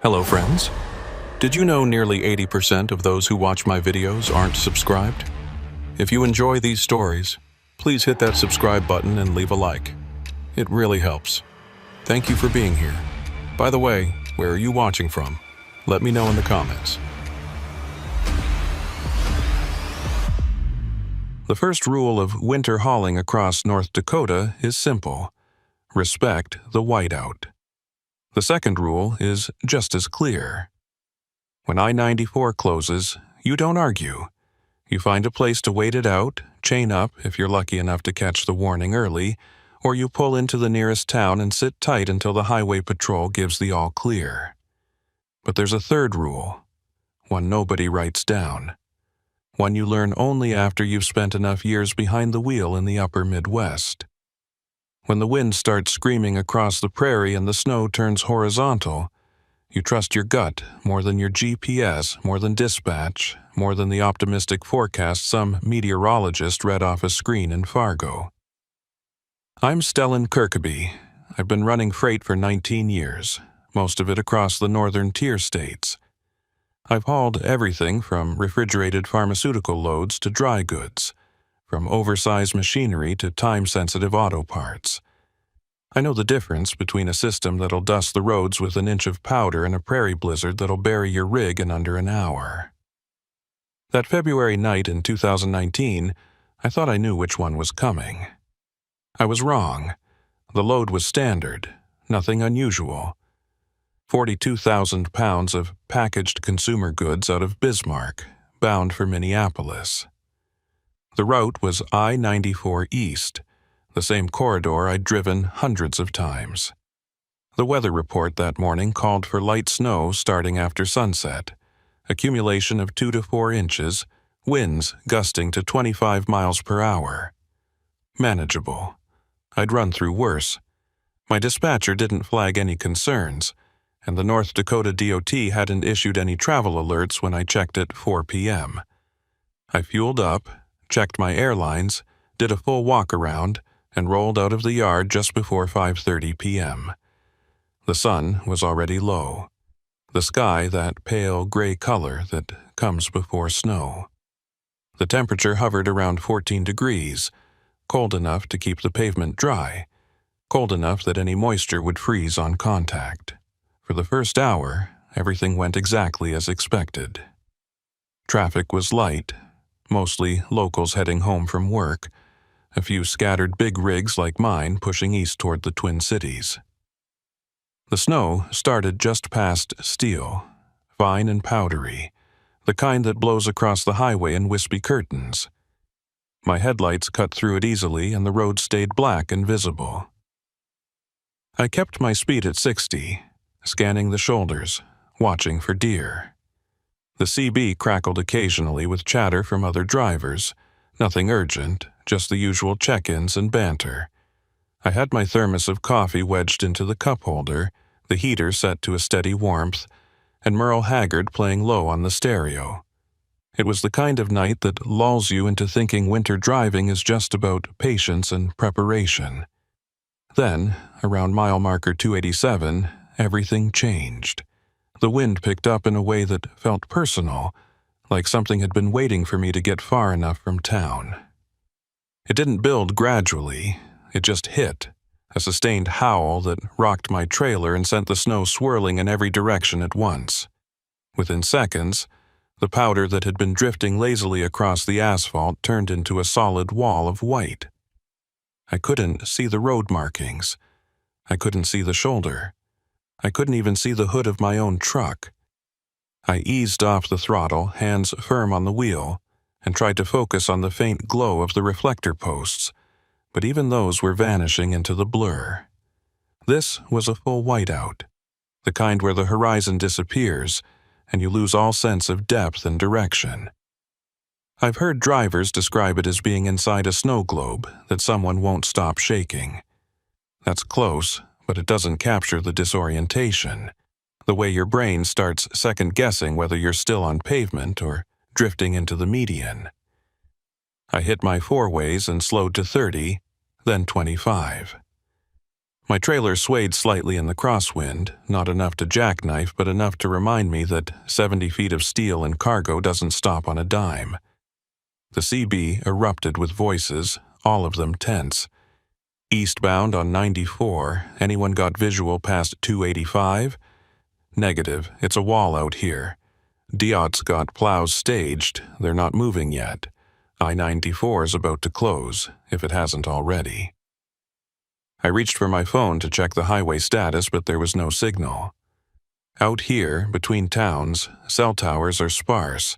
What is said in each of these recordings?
Hello friends. Did you know nearly 80% of those who watch my videos aren't subscribed? If you enjoy these stories, please hit that subscribe button and leave a like. It really helps. Thank you for being here. By the way, where are you watching from? Let me know in the comments. The first rule of winter hauling across North Dakota is simple: respect the whiteout. The second rule is just as clear. When I-94 closes, you don't argue. You find a place to wait it out, chain up if you're lucky enough to catch the warning early, or you pull into the nearest town and sit tight until the highway patrol gives the all clear. But there's a third rule, one nobody writes down, one you learn only after you've spent enough years behind the wheel in the upper Midwest. When the wind starts screaming across the prairie and the snow turns horizontal, you trust your gut more than your GPS, more than dispatch, more than the optimistic forecast some meteorologist read off a screen in Fargo. I'm Stellan Kirkeby. I've been running freight for 19 years, most of it across the northern tier states. I've hauled everything from refrigerated pharmaceutical loads to dry goods, from oversized machinery to time-sensitive auto parts. I know the difference between a system that'll dust the roads with an inch of powder and a prairie blizzard that'll bury your rig in under an hour. That February night in 2019, I thought I knew which one was coming. I was wrong. The load was standard, nothing unusual. 42,000 pounds of packaged consumer goods out of Bismarck, bound for Minneapolis. The route was I-94 East, the same corridor I'd driven hundreds of times. The weather report that morning called for light snow starting after sunset, accumulation of 2 to 4 inches, winds gusting to 25 miles per hour. Manageable. I'd run through worse. My dispatcher didn't flag any concerns, and the North Dakota DOT hadn't issued any travel alerts when I checked at 4 p.m. I fueled up, checked my airlines, did a full walk-around, and rolled out of the yard just before 5:30 p.m. The sun was already low. The sky that pale gray color that comes before snow. The temperature hovered around 14 degrees, cold enough to keep the pavement dry, cold enough that any moisture would freeze on contact. For the first hour, everything went exactly as expected. Traffic was light, mostly locals heading home from work, a few scattered big rigs like mine pushing east toward the Twin Cities. The snow started just past Steele, fine and powdery, the kind that blows across the highway in wispy curtains. My headlights cut through it easily and the road stayed black and visible. I kept my speed at 60, scanning the shoulders, watching for deer. The CB crackled occasionally with chatter from other drivers, nothing urgent, just the usual check-ins and banter. I had my thermos of coffee wedged into the cup holder, the heater set to a steady warmth, and Merle Haggard playing low on the stereo. It was the kind of night that lulls you into thinking winter driving is just about patience and preparation. Then, around mile marker 287, everything changed. The wind picked up in a way that felt personal, like something had been waiting for me to get far enough from town. It didn't build gradually, it just hit, a sustained howl that rocked my trailer and sent the snow swirling in every direction at once. Within seconds, the powder that had been drifting lazily across the asphalt turned into a solid wall of white. I couldn't see the road markings. I couldn't see the shoulder. I couldn't even see the hood of my own truck. I eased off the throttle, hands firm on the wheel, and tried to focus on the faint glow of the reflector posts, but even those were vanishing into the blur. This was a full whiteout, the kind where the horizon disappears and you lose all sense of depth and direction. I've heard drivers describe it as being inside a snow globe that someone won't stop shaking. That's close, but it doesn't capture the disorientation, the way your brain starts second-guessing whether you're still on pavement or drifting into the median. I hit my four-ways and slowed to 30, then 25. My trailer swayed slightly in the crosswind, not enough to jackknife, but enough to remind me that 70 feet of steel and cargo doesn't stop on a dime. The CB erupted with voices, all of them tense. Eastbound on 94, anyone got visual past 285? Negative, it's a wall out here. Diot's got plows staged, they're not moving yet. I-94 is about to close, if it hasn't already. I reached for my phone to check the highway status, but there was no signal. Out here, between towns, cell towers are sparse,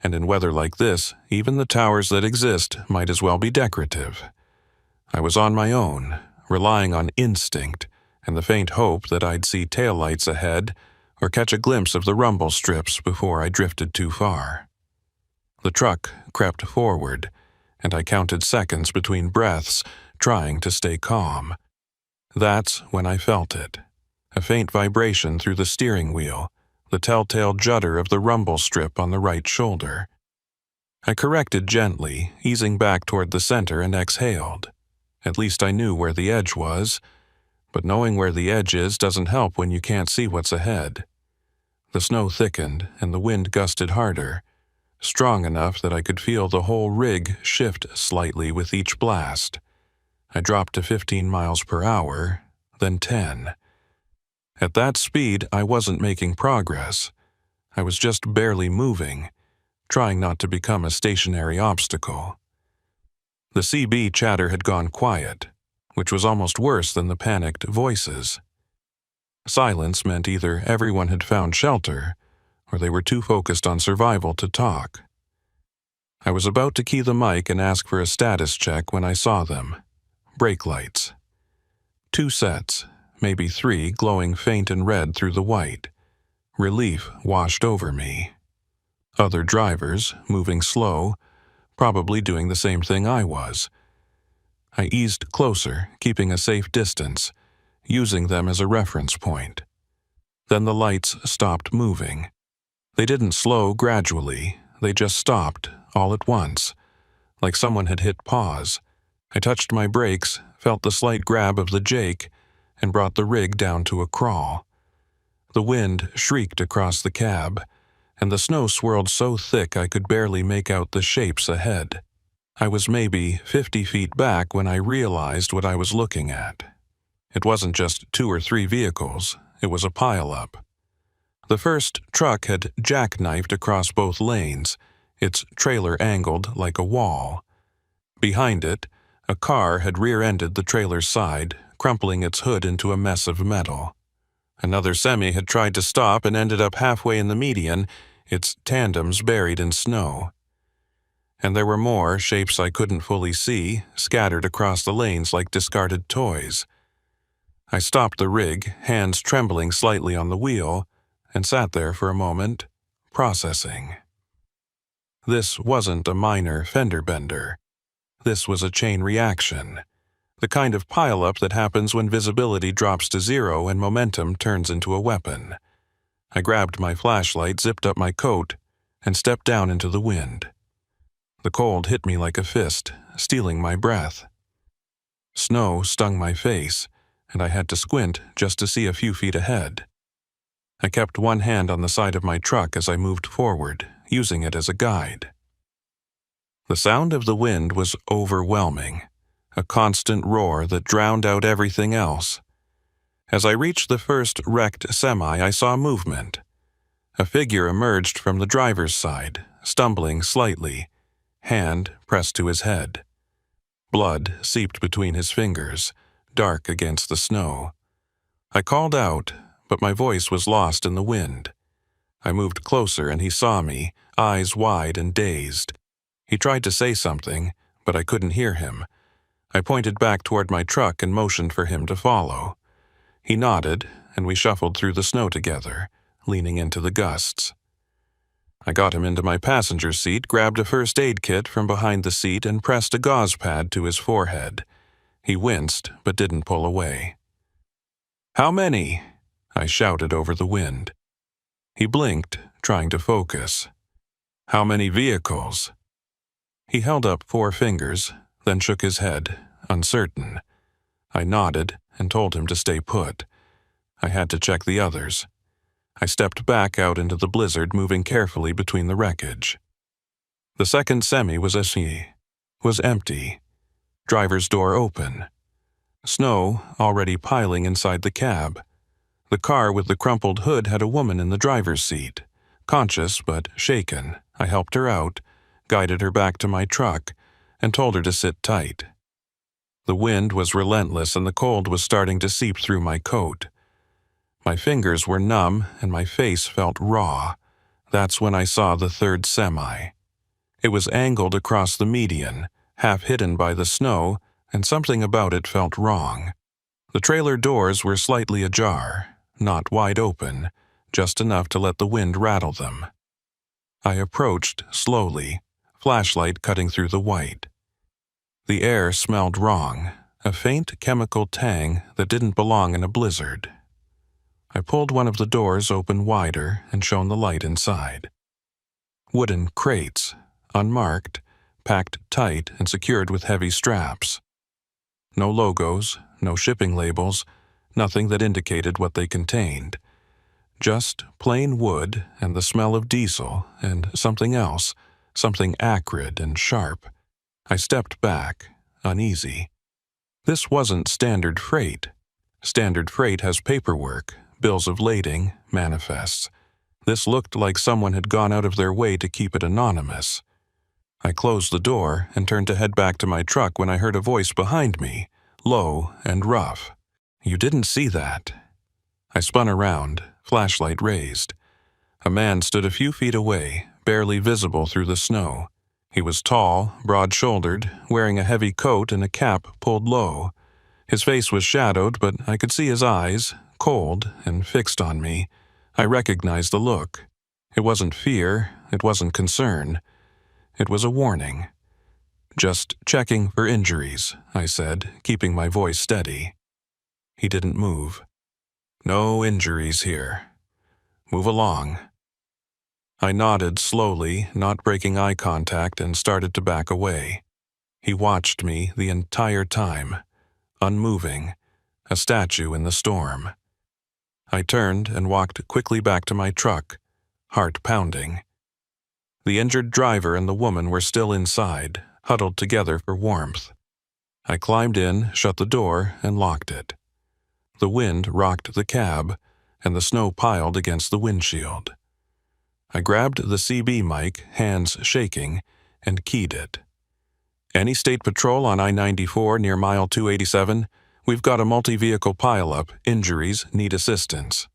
and in weather like this, even the towers that exist might as well be decorative. I was on my own, relying on instinct and the faint hope that I'd see taillights ahead or catch a glimpse of the rumble strips before I drifted too far. The truck crept forward, and I counted seconds between breaths, trying to stay calm. That's when I felt it. A faint vibration through the steering wheel, the telltale judder of the rumble strip on the right shoulder. I corrected gently, easing back toward the center, and exhaled. At least I knew where the edge was, but knowing where the edge is doesn't help when you can't see what's ahead. The snow thickened and the wind gusted harder, strong enough that I could feel the whole rig shift slightly with each blast. I dropped to 15 miles per hour, then 10. At that speed, I wasn't making progress. I was just barely moving, trying not to become a stationary obstacle. The CB chatter had gone quiet, which was almost worse than the panicked voices. Silence meant either everyone had found shelter, or they were too focused on survival to talk. I was about to key the mic and ask for a status check when I saw them. Brake lights. 2 sets, maybe 3, glowing faint and red through the white. Relief washed over me. Other drivers, moving slow, probably doing the same thing I was. I eased closer, keeping a safe distance, using them as a reference point. Then the lights stopped moving. They didn't slow gradually, they just stopped, all at once, like someone had hit pause. I touched my brakes, felt the slight grab of the Jake, and brought the rig down to a crawl. The wind shrieked across the cab, and the snow swirled so thick I could barely make out the shapes ahead. I was maybe 50 feet back when I realized what I was looking at. It wasn't just 2 or 3 vehicles, it was a pile-up. The first truck had jackknifed across both lanes, its trailer angled like a wall. Behind it, a car had rear-ended the trailer's side, crumpling its hood into a mess of metal. Another semi had tried to stop and ended up halfway in the median, its tandems buried in snow. And there were more, shapes I couldn't fully see, scattered across the lanes like discarded toys. I stopped the rig, hands trembling slightly on the wheel, and sat there for a moment, processing. This wasn't a minor fender bender. This was a chain reaction, the kind of pileup that happens when visibility drops to 0 and momentum turns into a weapon. I grabbed my flashlight, zipped up my coat, and stepped down into the wind. The cold hit me like a fist, stealing my breath. Snow stung my face, and I had to squint just to see a few feet ahead. I kept one hand on the side of my truck as I moved forward, using it as a guide. The sound of the wind was overwhelming, a constant roar that drowned out everything else. As I reached the first wrecked semi, I saw movement. A figure emerged from the driver's side, stumbling slightly, hand pressed to his head. Blood seeped between his fingers, dark against the snow. I called out, but my voice was lost in the wind. I moved closer and he saw me, eyes wide and dazed. He tried to say something, but I couldn't hear him. I pointed back toward my truck and motioned for him to follow. He nodded, and we shuffled through the snow together, leaning into the gusts. I got him into my passenger seat, grabbed a first aid kit from behind the seat, and pressed a gauze pad to his forehead. He winced, but didn't pull away. "How many?" I shouted over the wind. He blinked, trying to focus. "How many vehicles?" He held up 4 fingers, then shook his head, uncertain. I nodded, and told him to stay put. I had to check the others. I stepped back out into the blizzard, moving carefully between the wreckage. The second semi was empty. Driver's door open. Snow already piling inside the cab. The car with the crumpled hood had a woman in the driver's seat. Conscious but shaken, I helped her out, guided her back to my truck, and told her to sit tight. The wind was relentless and the cold was starting to seep through my coat. My fingers were numb and my face felt raw. That's when I saw the third semi. It was angled across the median, half hidden by the snow, and something about it felt wrong. The trailer doors were slightly ajar, not wide open, just enough to let the wind rattle them. I approached slowly, flashlight cutting through the white. The air smelled wrong, a faint chemical tang that didn't belong in a blizzard. I pulled one of the doors open wider and shone the light inside. Wooden crates, unmarked, packed tight and secured with heavy straps. No logos, no shipping labels, nothing that indicated what they contained. Just plain wood and the smell of diesel and something else, something acrid and sharp. I stepped back, uneasy. This wasn't standard freight. Standard freight has paperwork, bills of lading, manifests. This looked like someone had gone out of their way to keep it anonymous. I closed the door and turned to head back to my truck when I heard a voice behind me, low and rough. "You didn't see that." I spun around, flashlight raised. A man stood a few feet away, barely visible through the snow. He was tall, broad-shouldered, wearing a heavy coat and a cap pulled low. His face was shadowed, but I could see his eyes, cold and fixed on me. I recognized the look. It wasn't fear, it wasn't concern. It was a warning. "Just checking for injuries," I said, keeping my voice steady. He didn't move. "No injuries here. Move along." I nodded slowly, not breaking eye contact, and started to back away. He watched me the entire time, unmoving, a statue in the storm. I turned and walked quickly back to my truck, heart pounding. The injured driver and the woman were still inside, huddled together for warmth. I climbed in, shut the door, and locked it. The wind rocked the cab, and the snow piled against the windshield. I grabbed the CB mic, hands shaking, and keyed it. "Any state patrol on I-94 near mile 287? We've got a multi-vehicle pileup, injuries, need assistance."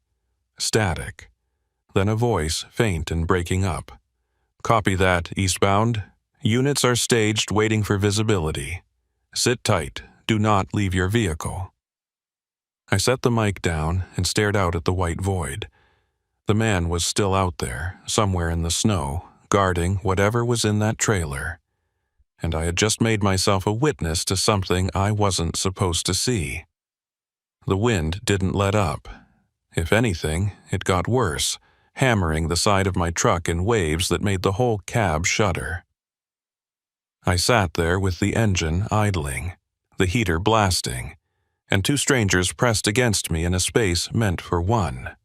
Static. Then a voice, faint and breaking up. "Copy that, eastbound. Units are staged waiting for visibility. Sit tight, do not leave your vehicle." I set the mic down and stared out at the white void. The man was still out there, somewhere in the snow, guarding whatever was in that trailer. And I had just made myself a witness to something I wasn't supposed to see. The wind didn't let up. If anything, it got worse, hammering the side of my truck in waves that made the whole cab shudder. I sat there with the engine idling, the heater blasting, and two strangers pressed against me in a space meant for one.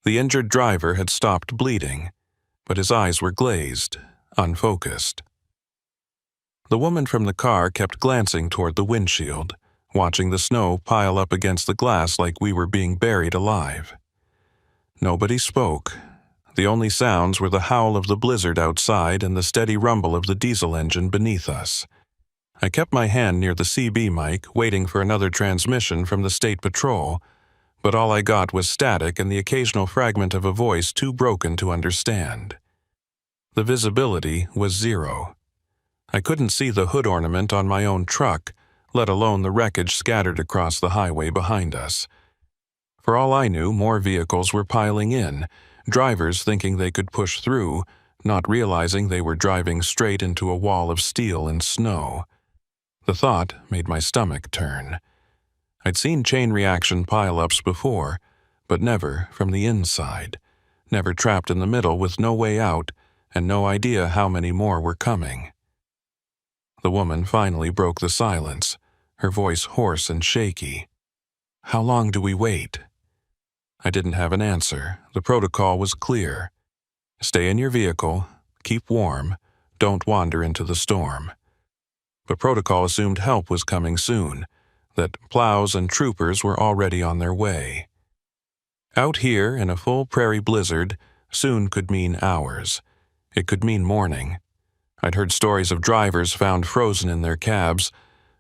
The injured driver had stopped bleeding, but his eyes were glazed, unfocused. The woman from the car kept glancing toward the windshield, watching the snow pile up against the glass like we were being buried alive. Nobody spoke. The only sounds were the howl of the blizzard outside and the steady rumble of the diesel engine beneath us. I kept my hand near the CB mic, waiting for another transmission from the state patrol, but all I got was static and the occasional fragment of a voice too broken to understand. The visibility was zero. I couldn't see the hood ornament on my own truck, let alone the wreckage scattered across the highway behind us. For all I knew, more vehicles were piling in, drivers thinking they could push through, not realizing they were driving straight into a wall of steel and snow. The thought made my stomach turn. I'd seen chain reaction pileups before, but never from the inside, never trapped in the middle with no way out and no idea how many more were coming. The woman finally broke the silence, her voice hoarse and shaky. How long do we wait? I didn't have an answer. The protocol was clear. Stay in your vehicle, keep warm, don't wander into the storm. But protocol assumed help was coming soon, that plows and troopers were already on their way. Out here in a full prairie blizzard soon could mean hours. It could mean morning. I'd heard stories of drivers found frozen in their cabs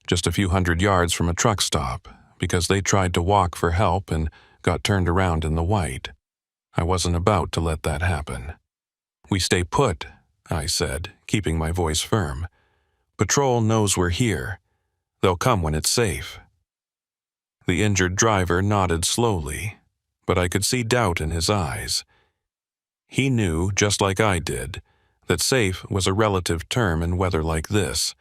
just a few hundred yards from a truck stop because they tried to walk for help and got turned around in the white. I wasn't about to let that happen. We stay put, I said, keeping my voice firm. Patrol knows we're here. They'll come when it's safe. The injured driver nodded slowly, but I could see doubt in his eyes. He knew, just like I did, that safe was a relative term in weather like this.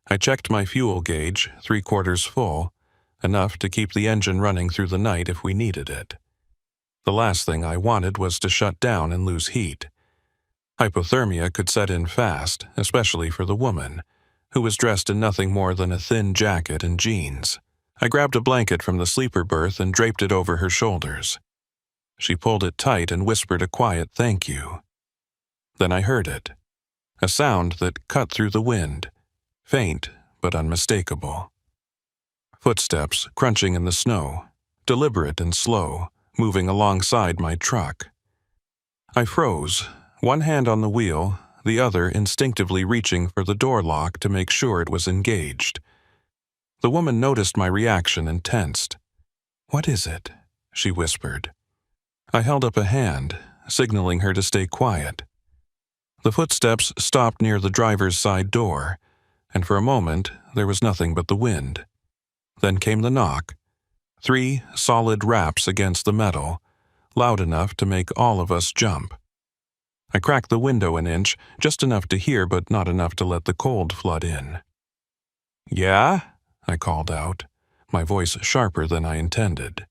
I checked my fuel gauge, 3/4 full, enough to keep the engine running through the night if we needed it. The last thing I wanted was to shut down and lose heat. Hypothermia could set in fast, especially for the woman, who was dressed in nothing more than a thin jacket and jeans. I grabbed a blanket from the sleeper berth and draped it over her shoulders. She pulled it tight and whispered a quiet thank you. Then I heard it, a sound that cut through the wind, faint but unmistakable. Footsteps crunching in the snow, deliberate and slow, moving alongside my truck. I froze, one hand on the wheel, the other instinctively reaching for the door lock to make sure it was engaged. The woman noticed my reaction and tensed. "What is it?" she whispered. I held up a hand, signaling her to stay quiet. The footsteps stopped near the driver's side door, and for a moment there was nothing but the wind. Then came the knock. 3 solid raps against the metal, loud enough to make all of us jump. I cracked the window an inch, just enough to hear but not enough to let the cold flood in. "Yeah?" I called out, my voice sharper than I intended.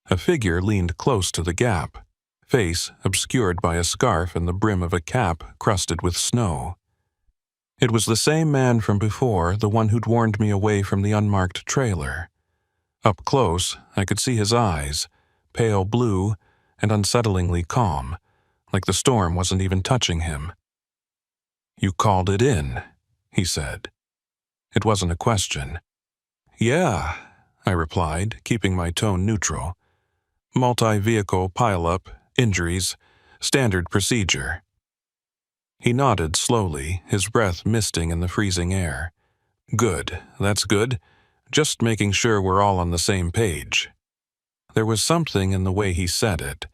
A figure leaned close to the gap, face obscured by a scarf and the brim of a cap crusted with snow. It was the same man from before, the one who'd warned me away from the unmarked trailer. Up close, I could see his eyes, pale blue and unsettlingly calm, like the storm wasn't even touching him. "You called it in," he said. It wasn't a question. "Yeah," I replied, keeping my tone neutral. "Multi-vehicle pileup, injuries, standard procedure." He nodded slowly, his breath misting in the freezing air. "Good, that's good. Just making sure we're all on the same page." There was something in the way he said it,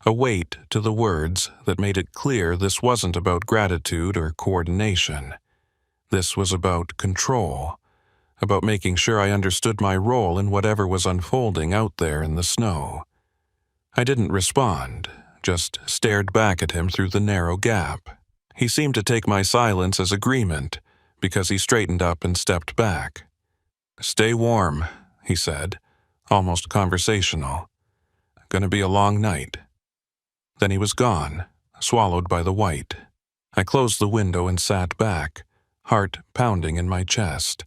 a weight to the words that made it clear this wasn't about gratitude or coordination. This was about control, about making sure I understood my role in whatever was unfolding out there in the snow. I didn't respond, just stared back at him through the narrow gap. He seemed to take my silence as agreement, because he straightened up and stepped back. "Stay warm," he said, almost conversational. "Gonna be a long night." Then he was gone, swallowed by the white. I closed the window and sat back, heart pounding in my chest.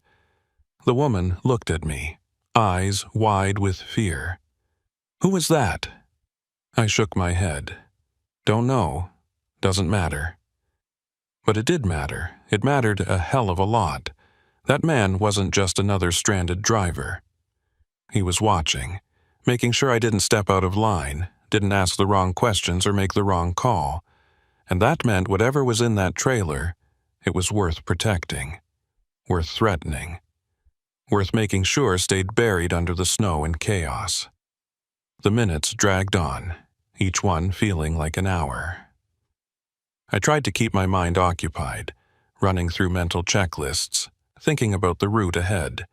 The woman looked at me, eyes wide with fear. "Who was that?" I shook my head. "Don't know. Doesn't matter." But it did matter. It mattered a hell of a lot. That man wasn't just another stranded driver. He was watching, making sure I didn't step out of line, didn't ask the wrong questions or make the wrong call. And that meant whatever was in that trailer, it was worth protecting, worth threatening, worth making sure stayed buried under the snow and chaos. The minutes dragged on, each one feeling like an hour. I tried to keep my mind occupied, running through mental checklists, thinking about the route ahead,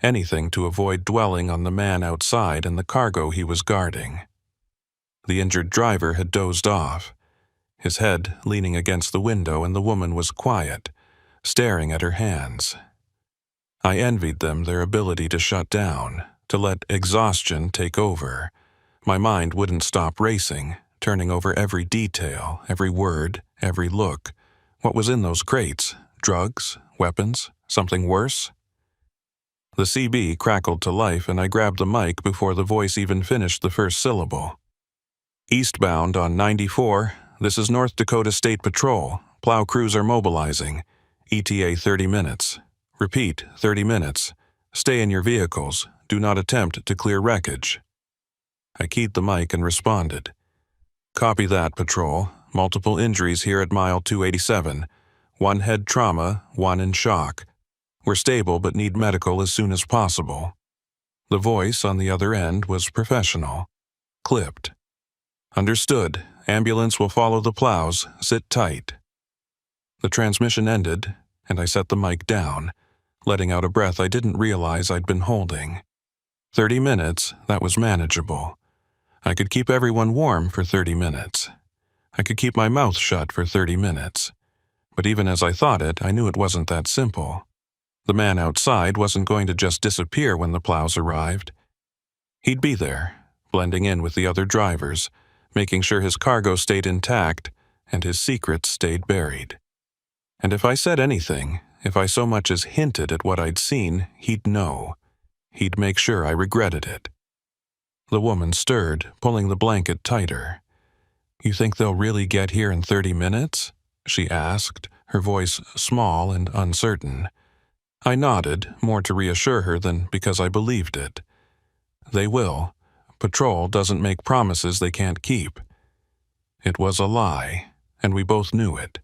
anything to avoid dwelling on the man outside and the cargo he was guarding. The injured driver had dozed off, his head leaning against the window, and the woman was quiet, staring at her hands. I envied them their ability to shut down, to let exhaustion take over. My mind wouldn't stop racing, turning over every detail, every word, every look. What was in those crates? Drugs? Weapons? Something worse? The CB crackled to life and I grabbed the mic before the voice even finished the first syllable. Eastbound on 94, this is North Dakota State Patrol. Plow crews are mobilizing. ETA 30 minutes. Repeat, 30 minutes. Stay in your vehicles. Do not attempt to clear wreckage. I keyed the mic and responded. Copy that, Patrol. Multiple injuries here at mile 287. 1 head trauma, 1 in shock. We're stable but need medical as soon as possible. The voice on the other end was professional. Clipped. Understood. Ambulance will follow the plows. Sit tight. The transmission ended, and I set the mic down, letting out a breath I didn't realize I'd been holding. 30 minutes, that was manageable. I could keep everyone warm for 30 minutes. I could keep my mouth shut for 30 minutes. But even as I thought it, I knew it wasn't that simple. The man outside wasn't going to just disappear when the plows arrived. He'd be there, blending in with the other drivers, making sure his cargo stayed intact and his secrets stayed buried. And if I said anything, if I so much as hinted at what I'd seen, he'd know. He'd make sure I regretted it. The woman stirred, pulling the blanket tighter. You think they'll really get here in 30 minutes? She asked, her voice small and uncertain. I nodded, more to reassure her than because I believed it. They will. Patrol doesn't make promises they can't keep. It was a lie, and we both knew it.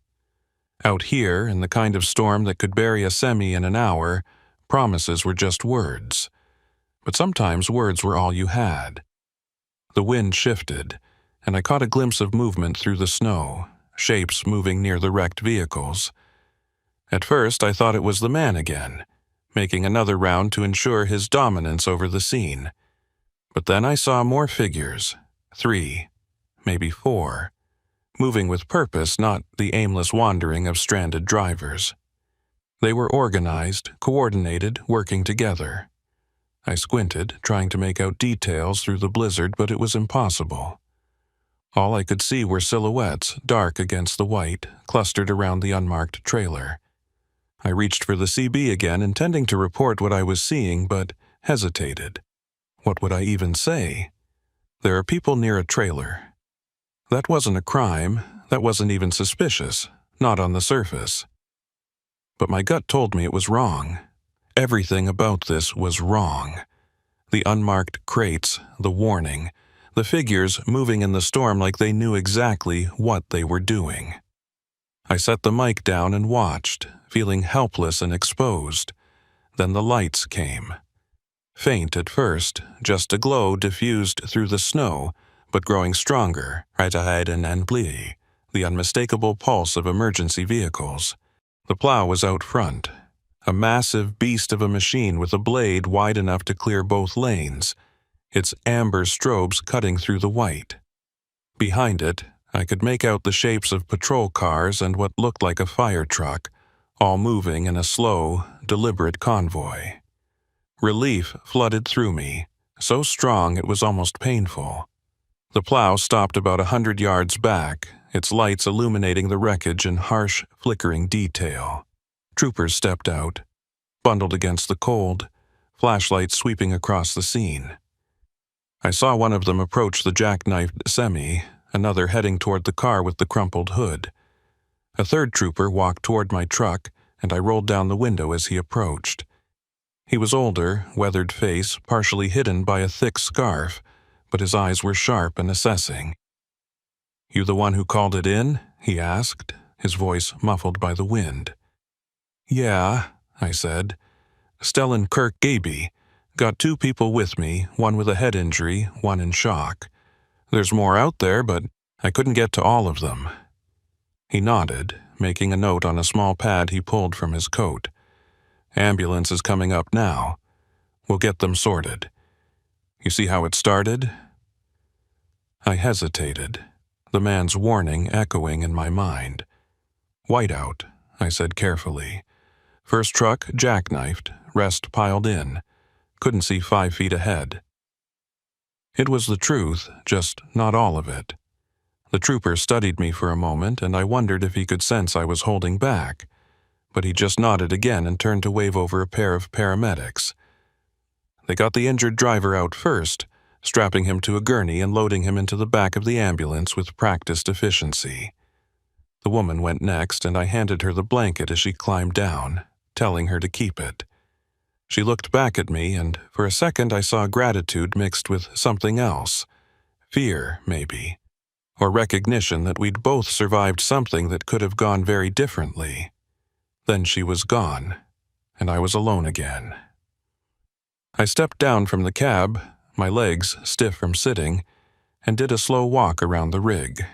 Out here, in the kind of storm that could bury a semi in an hour, promises were just words. But sometimes words were all you had. The wind shifted, and I caught a glimpse of movement through the snow, shapes moving near the wrecked vehicles. At first, I thought it was the man again, making another round to ensure his dominance over the scene. But then I saw more figures, 3, maybe 4, moving with purpose, not the aimless wandering of stranded drivers. They were organized, coordinated, working together. I squinted, trying to make out details through the blizzard, but it was impossible. All I could see were silhouettes, dark against the white, clustered around the unmarked trailer. I reached for the CB again, intending to report what I was seeing, but hesitated. What would I even say? There are people near a trailer. That wasn't a crime. That wasn't even suspicious. Not on the surface. But my gut told me it was wrong. Everything about this was wrong. The unmarked crates, the warning, the figures moving in the storm like they knew exactly what they were doing. I set the mic down and watched, feeling helpless and exposed. Then the lights came. Faint at first, just a glow diffused through the snow, but growing stronger, right ahead and ampli, the unmistakable pulse of emergency vehicles. The plow was out front, a massive beast of a machine with a blade wide enough to clear both lanes, its amber strobes cutting through the white. Behind it, I could make out the shapes of patrol cars and what looked like a fire truck, all moving in a slow, deliberate convoy. Relief flooded through me, so strong it was almost painful. The plow stopped about 100 yards back, its lights illuminating the wreckage in harsh, flickering detail. Troopers stepped out, bundled against the cold, flashlights sweeping across the scene. I saw one of them approach the jackknifed semi, another heading toward the car with the crumpled hood. A third trooper walked toward my truck, and I rolled down the window as he approached. He was older, weathered face, partially hidden by a thick scarf, but his eyes were sharp and assessing. You the one who called it in? He asked, his voice muffled by the wind. Yeah, I said. Stellan Kirk Gaby. Got 2 people with me, one with a head injury, one in shock. There's more out there, but I couldn't get to all of them. He nodded, making a note on a small pad he pulled from his coat. Ambulance is coming up now. We'll get them sorted. You see how it started? I hesitated, the man's warning echoing in my mind. Whiteout, I said carefully. First truck jackknifed, rest piled in. Couldn't see 5 feet ahead. It was the truth, just not all of it. The trooper studied me for a moment, and I wondered if he could sense I was holding back. But he just nodded again and turned to wave over a pair of paramedics. They got the injured driver out first, strapping him to a gurney and loading him into the back of the ambulance with practiced efficiency. The woman went next, and I handed her the blanket as she climbed down, telling her to keep it. She looked back at me, and for a second I saw gratitude mixed with something else. Fear, maybe. Or recognition that we'd both survived something that could have gone very differently. Then she was gone, and I was alone again. I stepped down from the cab, my legs stiff from sitting, and did a slow walk around the rig.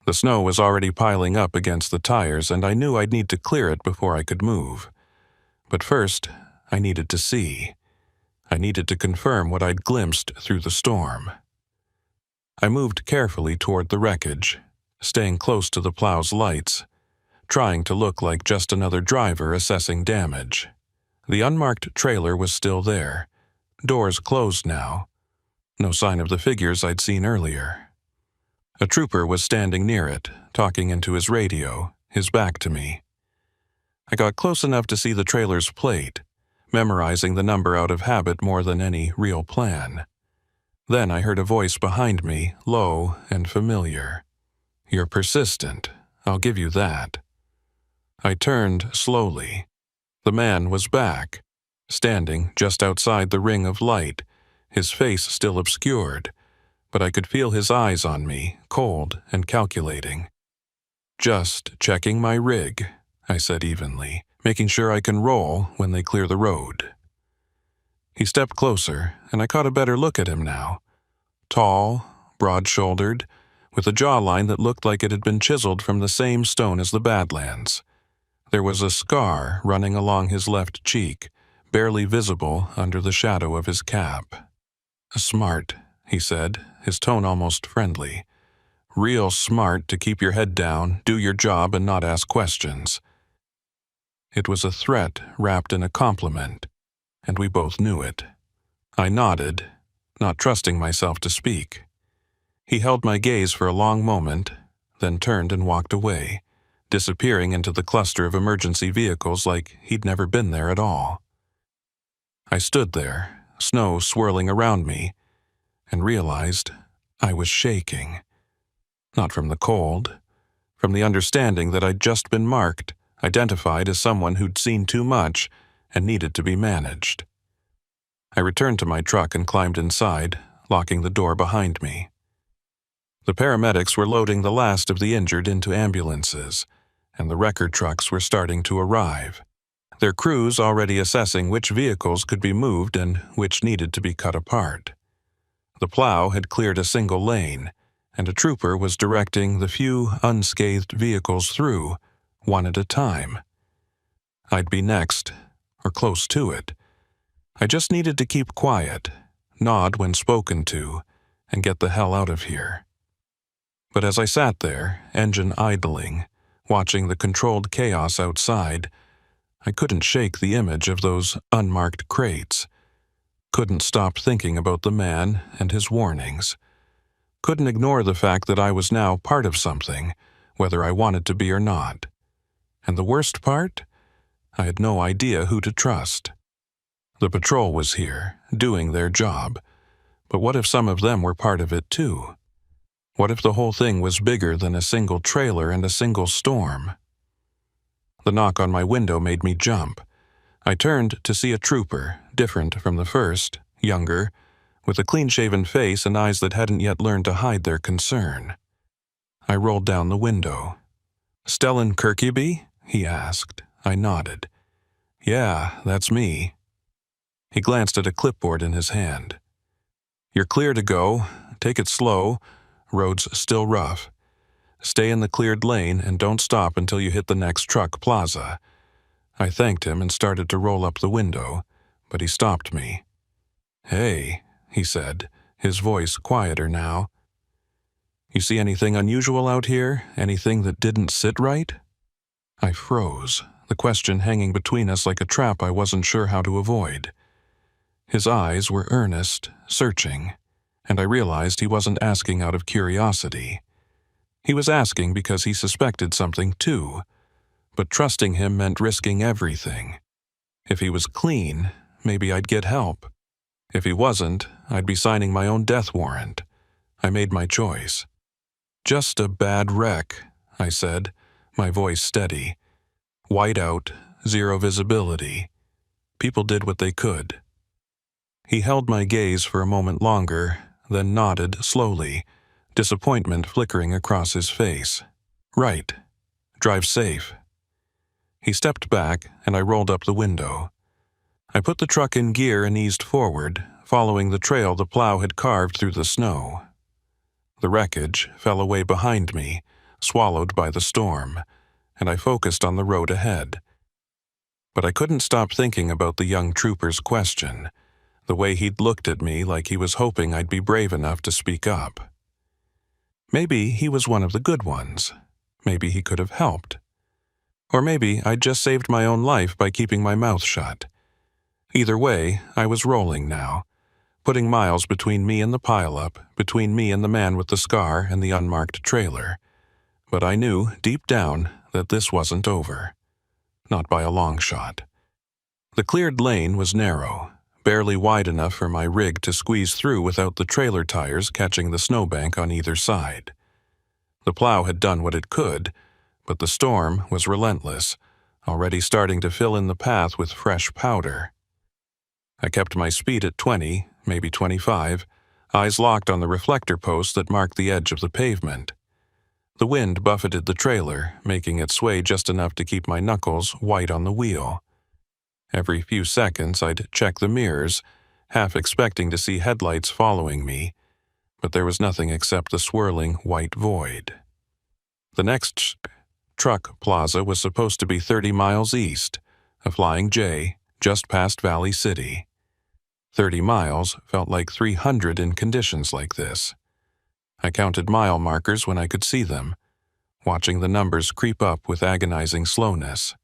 The snow was already piling up against the tires, and I knew I'd need to clear it before I could move. But first, I needed to see. I needed to confirm what I'd glimpsed through the storm. I moved carefully toward the wreckage, staying close to the plow's lights, trying to look like just another driver assessing damage. The unmarked trailer was still there, doors closed now. No sign of the figures I'd seen earlier. A trooper was standing near it, talking into his radio, his back to me. I got close enough to see the trailer's plate, memorizing the number out of habit more than any real plan. Then I heard a voice behind me, low and familiar. "You're persistent, I'll give you that." I turned slowly. The man was back, standing just outside the ring of light, his face still obscured, but I could feel his eyes on me, cold and calculating. "Just checking my rig," I said evenly, "making sure I can roll when they clear the road." He stepped closer, and I caught a better look at him now. Tall, broad-shouldered, with a jawline that looked like it had been chiseled from the same stone as the Badlands. There was a scar running along his left cheek, barely visible under the shadow of his cap. "Smart," he said, his tone almost friendly. "Real smart to keep your head down, do your job, and not ask questions." It was a threat wrapped in a compliment, and we both knew it. I nodded, not trusting myself to speak. He held my gaze for a long moment, then turned and walked away, disappearing into the cluster of emergency vehicles like he'd never been there at all. I stood there, snow swirling around me, and realized I was shaking. Not from the cold, from the understanding that I'd just been marked, identified as someone who'd seen too much and needed to be managed. I returned to my truck and climbed inside, locking the door behind me. The paramedics were loading the last of the injured into ambulances, and the wrecker trucks were starting to arrive, their crews already assessing which vehicles could be moved and which needed to be cut apart. The plow had cleared a single lane, and a trooper was directing the few unscathed vehicles through, one at a time. I'd be next, or close to it. I just needed to keep quiet, nod when spoken to, and get the hell out of here. But as I sat there, engine idling, watching the controlled chaos outside, I couldn't shake the image of those unmarked crates. Couldn't stop thinking about the man and his warnings. Couldn't ignore the fact that I was now part of something, whether I wanted to be or not. And the worst part? I had no idea who to trust. The patrol was here, doing their job. But what if some of them were part of it too? What if the whole thing was bigger than a single trailer and a single storm? The knock on my window made me jump. I turned to see a trooper, different from the first, younger, with a clean-shaven face and eyes that hadn't yet learned to hide their concern. I rolled down the window. "Stellan Kirkeby?" he asked. I nodded. "Yeah, that's me." He glanced at a clipboard in his hand. "You're clear to go. Take it slow. Road's still rough. Stay in the cleared lane and don't stop until you hit the next truck plaza." I thanked him and started to roll up the window, but he stopped me. "Hey," he said, his voice quieter now. "You see anything unusual out here? Anything that didn't sit right?" I froze, the question hanging between us like a trap I wasn't sure how to avoid. His eyes were earnest, searching, and I realized he wasn't asking out of curiosity. He was asking because he suspected something too, but trusting him meant risking everything. If he was clean, maybe I'd get help. If he wasn't, I'd be signing my own death warrant. I made my choice. "Just a bad wreck," I said, my voice steady. "Whiteout, zero visibility. People did what they could." He held my gaze for a moment longer, then nodded slowly, disappointment flickering across his face. "Right. Drive safe." He stepped back, and I rolled up the window. I put the truck in gear and eased forward, following the trail the plow had carved through the snow. The wreckage fell away behind me, swallowed by the storm, and I focused on the road ahead. But I couldn't stop thinking about the young trooper's question, the way he'd looked at me like he was hoping I'd be brave enough to speak up. Maybe he was one of the good ones. Maybe he could have helped. Or maybe I'd just saved my own life by keeping my mouth shut. Either way, I was rolling now, putting miles between me and the pileup, between me and the man with the scar and the unmarked trailer. But I knew, deep down, that this wasn't over. Not by a long shot. The cleared lane was narrow, barely wide enough for my rig to squeeze through without the trailer tires catching the snowbank on either side. The plow had done what it could, but the storm was relentless, already starting to fill in the path with fresh powder. I kept my speed at 20, maybe 25, eyes locked on the reflector posts that marked the edge of the pavement. The wind buffeted the trailer, making it sway just enough to keep my knuckles white on the wheel. Every few seconds I'd check the mirrors, half expecting to see headlights following me, but there was nothing except the swirling white void. The next truck plaza was supposed to be 30 miles east, a Flying J, just past Valley City. 30 miles felt like 300 in conditions like this. I counted mile markers when I could see them, watching the numbers creep up with agonizing slowness.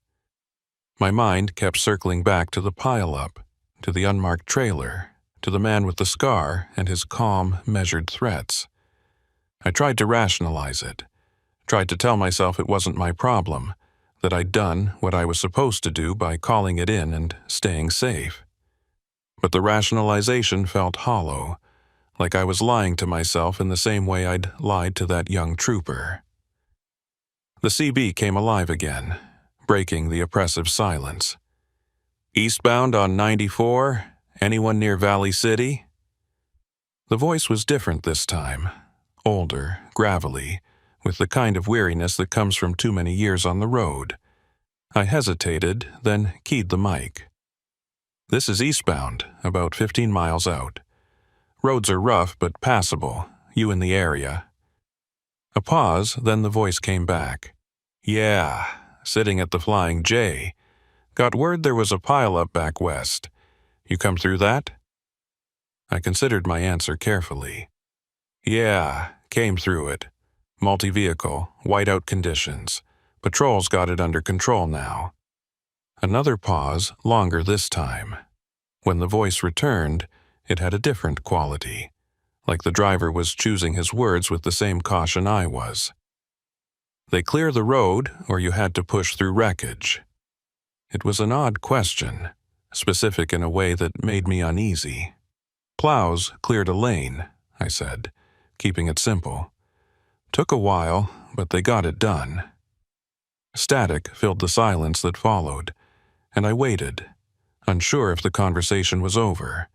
My mind kept circling back to the pileup, to the unmarked trailer, to the man with the scar and his calm, measured threats. I tried to rationalize it, tried to tell myself it wasn't my problem, that I'd done what I was supposed to do by calling it in and staying safe. But the rationalization felt hollow, like I was lying to myself in the same way I'd lied to that young trooper. The CB came alive again, breaking the oppressive silence. "Eastbound on 94? Anyone near Valley City?" The voice was different this time, older, gravelly, with the kind of weariness that comes from too many years on the road. I hesitated, then keyed the mic. "This is eastbound, about 15 miles out. Roads are rough but passable, you in the area." A pause, then the voice came back. "Yeah, sitting at the Flying J. Got word there was a pileup back west. You come through that?" I considered my answer carefully. "Yeah, came through it. Multi-vehicle, whiteout conditions. Patrol's got it under control now." Another pause, longer this time. When the voice returned, it had a different quality, like the driver was choosing his words with the same caution I was. "They clear the road, or you had to push through wreckage?" It was an odd question, specific in a way that made me uneasy. "Plows cleared a lane," I said, keeping it simple. "Took a while, but they got it done." Static filled the silence that followed, and I waited, unsure if the conversation was over.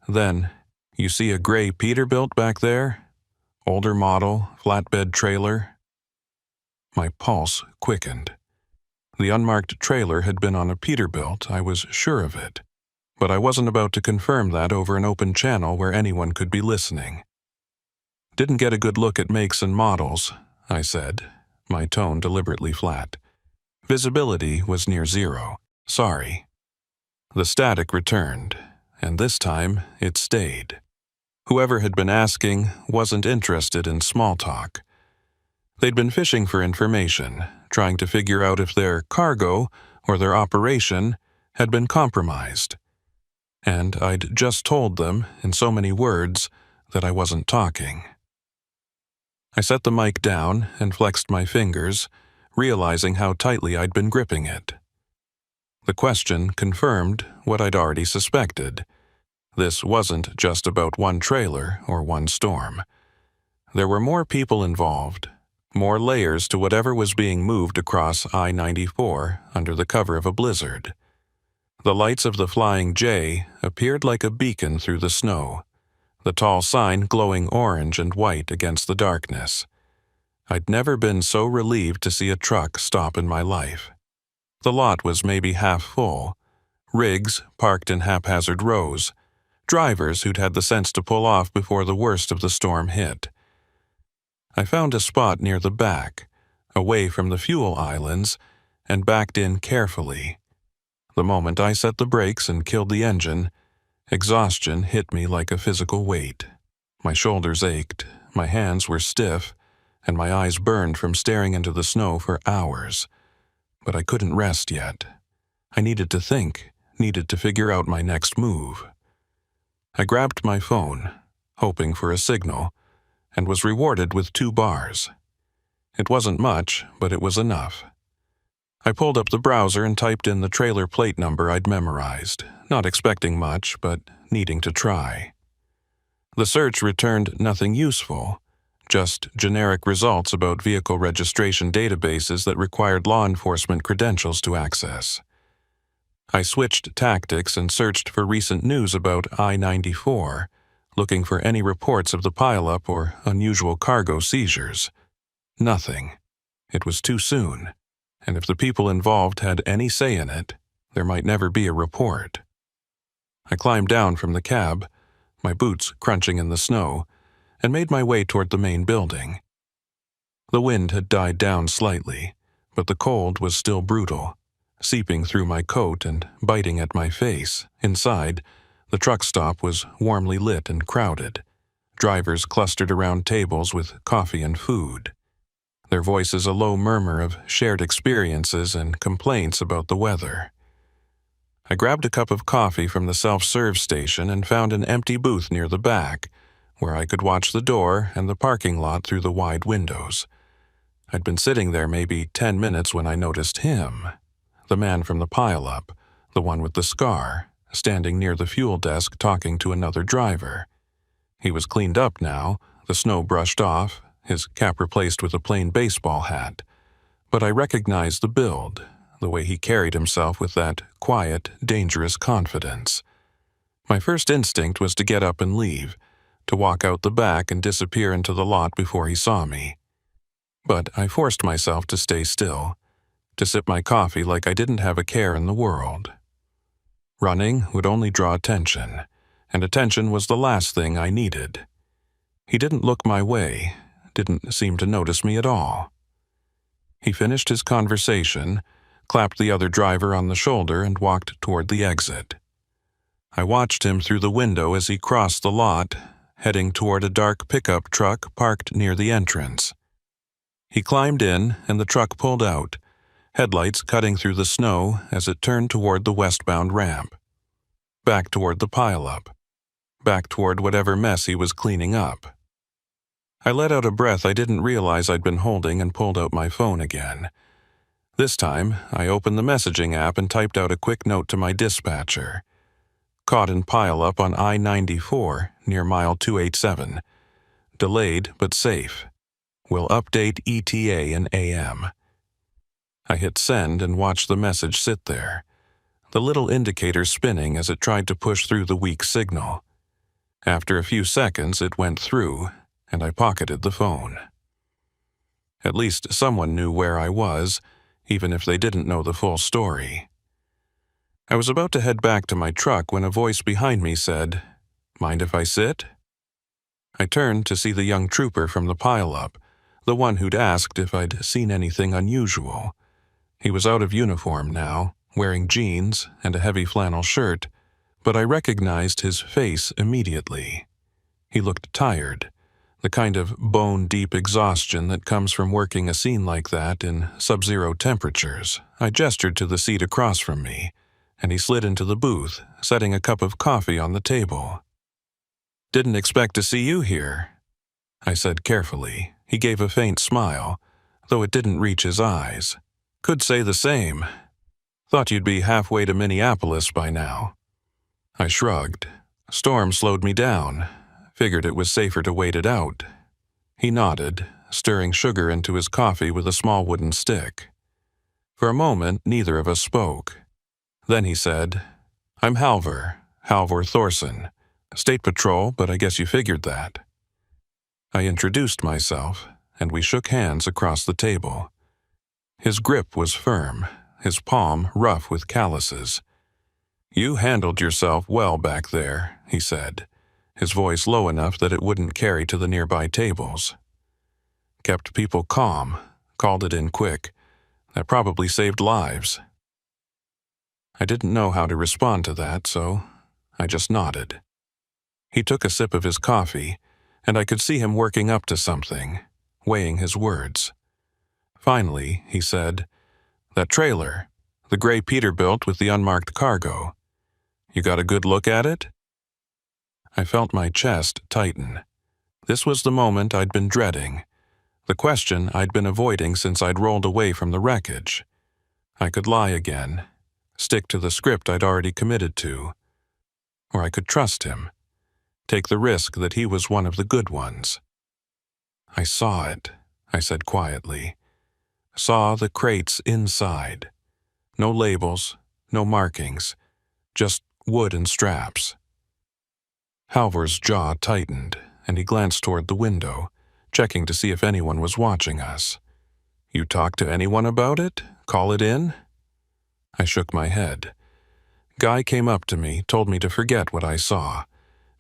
Then, "You see a gray Peterbilt back there? Older model, flatbed trailer?" My pulse quickened. The unmarked trailer had been on a Peterbilt, I was sure of it, but I wasn't about to confirm that over an open channel where anyone could be listening. "Didn't get a good look at makes and models," I said, my tone deliberately flat. "Visibility was near zero. Sorry." The static returned, and this time it stayed. Whoever had been asking wasn't interested in small talk. They'd been fishing for information, trying to figure out if their cargo or their operation had been compromised. And I'd just told them, in so many words, that I wasn't talking. I set the mic down and flexed my fingers, realizing how tightly I'd been gripping it. The question confirmed what I'd already suspected. This wasn't just about one trailer or one storm. There were more people involved, more layers to whatever was being moved across I-94 under the cover of a blizzard. The lights of the Flying J appeared like a beacon through the snow, the tall sign glowing orange and white against the darkness. I'd never been so relieved to see a truck stop in my life. The lot was maybe half full, rigs parked in haphazard rows, drivers who'd had the sense to pull off before the worst of the storm hit. I found a spot near the back, away from the fuel islands, and backed in carefully. The moment I set the brakes and killed the engine, exhaustion hit me like a physical weight. My shoulders ached, my hands were stiff, and my eyes burned from staring into the snow for hours. But I couldn't rest yet. I needed to think, needed to figure out my next move. I grabbed my phone, hoping for a signal, and was rewarded with 2 bars. It wasn't much, but it was enough. I pulled up the browser and typed in the trailer plate number I'd memorized, not expecting much, but needing to try. The search returned nothing useful, just generic results about vehicle registration databases that required law enforcement credentials to access. I switched tactics and searched for recent news about I-94, looking for any reports of the pileup or unusual cargo seizures. Nothing. It was too soon, and if the people involved had any say in it, there might never be a report. I climbed down from the cab, my boots crunching in the snow, and made my way toward the main building. The wind had died down slightly, but the cold was still brutal, seeping through my coat and biting at my face. Inside, the truck stop was warmly lit and crowded. Drivers clustered around tables with coffee and food, their voices a low murmur of shared experiences and complaints about the weather. I grabbed a cup of coffee from the self-serve station and found an empty booth near the back, where I could watch the door and the parking lot through the wide windows. I'd been sitting there maybe 10 minutes when I noticed him, the man from the pileup, the one with the scar, standing near the fuel desk talking to another driver. He was cleaned up now, the snow brushed off, his cap replaced with a plain baseball hat. But I recognized the build, the way he carried himself with that quiet, dangerous confidence. My first instinct was to get up and leave, to walk out the back and disappear into the lot before he saw me. But I forced myself to stay still, to sip my coffee like I didn't have a care in the world. Running would only draw attention, and attention was the last thing I needed. He didn't look my way, didn't seem to notice me at all. He finished his conversation, clapped the other driver on the shoulder, and walked toward the exit. I watched him through the window as he crossed the lot, heading toward a dark pickup truck parked near the entrance. He climbed in, and the truck pulled out, headlights cutting through the snow as it turned toward the westbound ramp. Back toward the pileup. Back toward whatever mess he was cleaning up. I let out a breath I didn't realize I'd been holding and pulled out my phone again. This time, I opened the messaging app and typed out a quick note to my dispatcher. Caught in pileup on I-94 near mile 287. Delayed but safe. Will update ETA in AM. I hit send and watched the message sit there, the little indicator spinning as it tried to push through the weak signal. After a few seconds, it went through, and I pocketed the phone. At least someone knew where I was, even if they didn't know the full story. I was about to head back to my truck when a voice behind me said, "Mind if I sit?" I turned to see the young trooper from the pileup, the one who'd asked if I'd seen anything unusual. He was out of uniform now, wearing jeans and a heavy flannel shirt, but I recognized his face immediately. He looked tired, the kind of bone-deep exhaustion that comes from working a scene like that in sub-zero temperatures. I gestured to the seat across from me, and he slid into the booth, setting a cup of coffee on the table. "Didn't expect to see you here," I said carefully. He gave a faint smile, though it didn't reach his eyes. "Could say the same. Thought you'd be halfway to Minneapolis by now." I shrugged. Storm slowed me down. Figured it was safer to wait it out. He nodded, stirring sugar into his coffee with a small wooden stick. For a moment, neither of us spoke. Then he said, "I'm Halvor Thorson. State Patrol, but I guess you figured that." I introduced myself, and we shook hands across the table. His grip was firm, his palm rough with calluses. "You handled yourself well back there," he said, his voice low enough that it wouldn't carry to the nearby tables. "Kept people calm, called it in quick. That probably saved lives." I didn't know how to respond to that, so I just nodded. He took a sip of his coffee, and I could see him working up to something, weighing his words. Finally, he said, "That trailer, the gray Peterbilt with the unmarked cargo. You got a good look at it?" I felt my chest tighten. This was the moment I'd been dreading, the question I'd been avoiding since I'd rolled away from the wreckage. I could lie again, stick to the script I'd already committed to. Or I could trust him, take the risk that he was one of the good ones. "I saw it," I said quietly. "Saw the crates inside. No labels, no markings, just wood and straps." Halvor's jaw tightened, and he glanced toward the window, checking to see if anyone was watching us. "You talk to anyone about it? Call it in?" I shook my head. Guy came up to me, told me to forget what I saw,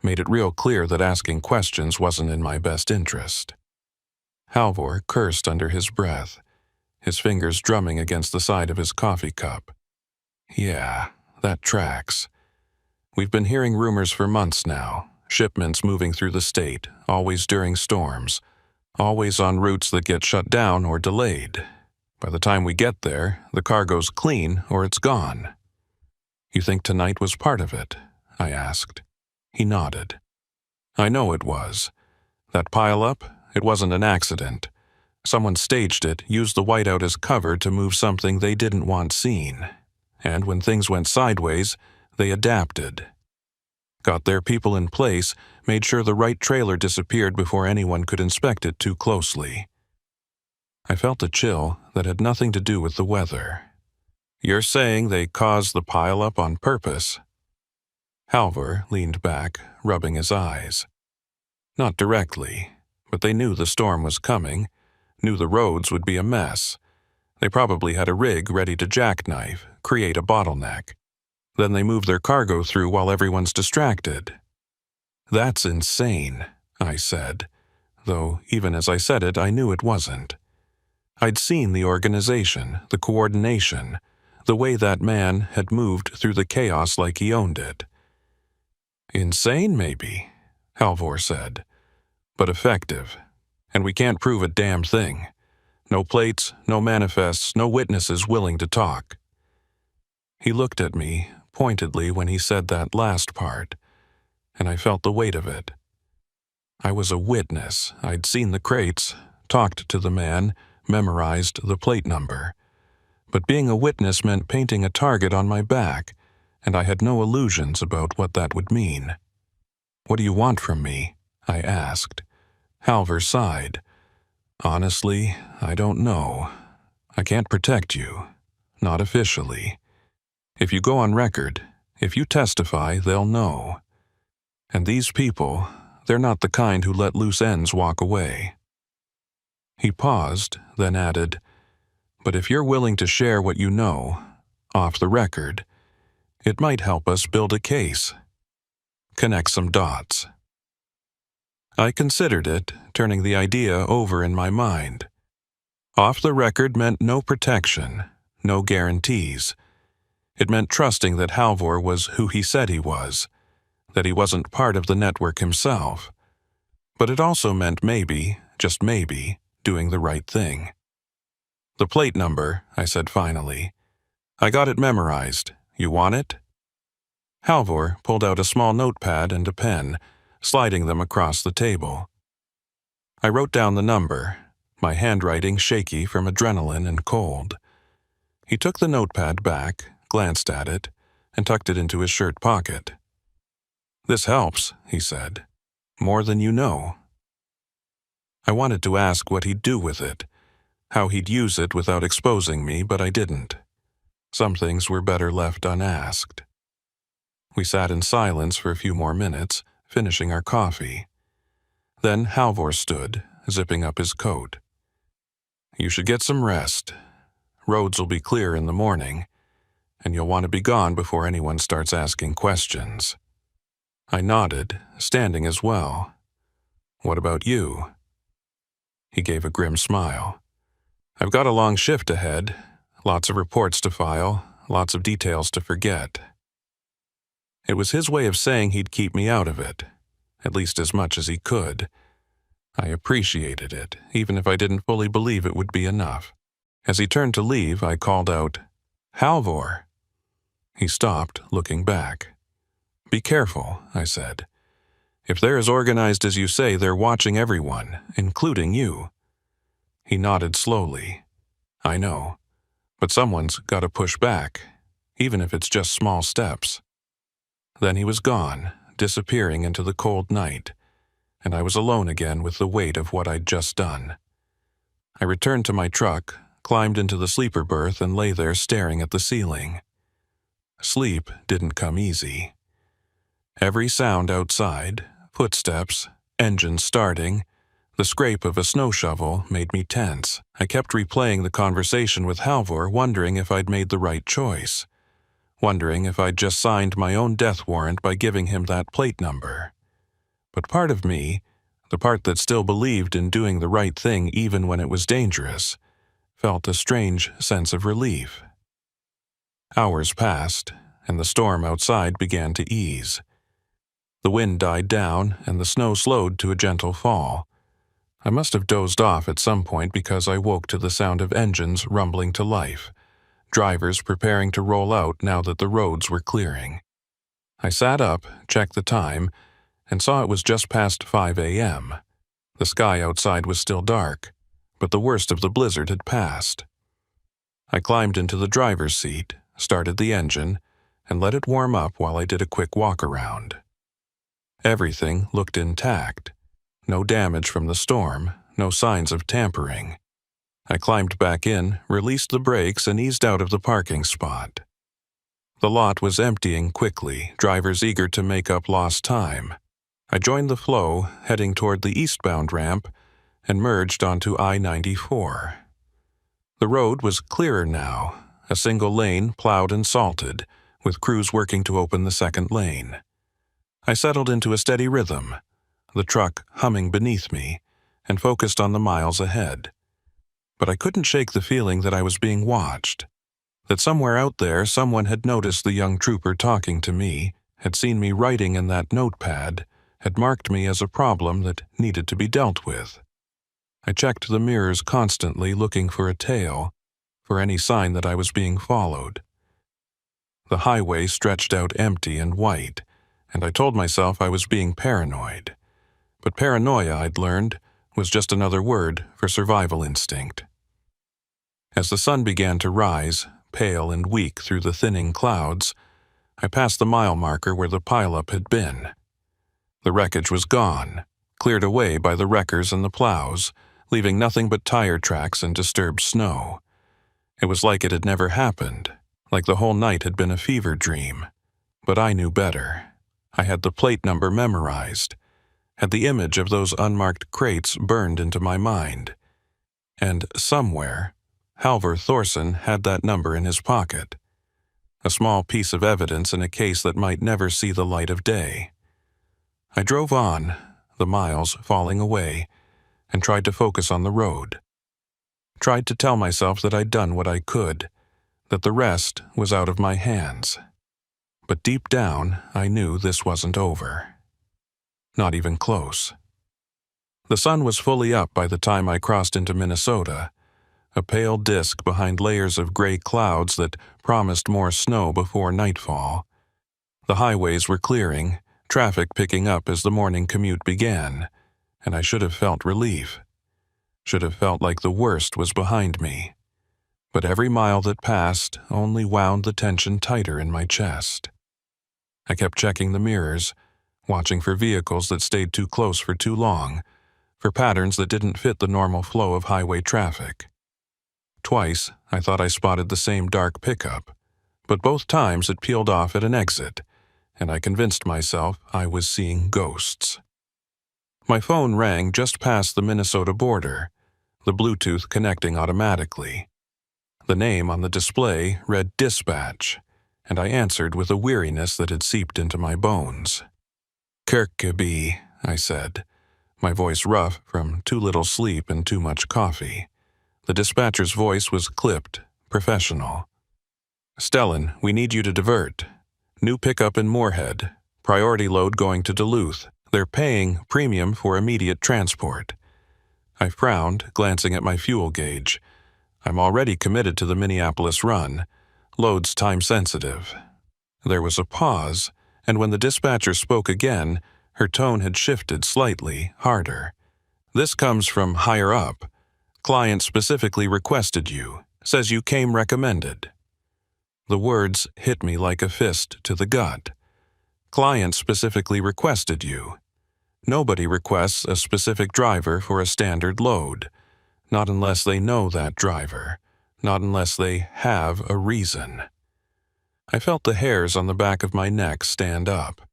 made it real clear that asking questions wasn't in my best interest. Halvor cursed under his breath, his fingers drumming against the side of his coffee cup. "Yeah, that tracks. We've been hearing rumors for months now, shipments moving through the state, always during storms, always on routes that get shut down or delayed. By the time we get there, the cargo's clean or it's gone." "You think tonight was part of it?" I asked. He nodded. "I know it was. That pileup, it wasn't an accident. Someone staged it, used the whiteout as cover to move something they didn't want seen. And when things went sideways, they adapted. Got their people in place, made sure the right trailer disappeared before anyone could inspect it too closely." I felt a chill that had nothing to do with the weather. "You're saying they caused the pileup on purpose?" Halvor leaned back, rubbing his eyes. "Not directly, but they knew the storm was coming, knew the roads would be a mess. They probably had a rig ready to jackknife, create a bottleneck. Then they move their cargo through while everyone's distracted." "That's insane," I said, though even as I said it, I knew it wasn't. I'd seen the organization, the coordination, the way that man had moved through the chaos like he owned it. "Insane, maybe," Halvor said, "but effective. And we can't prove a damn thing. No plates, no manifests, no witnesses willing to talk." He looked at me pointedly when he said that last part, and I felt the weight of it. I was a witness. I'd seen the crates, talked to the man, memorized the plate number. But being a witness meant painting a target on my back, and I had no illusions about what that would mean. "What do you want from me?" I asked. Halvor sighed. "Honestly, I don't know. I can't protect you. Not officially. If you go on record, if you testify, they'll know. And these people, they're not the kind who let loose ends walk away." He paused, then added, "But if you're willing to share what you know, off the record, it might help us build a case. Connect some dots." I considered it, turning the idea over in my mind. Off the record meant no protection, no guarantees. It meant trusting that Halvor was who he said he was, that he wasn't part of the network himself. But it also meant maybe, just maybe, doing the right thing. "The plate number," I said finally. "I got it memorized. You want it?" Halvor pulled out a small notepad and a pen, sliding them across the table. I wrote down the number, my handwriting shaky from adrenaline and cold. He took the notepad back, glanced at it, and tucked it into his shirt pocket. "This helps," he said. "More than you know." I wanted to ask what he'd do with it, how he'd use it without exposing me, but I didn't. Some things were better left unasked. We sat in silence for a few more minutes, finishing our coffee. Then Halvor stood, zipping up his coat. "You should get some rest. Roads will be clear in the morning, and you'll want to be gone before anyone starts asking questions." I nodded, standing as well. "What about you?" He gave a grim smile. "I've got a long shift ahead, lots of reports to file, lots of details to forget." It was his way of saying he'd keep me out of it, at least as much as he could. I appreciated it, even if I didn't fully believe it would be enough. As he turned to leave, I called out, "Halvor!" He stopped, looking back. "Be careful," I said. "If they're as organized as you say, they're watching everyone, including you." He nodded slowly. "I know. But someone's got to push back, even if it's just small steps." Then he was gone, disappearing into the cold night, and I was alone again with the weight of what I'd just done. I returned to my truck, climbed into the sleeper berth, and lay there staring at the ceiling. Sleep didn't come easy. Every sound outside, footsteps, engines starting, the scrape of a snow shovel made me tense. I kept replaying the conversation with Halvor, wondering if I'd made the right choice, wondering if I'd just signed my own death warrant by giving him that plate number. But part of me, the part that still believed in doing the right thing even when it was dangerous, felt a strange sense of relief. Hours passed, and the storm outside began to ease. The wind died down, and the snow slowed to a gentle fall. I must have dozed off at some point because I woke to the sound of engines rumbling to life, drivers preparing to roll out now that the roads were clearing. I sat up, checked the time, and saw it was just past 5 a.m. The sky outside was still dark, but the worst of the blizzard had passed. I climbed into the driver's seat, started the engine, and let it warm up while I did a quick walk around. Everything looked intact. No damage from the storm, no signs of tampering. I climbed back in, released the brakes, and eased out of the parking spot. The lot was emptying quickly, drivers eager to make up lost time. I joined the flow, heading toward the eastbound ramp, and merged onto I-94. The road was clearer now, a single lane plowed and salted, with crews working to open the second lane. I settled into a steady rhythm, the truck humming beneath me, and focused on the miles ahead. But I couldn't shake the feeling that I was being watched, that somewhere out there someone had noticed the young trooper talking to me, had seen me writing in that notepad, had marked me as a problem that needed to be dealt with. I checked the mirrors constantly, looking for a tail, for any sign that I was being followed. The highway stretched out empty and white, and I told myself I was being paranoid. But paranoia, I'd learned, was just another word for survival instinct. As the sun began to rise, pale and weak through the thinning clouds, I passed the mile marker where the pileup had been. The wreckage was gone, cleared away by the wreckers and the plows, leaving nothing but tire tracks and disturbed snow. It was like it had never happened, like the whole night had been a fever dream. But I knew better. I had the plate number memorized, had the image of those unmarked crates burned into my mind. And somewhere, Halvor Thorson had that number in his pocket. A small piece of evidence in a case that might never see the light of day. I drove on, the miles falling away, and tried to focus on the road. Tried to tell myself that I'd done what I could, that the rest was out of my hands. But deep down, I knew this wasn't over. Not even close. The sun was fully up by the time I crossed into Minnesota, a pale disk behind layers of gray clouds that promised more snow before nightfall. The highways were clearing, traffic picking up as the morning commute began, and I should have felt relief. Should have felt like the worst was behind me. But every mile that passed only wound the tension tighter in my chest. I kept checking the mirrors, watching for vehicles that stayed too close for too long, for patterns that didn't fit the normal flow of highway traffic. Twice, I thought I spotted the same dark pickup, but both times it peeled off at an exit, and I convinced myself I was seeing ghosts. My phone rang just past the Minnesota border, the Bluetooth connecting automatically. The name on the display read Dispatch, and I answered with a weariness that had seeped into my bones. "Kirkeby," I said, my voice rough from too little sleep and too much coffee. The dispatcher's voice was clipped, professional. "Stellan, we need you to divert. New pickup in Moorhead. Priority load going to Duluth. They're paying premium for immediate transport." I frowned, glancing at my fuel gauge. I'm already committed to the Minneapolis run. Load's time-sensitive. There was a pause, and when the dispatcher spoke again, her tone had shifted slightly, harder. "This comes from higher up. Client specifically requested you. Says you came recommended." The words hit me like a fist to the gut. "Client specifically requested you." Nobody requests a specific driver for a standard load. Not unless they know that driver. Not unless they have a reason. I felt the hairs on the back of my neck stand up.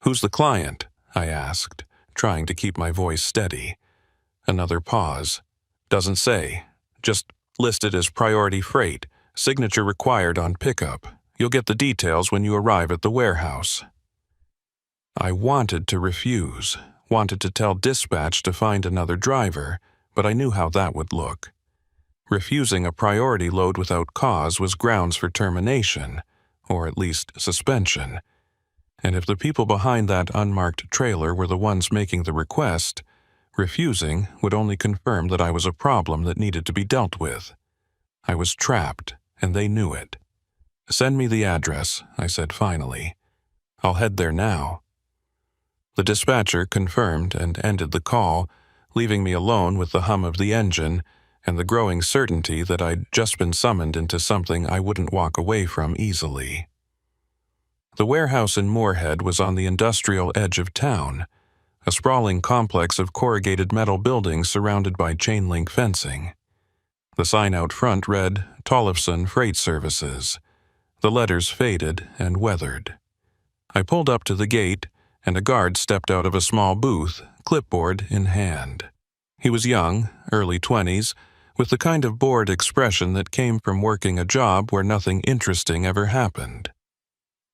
"Who's the client?" I asked, trying to keep my voice steady. Another pause. "Doesn't say. Just listed as priority freight. Signature required on pickup. You'll get the details when you arrive at the warehouse." I wanted to refuse, wanted to tell dispatch to find another driver, but I knew how that would look. Refusing a priority load without cause was grounds for termination, or at least suspension. And if the people behind that unmarked trailer were the ones making the request, refusing would only confirm that I was a problem that needed to be dealt with. I was trapped, and they knew it. "Send me the address," I said finally. "I'll head there now." The dispatcher confirmed and ended the call, leaving me alone with the hum of the engine and the growing certainty that I'd just been summoned into something I wouldn't walk away from easily. The warehouse in Moorhead was on the industrial edge of town, a sprawling complex of corrugated metal buildings surrounded by chain-link fencing. The sign out front read, "Tollefson Freight Services." The letters faded and weathered. I pulled up to the gate, and a guard stepped out of a small booth, clipboard in hand. He was young, early 20s, with the kind of bored expression that came from working a job where nothing interesting ever happened.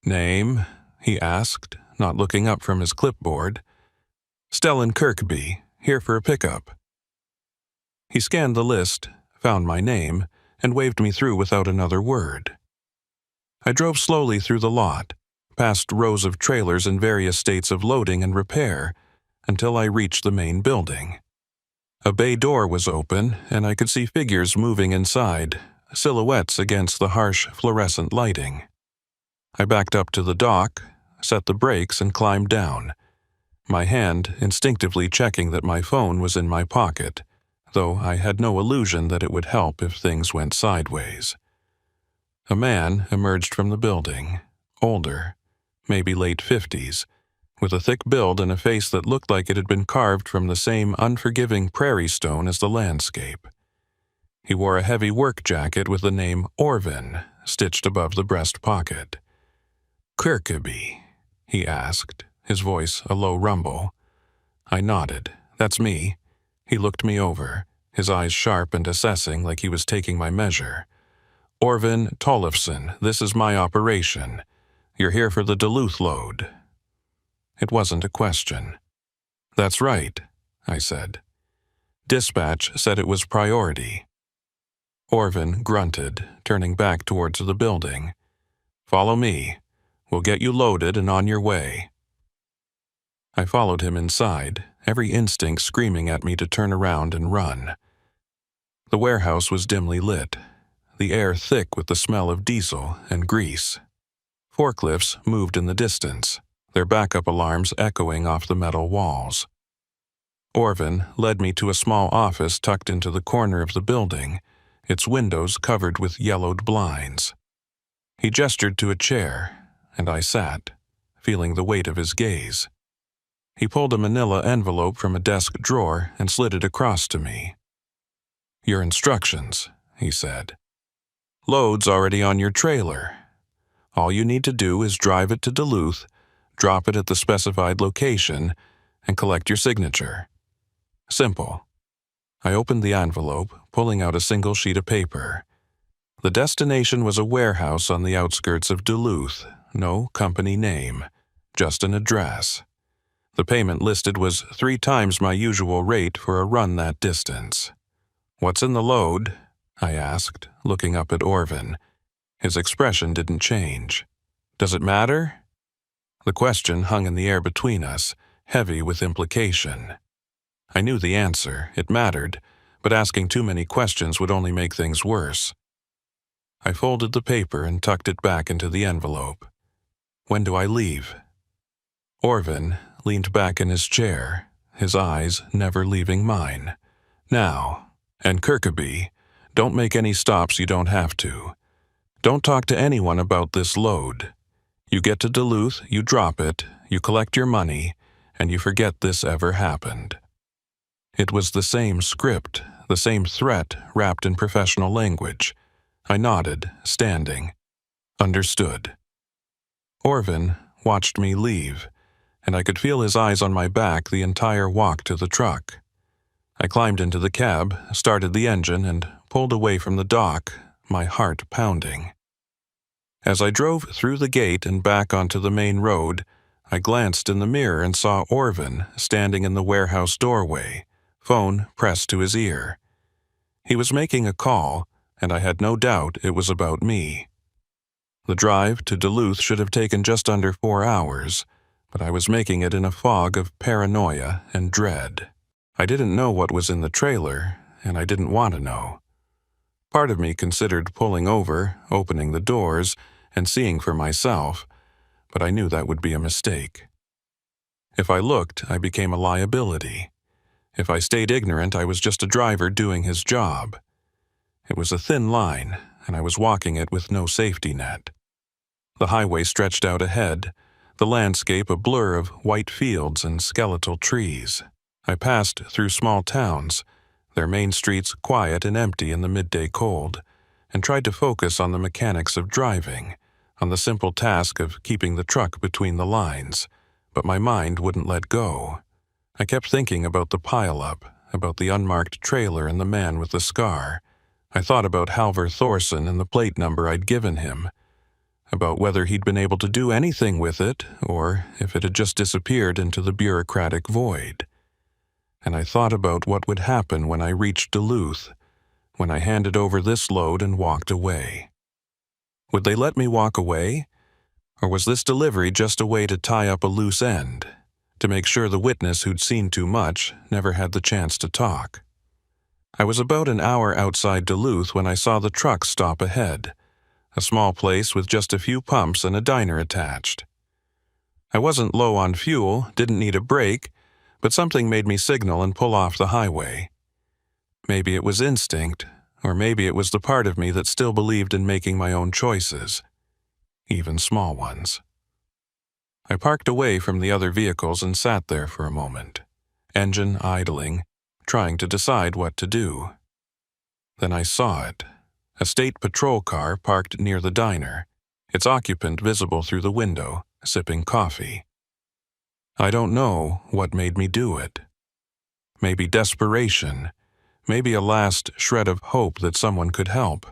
"Name?" he asked, not looking up from his clipboard. "Stellan Kirkeby, here for a pickup." He scanned the list, found my name, and waved me through without another word. I drove slowly through the lot, past rows of trailers in various states of loading and repair, until I reached the main building. A bay door was open, and I could see figures moving inside, silhouettes against the harsh fluorescent lighting. I backed up to the dock, set the brakes, and climbed down, my hand instinctively checking that my phone was in my pocket, though I had no illusion that it would help if things went sideways. A man emerged from the building, older, maybe late 50s, with a thick build and a face that looked like it had been carved from the same unforgiving prairie stone as the landscape. He wore a heavy work jacket with the name Orvin stitched above the breast pocket. "Kirkeby?" he asked, his voice a low rumble. I nodded. "That's me." He looked me over, his eyes sharp and assessing like he was taking my measure. "Orvin Tollefson, this is my operation. You're here for the Duluth load." It wasn't a question. "That's right," I said. "Dispatch said it was priority." Orvin grunted, turning back towards the building. "Follow me. We'll get you loaded and on your way." I followed him inside, every instinct screaming at me to turn around and run. The warehouse was dimly lit, the air thick with the smell of diesel and grease. Forklifts moved in the distance, their backup alarms echoing off the metal walls. Orvin led me to a small office tucked into the corner of the building, its windows covered with yellowed blinds. He gestured to a chair, and I sat, feeling the weight of his gaze. He pulled a manila envelope from a desk drawer and slid it across to me. "Your instructions," he said. "Load's already on your trailer. All you need to do is drive it to Duluth, drop it at the specified location, and collect your signature. Simple." I opened the envelope, pulling out a single sheet of paper. The destination was a warehouse on the outskirts of Duluth. No company name, just an address. The payment listed was 3 times my usual rate for a run that distance. "What's in the load?" I asked, looking up at Orvin. His expression didn't change. "Does it matter?" The question hung in the air between us, heavy with implication. I knew the answer. It mattered, but asking too many questions would only make things worse. I folded the paper and tucked it back into the envelope. "When do I leave?" Orvin leaned back in his chair, his eyes never leaving mine. "Now. And Kirkaby, don't make any stops you don't have to. Don't talk to anyone about this load. You get to Duluth, you drop it, you collect your money, and you forget this ever happened." It was the same script, the same threat wrapped in professional language. I nodded, standing. Understood. Orvin watched me leave, and I could feel his eyes on my back the entire walk to the truck. I climbed into the cab, started the engine, and pulled away from the dock, my heart pounding. As I drove through the gate and back onto the main road, I glanced in the mirror and saw Orvin standing in the warehouse doorway, phone pressed to his ear. He was making a call, and I had no doubt it was about me. The drive to Duluth should have taken just under 4 hours, but I was making it in a fog of paranoia and dread. I didn't know what was in the trailer, and I didn't want to know. Part of me considered pulling over, opening the doors, and seeing for myself, but I knew that would be a mistake. If I looked, I became a liability. If I stayed ignorant, I was just a driver doing his job. It was a thin line, and I was walking it with no safety net. The highway stretched out ahead, the landscape a blur of white fields and skeletal trees. I passed through small towns, their main streets quiet and empty in the midday cold, and tried to focus on the mechanics of driving, on the simple task of keeping the truck between the lines, but my mind wouldn't let go. I kept thinking about the pileup, about the unmarked trailer and the man with the scar. I thought about Halvor Thorson and the plate number I'd given him, about whether he'd been able to do anything with it, or if it had just disappeared into the bureaucratic void. And I thought about what would happen when I reached Duluth, when I handed over this load and walked away. Would they let me walk away? Or was this delivery just a way to tie up a loose end, to make sure the witness who'd seen too much never had the chance to talk? I was about an hour outside Duluth when I saw the truck stop ahead, a small place with just a few pumps and a diner attached. I wasn't low on fuel, didn't need a break, but something made me signal and pull off the highway. Maybe it was instinct, or maybe it was the part of me that still believed in making my own choices, even small ones. I parked away from the other vehicles and sat there for a moment, engine idling, trying to decide what to do. Then I saw it, a state patrol car parked near the diner, its occupant visible through the window, sipping coffee. I don't know what made me do it. Maybe desperation, maybe a last shred of hope that someone could help.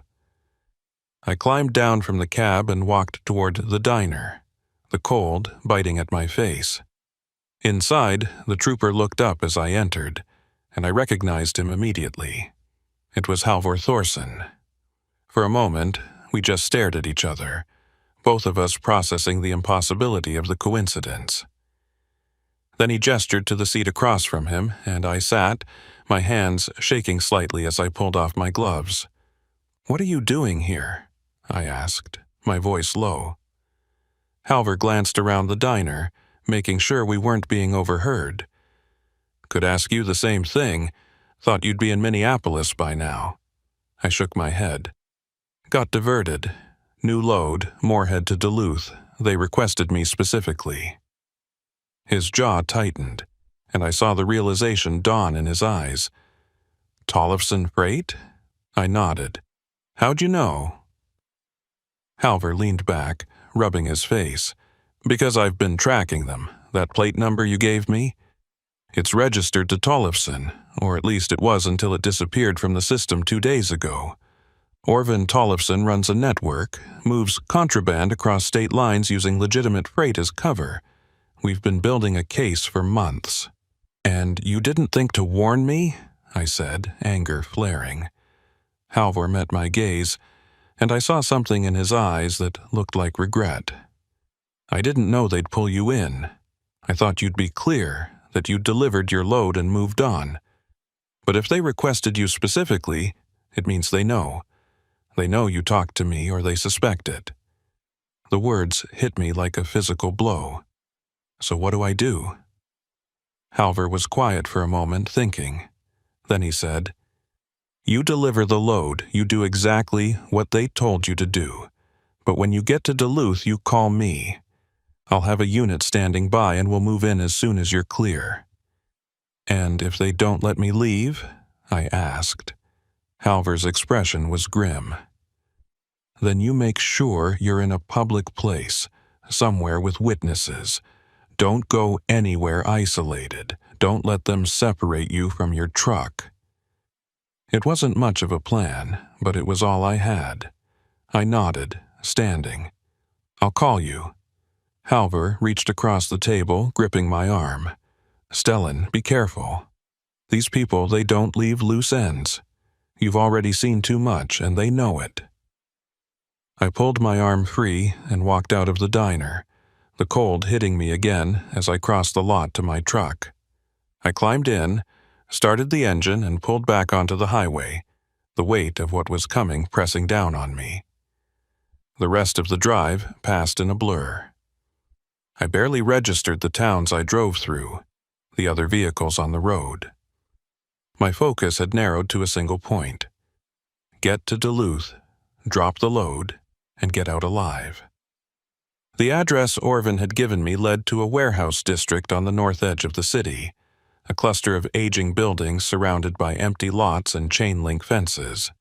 I climbed down from the cab and walked toward the diner, the cold biting at my face. Inside, the trooper looked up as I entered, and I recognized him immediately. It was Halvor Thorson. For a moment, we just stared at each other, both of us processing the impossibility of the coincidence. Then he gestured to the seat across from him, and I sat, my hands shaking slightly as I pulled off my gloves. "What are you doing here?" I asked, my voice low. Halvor glanced around the diner, making sure we weren't being overheard. "Could ask you the same thing. Thought you'd be in Minneapolis by now." I shook my head. "Got diverted. New load, Moorhead to Duluth. They requested me specifically." His jaw tightened, and I saw the realization dawn in his eyes. Tollefson Freight? I nodded. How'd you know? Halvor leaned back, rubbing his face. Because I've been tracking them. That plate number you gave me? It's registered to Tollefson, or at least it was until it disappeared from the system 2 days ago. Orvin Tollefson runs a network, moves contraband across state lines using legitimate freight as cover. We've been building a case for months. And you didn't think to warn me? I said, anger flaring. Halvor met my gaze, and I saw something in his eyes that looked like regret. I didn't know they'd pull you in. I thought you'd be clear, that you'd delivered your load and moved on. But if they requested you specifically, it means they know. They know you talked to me or they suspect it. The words hit me like a physical blow. So what do I do? Halvor was quiet for a moment, thinking. Then he said, You deliver the load, you do exactly what they told you to do. But when you get to Duluth, you call me. I'll have a unit standing by and we'll move in as soon as you're clear. And if they don't let me leave? I asked. Halvor's expression was grim. Then you make sure you're in a public place, somewhere with witnesses. Don't go anywhere isolated. Don't let them separate you from your truck. It wasn't much of a plan, but it was all I had. I nodded, standing. I'll call you. Halvor reached across the table, gripping my arm. Stellan, be careful. These people, they don't leave loose ends. You've already seen too much, and they know it. I pulled my arm free and walked out of the diner, the cold hitting me again as I crossed the lot to my truck. I climbed in, started the engine, and pulled back onto the highway, the weight of what was coming pressing down on me. The rest of the drive passed in a blur. I barely registered the towns I drove through, the other vehicles on the road. My focus had narrowed to a single point. Get to Duluth, drop the load, and get out alive. The address Orvin had given me led to a warehouse district on the north edge of the city, a cluster of aging buildings surrounded by empty lots and chain-link fences.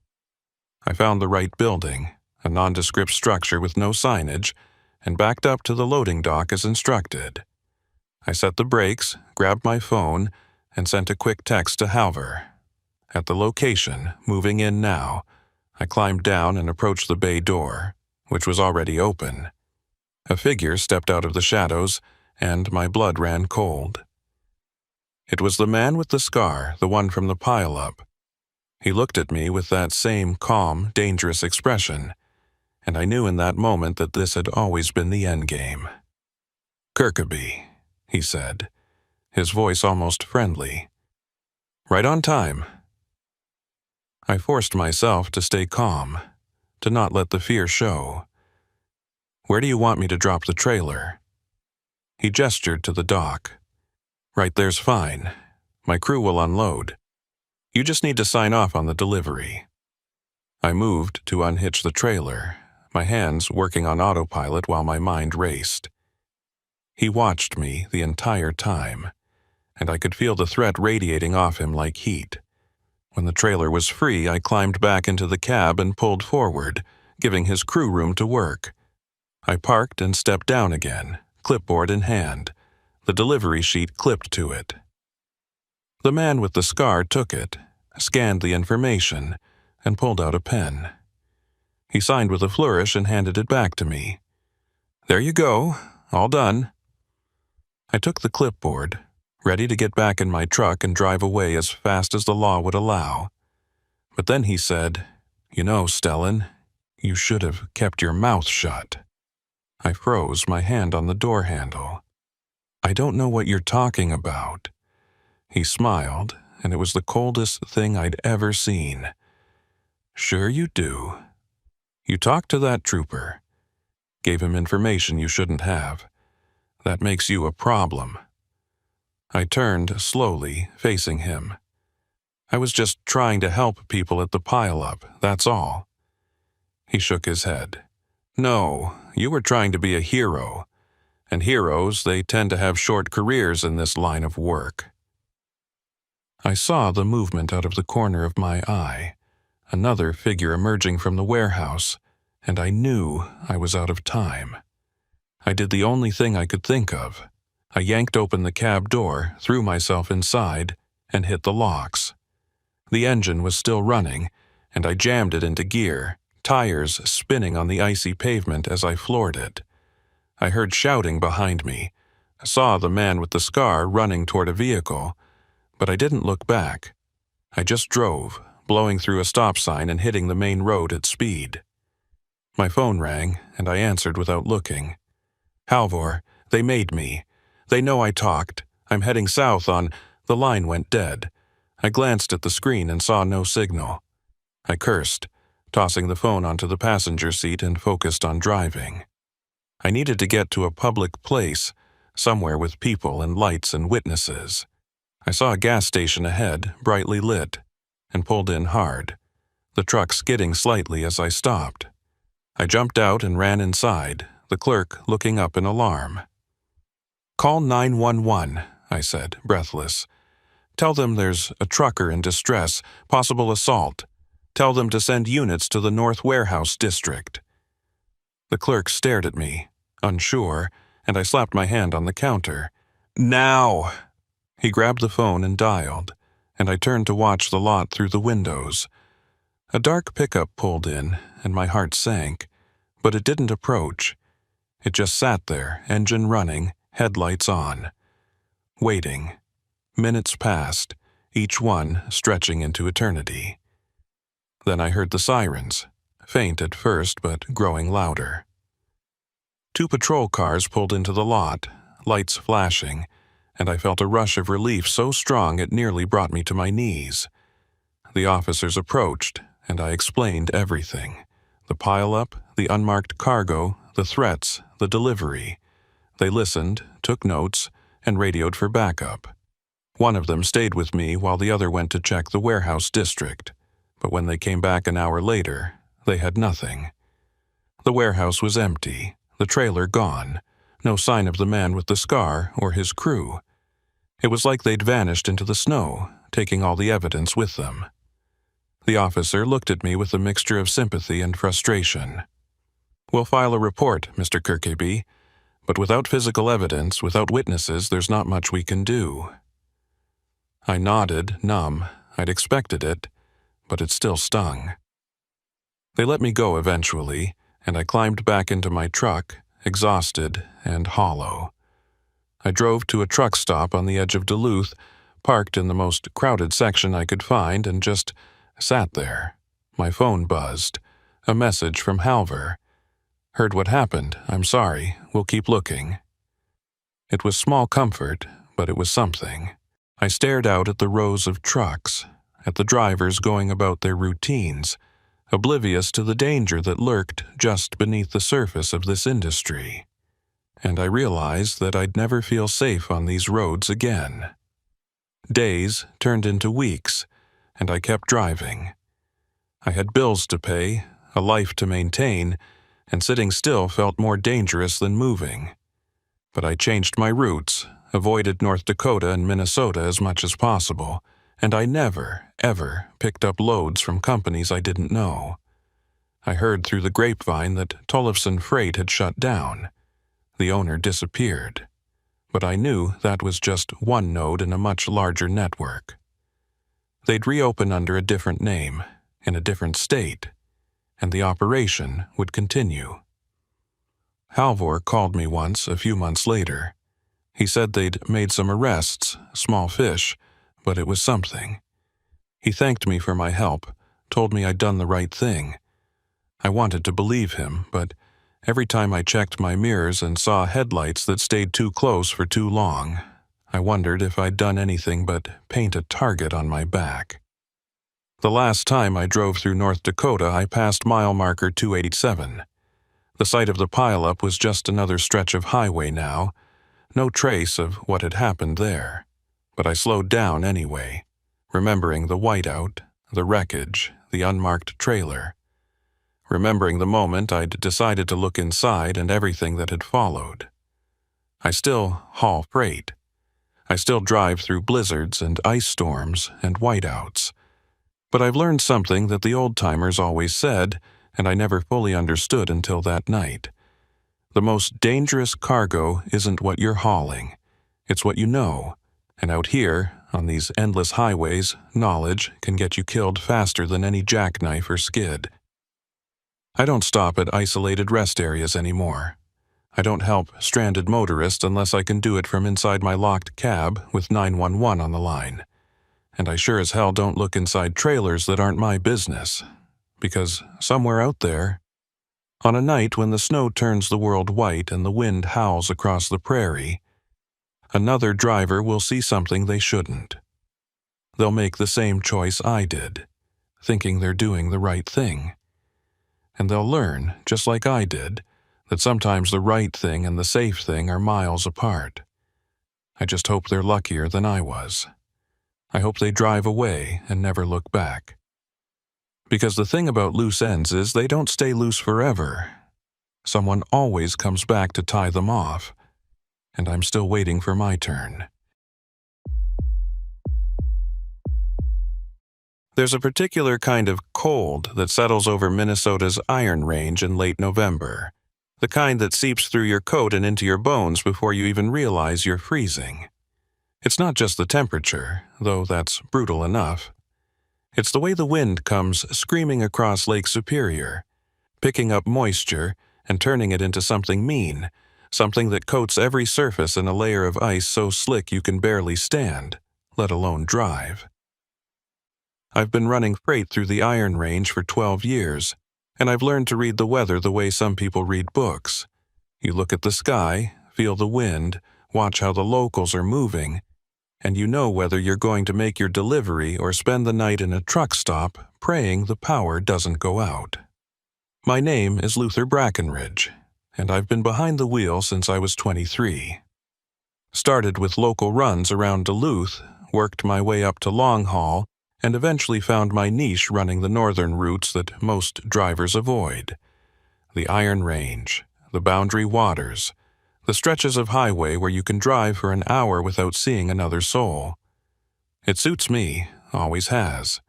I found the right building, a nondescript structure with no signage, and backed up to the loading dock as instructed. I set the brakes, grabbed my phone, and sent a quick text to Halvor. At the location, moving in now, I climbed down and approached the bay door, which was already open. A figure stepped out of the shadows, and my blood ran cold. It was the man with the scar, the one from the pile-up. He looked at me with that same calm, dangerous expression, and I knew in that moment that this had always been the endgame. Kirkeby, he said, his voice almost friendly. Right on time. I forced myself to stay calm, to not let the fear show. Where do you want me to drop the trailer? He gestured to the dock. Right there's fine. My crew will unload. You just need to sign off on the delivery. I moved to unhitch the trailer, my hands working on autopilot while my mind raced. He watched me the entire time, and I could feel the threat radiating off him like heat. When the trailer was free, I climbed back into the cab and pulled forward, giving his crew room to work. I parked and stepped down again, clipboard in hand, the delivery sheet clipped to it. The man with the scar took it, scanned the information, and pulled out a pen. He signed with a flourish and handed it back to me. There you go, all done. I took the clipboard, ready to get back in my truck and drive away as fast as the law would allow. But then he said, You know, Stellan, you should have kept your mouth shut. I froze, my hand on the door handle. I don't know what you're talking about. He smiled, and it was the coldest thing I'd ever seen. Sure you do. You talked to that trooper. Gave him information you shouldn't have. That makes you a problem. I turned slowly, facing him. I was just trying to help people at the pile-up, that's all. He shook his head. No, you were trying to be a hero. And heroes, they tend to have short careers in this line of work. I saw the movement out of the corner of my eye, another figure emerging from the warehouse, and I knew I was out of time. I did the only thing I could think of. I yanked open the cab door, threw myself inside, and hit the locks. The engine was still running, and I jammed it into gear, tires spinning on the icy pavement as I floored it. I heard shouting behind me, saw the man with the scar running toward a vehicle, but I didn't look back. I just drove, blowing through a stop sign and hitting the main road at speed. My phone rang, and I answered without looking. "Halvor, they made me. They know I talked. I'm heading south on—" The line went dead. I glanced at the screen and saw no signal. I cursed, tossing the phone onto the passenger seat and focused on driving. I needed to get to a public place, somewhere with people and lights and witnesses. I saw a gas station ahead, brightly lit, and pulled in hard, the truck skidding slightly as I stopped. I jumped out and ran inside, the clerk looking up in alarm. "Call 911, I said, breathless. "Tell them there's a trucker in distress, possible assault. Tell them to send units to the North Warehouse District." The clerk stared at me, unsure, and I slapped my hand on the counter. "Now!" He grabbed the phone and dialed, and I turned to watch the lot through the windows. A dark pickup pulled in, and my heart sank, but it didn't approach. It just sat there, engine running, headlights on. Waiting. Minutes passed, each one stretching into eternity. Then I heard the sirens, faint at first but growing louder. 2 patrol cars pulled into the lot, lights flashing, and I felt a rush of relief so strong it nearly brought me to my knees. The officers approached, and I explained everything. The pileup, the unmarked cargo, the threats, the delivery. They listened, took notes, and radioed for backup. One of them stayed with me while the other went to check the warehouse district, but when they came back an hour later, they had nothing. The warehouse was empty, the trailer gone, no sign of the man with the scar or his crew. It was like they'd vanished into the snow, taking all the evidence with them. The officer looked at me with a mixture of sympathy and frustration. "We'll file a report, Mr. Kirkeby, but without physical evidence, without witnesses, there's not much we can do." I nodded, numb. I'd expected it, but it still stung. They let me go eventually, and I climbed back into my truck, exhausted and hollow. I drove to a truck stop on the edge of Duluth, parked in the most crowded section I could find, and just sat there. My phone buzzed. A message from Halvor. "Heard what happened. I'm sorry. We'll keep looking." It was small comfort, but it was something. I stared out at the rows of trucks, at the drivers going about their routines, oblivious to the danger that lurked just beneath the surface of this industry. And I realized that I'd never feel safe on these roads again. Days turned into weeks, and I kept driving. I had bills to pay, a life to maintain, and sitting still felt more dangerous than moving. But I changed my routes, avoided North Dakota and Minnesota as much as possible, and I never, ever picked up loads from companies I didn't know. I heard through the grapevine that Tollefson Freight had shut down. The owner disappeared. But I knew that was just one node in a much larger network. They'd reopen under a different name, in a different state, and the operation would continue. Halvor called me once a few months later. He said they'd made some arrests, small fish, but it was something. He thanked me for my help, told me I'd done the right thing. I wanted to believe him, but every time I checked my mirrors and saw headlights that stayed too close for too long, I wondered if I'd done anything but paint a target on my back. The last time I drove through North Dakota, I passed mile marker 287. The site of the pileup was just another stretch of highway now, no trace of what had happened there. But I slowed down anyway, remembering the whiteout, the wreckage, the unmarked trailer. Remembering the moment I'd decided to look inside and everything that had followed. I still haul freight. I still drive through blizzards and ice storms and whiteouts. But I've learned something that the old-timers always said, and I never fully understood until that night. The most dangerous cargo isn't what you're hauling. It's what you know. And out here, on these endless highways, knowledge can get you killed faster than any jackknife or skid. I don't stop at isolated rest areas anymore. I don't help stranded motorists unless I can do it from inside my locked cab with 911 on the line. And I sure as hell don't look inside trailers that aren't my business. Because somewhere out there, on a night when the snow turns the world white and the wind howls across the prairie, another driver will see something they shouldn't. They'll make the same choice I did, thinking they're doing the right thing. And they'll learn, just like I did, that sometimes the right thing and the safe thing are miles apart. I just hope they're luckier than I was. I hope they drive away and never look back. Because the thing about loose ends is they don't stay loose forever. Someone always comes back to tie them off, and I'm still waiting for my turn. There's a particular kind of cold that settles over Minnesota's Iron Range in late November. The kind that seeps through your coat and into your bones before you even realize you're freezing. It's not just the temperature, though that's brutal enough. It's the way the wind comes screaming across Lake Superior, picking up moisture and turning it into something mean, something that coats every surface in a layer of ice so slick you can barely stand, let alone drive. I've been running freight through the Iron Range for 12 years, and I've learned to read the weather the way some people read books. You look at the sky, feel the wind, watch how the locals are moving, and you know whether you're going to make your delivery or spend the night in a truck stop praying the power doesn't go out. My name is Luther Brackenridge, and I've been behind the wheel since I was 23. Started with local runs around Duluth, worked my way up to long haul, and eventually found my niche running the northern routes that most drivers avoid. The Iron Range, the Boundary Waters, the stretches of highway where you can drive for an hour without seeing another soul. It suits me, always has.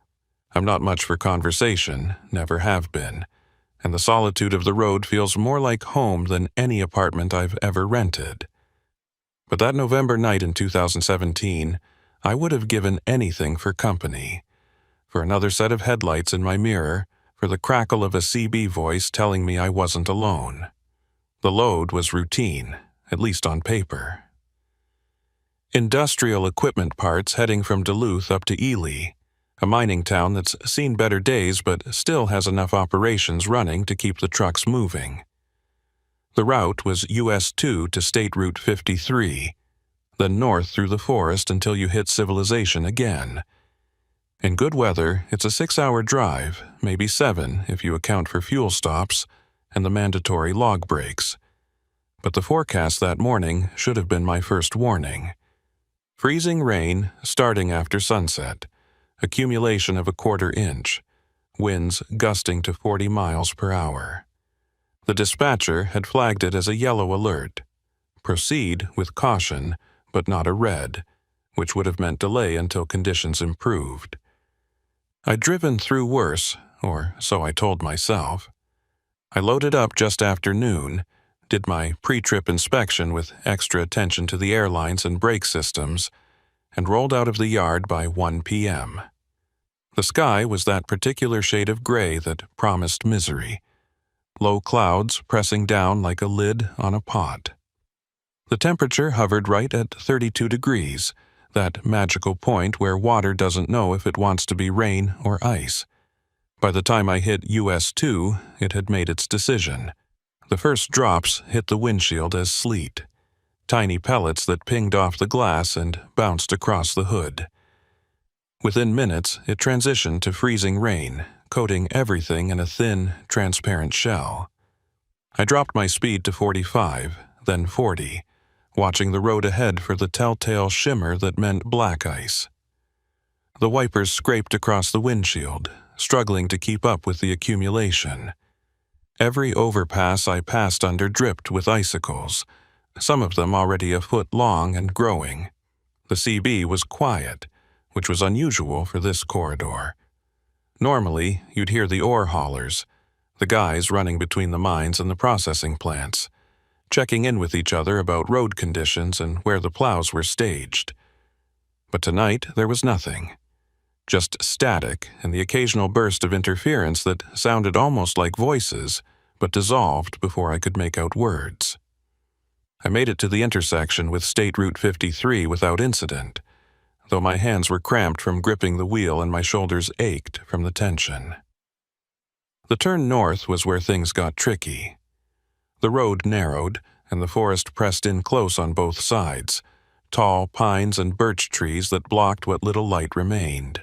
I'm not much for conversation, never have been, and the solitude of the road feels more like home than any apartment I've ever rented. But that November night in 2017, I would have given anything for company, for another set of headlights in my mirror, for the crackle of a CB voice telling me I wasn't alone. The load was routine, at least on paper. Industrial equipment parts heading from Duluth up to Ely, a mining town that's seen better days but still has enough operations running to keep the trucks moving. The route was US 2 to State Route 53, then north through the forest until you hit civilization again. In good weather, it's a 6-hour drive, maybe 7 if you account for fuel stops and the mandatory log breaks. But the forecast that morning should have been my first warning. Freezing rain starting after sunset, accumulation of a 1/4 inch, winds gusting to 40 miles per hour. The dispatcher had flagged it as a yellow alert. Proceed with caution, but not a red, which would have meant delay until conditions improved. I'd driven through worse, or so I told myself. I loaded up just after noon, did my pre-trip inspection with extra attention to the airlines and brake systems, and rolled out of the yard by 1 p.m. The sky was that particular shade of gray that promised misery, low clouds pressing down like a lid on a pot. The temperature hovered right at 32 degrees, that magical point where water doesn't know if it wants to be rain or ice. By the time I hit US 2, it had made its decision. The first drops hit the windshield as sleet, tiny pellets that pinged off the glass and bounced across the hood. Within minutes, it transitioned to freezing rain, coating everything in a thin, transparent shell. I dropped my speed to 45, then 40, watching the road ahead for the telltale shimmer that meant black ice. The wipers scraped across the windshield, struggling to keep up with the accumulation. Every overpass I passed under dripped with icicles, some of them already a foot long and growing. The CB was quiet, which was unusual for this corridor. Normally, you'd hear the ore haulers, the guys running between the mines and the processing plants, checking in with each other about road conditions and where the plows were staged. But tonight there was nothing. Just static and the occasional burst of interference that sounded almost like voices, but dissolved before I could make out words. I made it to the intersection with State Route 53 without incident, though my hands were cramped from gripping the wheel and my shoulders ached from the tension. The turn north was where things got tricky. The road narrowed, and the forest pressed in close on both sides, tall pines and birch trees that blocked what little light remained.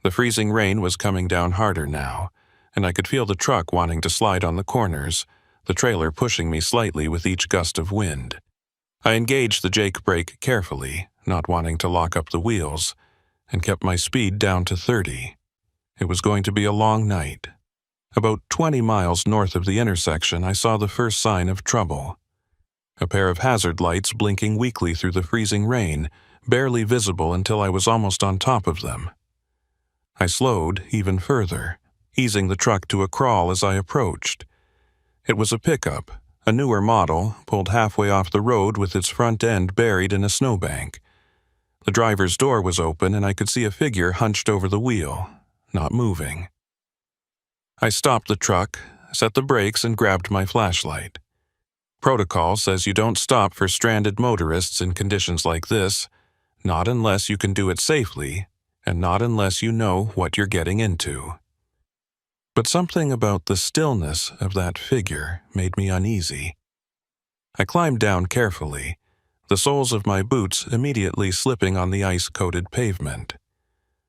The freezing rain was coming down harder now, and I could feel the truck wanting to slide on the corners, the trailer pushing me slightly with each gust of wind. I engaged the Jake brake carefully, not wanting to lock up the wheels, and kept my speed down to 30. It was going to be a long night. About 20 miles north of the intersection, I saw the first sign of trouble. A pair of hazard lights blinking weakly through the freezing rain, barely visible until I was almost on top of them. I slowed even further, easing the truck to a crawl as I approached. It was a pickup, a newer model, pulled halfway off the road with its front end buried in a snowbank. The driver's door was open and I could see a figure hunched over the wheel, not moving. I stopped the truck, set the brakes, and grabbed my flashlight. Protocol says you don't stop for stranded motorists in conditions like this, not unless you can do it safely, and not unless you know what you're getting into. But something about the stillness of that figure made me uneasy. I climbed down carefully, the soles of my boots immediately slipping on the ice-coated pavement.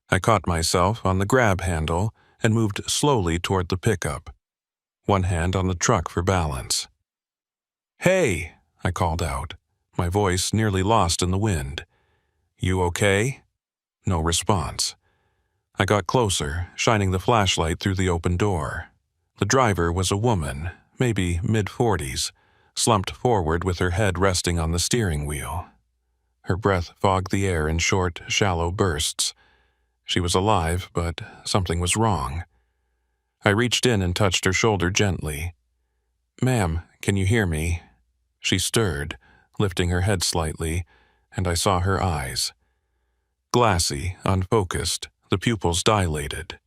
I caught myself on the grab handle and moved slowly toward the pickup, one hand on the truck for balance. "Hey!" I called out, my voice nearly lost in the wind. "You okay?" No response. I got closer, shining the flashlight through the open door. The driver was a woman, maybe mid-40s, slumped forward with her head resting on the steering wheel. Her breath fogged the air in short, shallow bursts. She was alive, but something was wrong. I reached in and touched her shoulder gently. "Ma'am, can you hear me?" She stirred, lifting her head slightly, and I saw her eyes. Glassy, unfocused, the pupils dilated.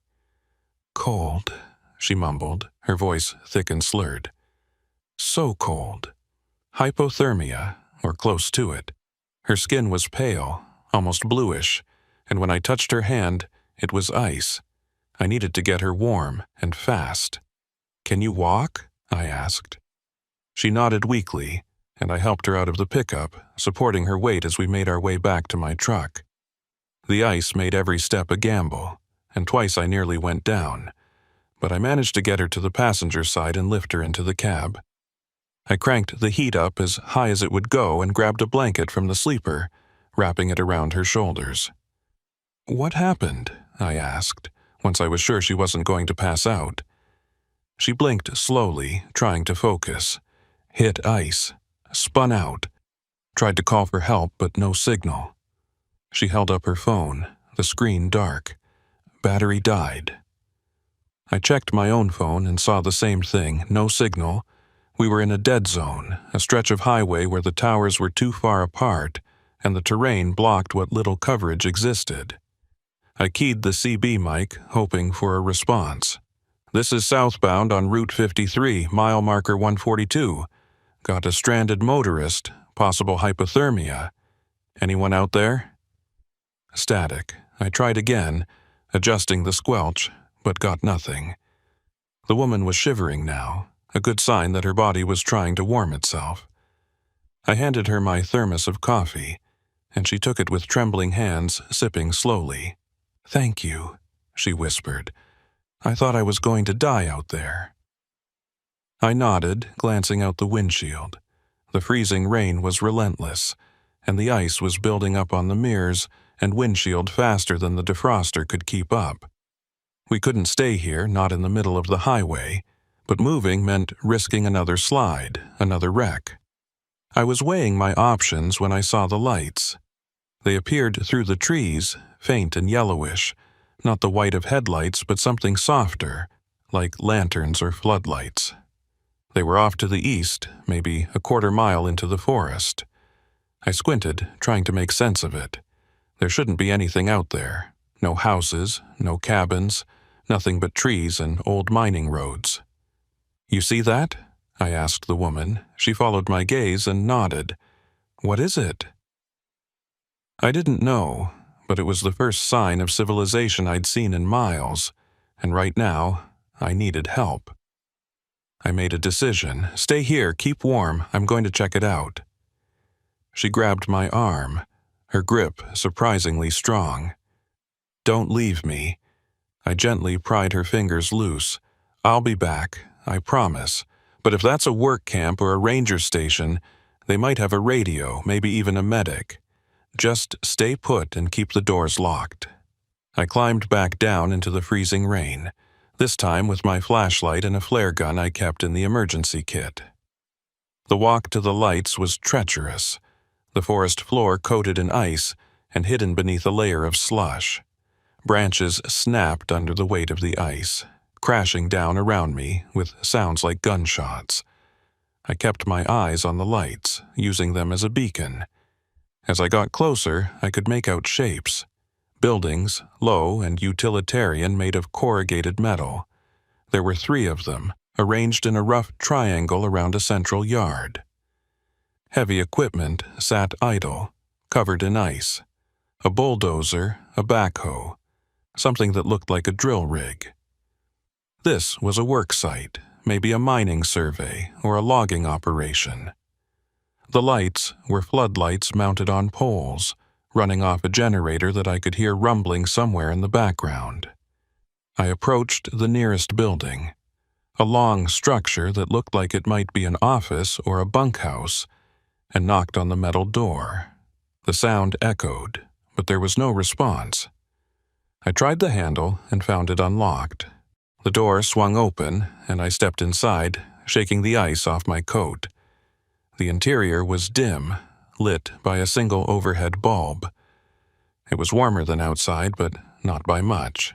"Cold," she mumbled, her voice thick and slurred. "So cold. Hypothermia, or close to it." Her skin was pale, almost bluish, and when I touched her hand, it was ice. I needed to get her warm, and fast. "Can you walk?" I asked. She nodded weakly, and I helped her out of the pickup, supporting her weight as we made our way back to my truck. The ice made every step a gamble, and twice I nearly went down, but I managed to get her to the passenger side and lift her into the cab. I cranked the heat up as high as it would go and grabbed a blanket from the sleeper, wrapping it around her shoulders. "What happened?" I asked, once I was sure she wasn't going to pass out. She blinked slowly, trying to focus. Hit ice. Spun out. Tried to call for help, but no signal. She held up her phone, the screen dark. Battery died. I checked my own phone and saw the same thing, no signal. We were in a dead zone, a stretch of highway where the towers were too far apart, and the terrain blocked what little coverage existed. I keyed the CB mic, hoping for a response. "This is southbound on Route 53, mile marker 142. Got a stranded motorist, possible hypothermia. Anyone out there?" Static. I tried again, adjusting the squelch, but got nothing. The woman was shivering now, a good sign that her body was trying to warm itself. I handed her my thermos of coffee, and she took it with trembling hands, sipping slowly. "Thank you," she whispered. "I thought I was going to die out there." I nodded, glancing out the windshield. The freezing rain was relentless, and the ice was building up on the mirrors and windshield faster than the defroster could keep up. We couldn't stay here, not in the middle of the highway, but moving meant risking another slide, another wreck. I was weighing my options when I saw the lights. They appeared through the trees, faint and yellowish, not the white of headlights but something softer, like lanterns or floodlights. They were off to the east, maybe a quarter-mile into the forest. I squinted, trying to make sense of it. There shouldn't be anything out there. No houses, no cabins, nothing but trees and old mining roads. "You see that?" I asked the woman. She followed my gaze and nodded. "What is it?" I didn't know, but it was the first sign of civilization I'd seen in miles, and right now, I needed help. I made a decision. "Stay here, keep warm, I'm going to check it out." She grabbed my arm, her grip surprisingly strong. "Don't leave me." I gently pried her fingers loose. "I'll be back, I promise. But if that's a work camp or a ranger station, they might have a radio, maybe even a medic. Just stay put and keep the doors locked." I climbed back down into the freezing rain, this time with my flashlight and a flare gun I kept in the emergency kit. The walk to the lights was treacherous, the forest floor coated in ice and hidden beneath a layer of slush. Branches snapped under the weight of the ice, crashing down around me with sounds like gunshots. I kept my eyes on the lights, using them as a beacon. As I got closer, I could make out shapes. Buildings, low and utilitarian, made of corrugated metal. There were 3 of them, arranged in a rough triangle around a central yard. Heavy equipment sat idle, covered in ice. A bulldozer, a backhoe, something that looked like a drill rig. This was a work site, maybe a mining survey or a logging operation. The lights were floodlights mounted on poles, running off a generator that I could hear rumbling somewhere in the background. I approached the nearest building, a long structure that looked like it might be an office or a bunkhouse, and knocked on the metal door. The sound echoed, but there was no response. I tried the handle and found it unlocked. The door swung open, and I stepped inside, shaking the ice off my coat. The interior was dim, lit by a single overhead bulb. It was warmer than outside, but not by much.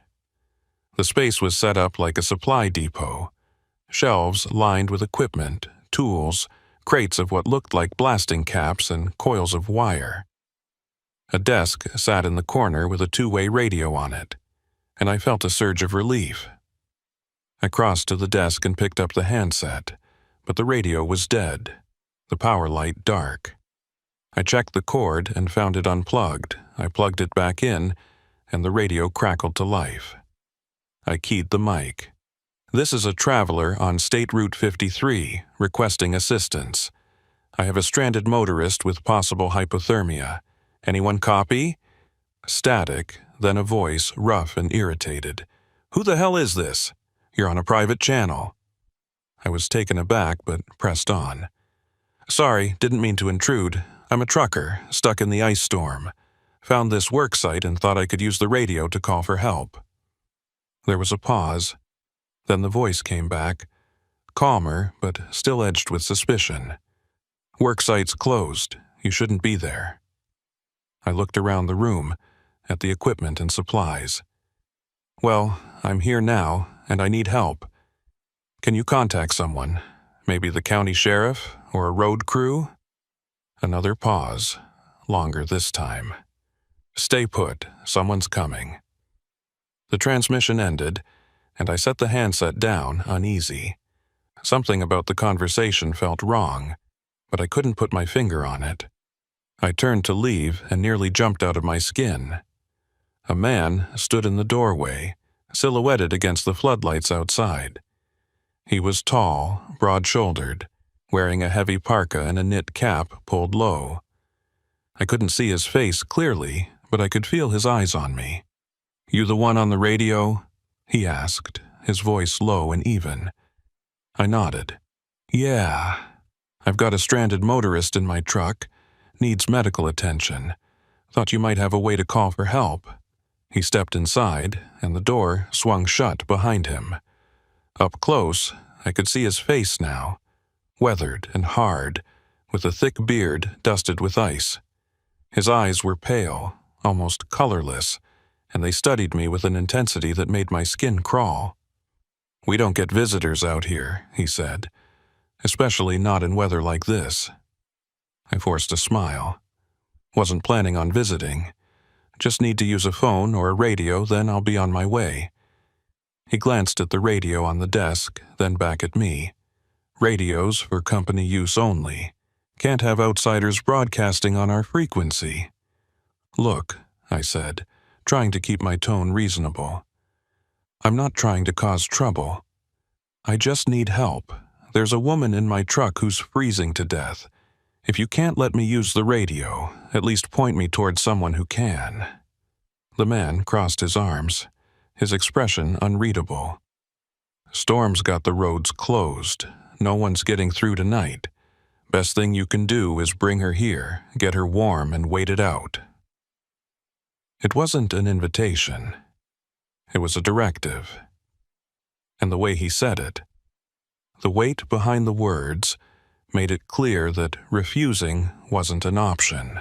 The space was set up like a supply depot. Shelves lined with equipment, tools, crates of what looked like blasting caps and coils of wire. A desk sat in the corner with a 2-way radio on it, and I felt a surge of relief. I crossed to the desk and picked up the handset, but the radio was dead, the power light dark. I checked the cord and found it unplugged. I plugged it back in, and the radio crackled to life. I keyed the mic. "This is a traveler on State Route 53, requesting assistance. I have a stranded motorist with possible hypothermia. Anyone copy?" Static, then a voice, rough and irritated. "Who the hell is this? You're on a private channel." I was taken aback, but pressed on. "Sorry, didn't mean to intrude. I'm a trucker, stuck in the ice storm. Found this work site and thought I could use the radio to call for help." There was a pause. Then the voice came back, calmer, but still edged with suspicion. "Work site's closed. You shouldn't be there." I looked around the room, at the equipment and supplies. "Well, I'm here now, and I need help. Can you contact someone? Maybe the county sheriff or a road crew?" Another pause, longer this time. "Stay put, someone's coming." The transmission ended, and I set the handset down, uneasy. Something about the conversation felt wrong, but I couldn't put my finger on it. I turned to leave and nearly jumped out of my skin. A man stood in the doorway, silhouetted against the floodlights outside. He was tall, broad-shouldered, wearing a heavy parka and a knit cap pulled low. I couldn't see his face clearly, but I could feel his eyes on me. "You the one on the radio?" he asked, his voice low and even. I nodded. "Yeah. I've got a stranded motorist in my truck. Needs medical attention. Thought you might have a way to call for help." He stepped inside, and the door swung shut behind him. Up close, I could see his face now, weathered and hard, with a thick beard dusted with ice. His eyes were pale, almost colorless, and they studied me with an intensity that made my skin crawl. "We don't get visitors out here," he said, "especially not in weather like this." I forced a smile. Wasn't planning on visiting. Just need to use a phone or a radio, then I'll be on my way. He glanced at the radio on the desk, then back at me. "Radios for company use only. Can't have outsiders broadcasting on our frequency." "Look," I said, trying to keep my tone reasonable. "I'm not trying to cause trouble. I just need help. There's a woman in my truck who's freezing to death. If you can't let me use the radio, at least point me towards someone who can." The man crossed his arms, his expression unreadable. "Storm's got the roads closed. No one's getting through tonight. Best thing you can do is bring her here, get her warm, and wait it out." It wasn't an invitation. It was a directive. And the way he said it, the weight behind the words, made it clear that refusing wasn't an option.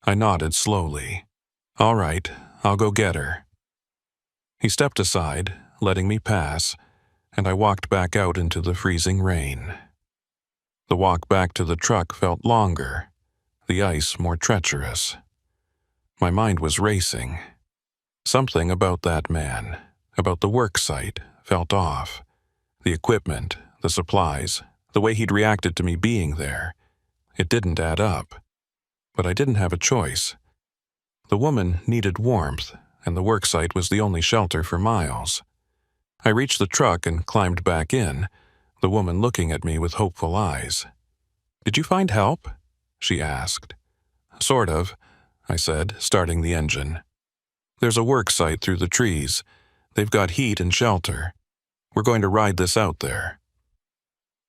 I nodded slowly. "All right, I'll go get her." He stepped aside, letting me pass, and I walked back out into the freezing rain. The walk back to the truck felt longer, the ice more treacherous. My mind was racing. Something about that man, about the work site, felt off. The equipment, the supplies, the way he'd reacted to me being there. It didn't add up. But I didn't have a choice. The woman needed warmth, and the work site was the only shelter for miles. I reached the truck and climbed back in, the woman looking at me with hopeful eyes. "Did you find help?" she asked. "Sort of," I said, starting the engine. "There's a work site through the trees. They've got heat and shelter. We're going to ride this out there."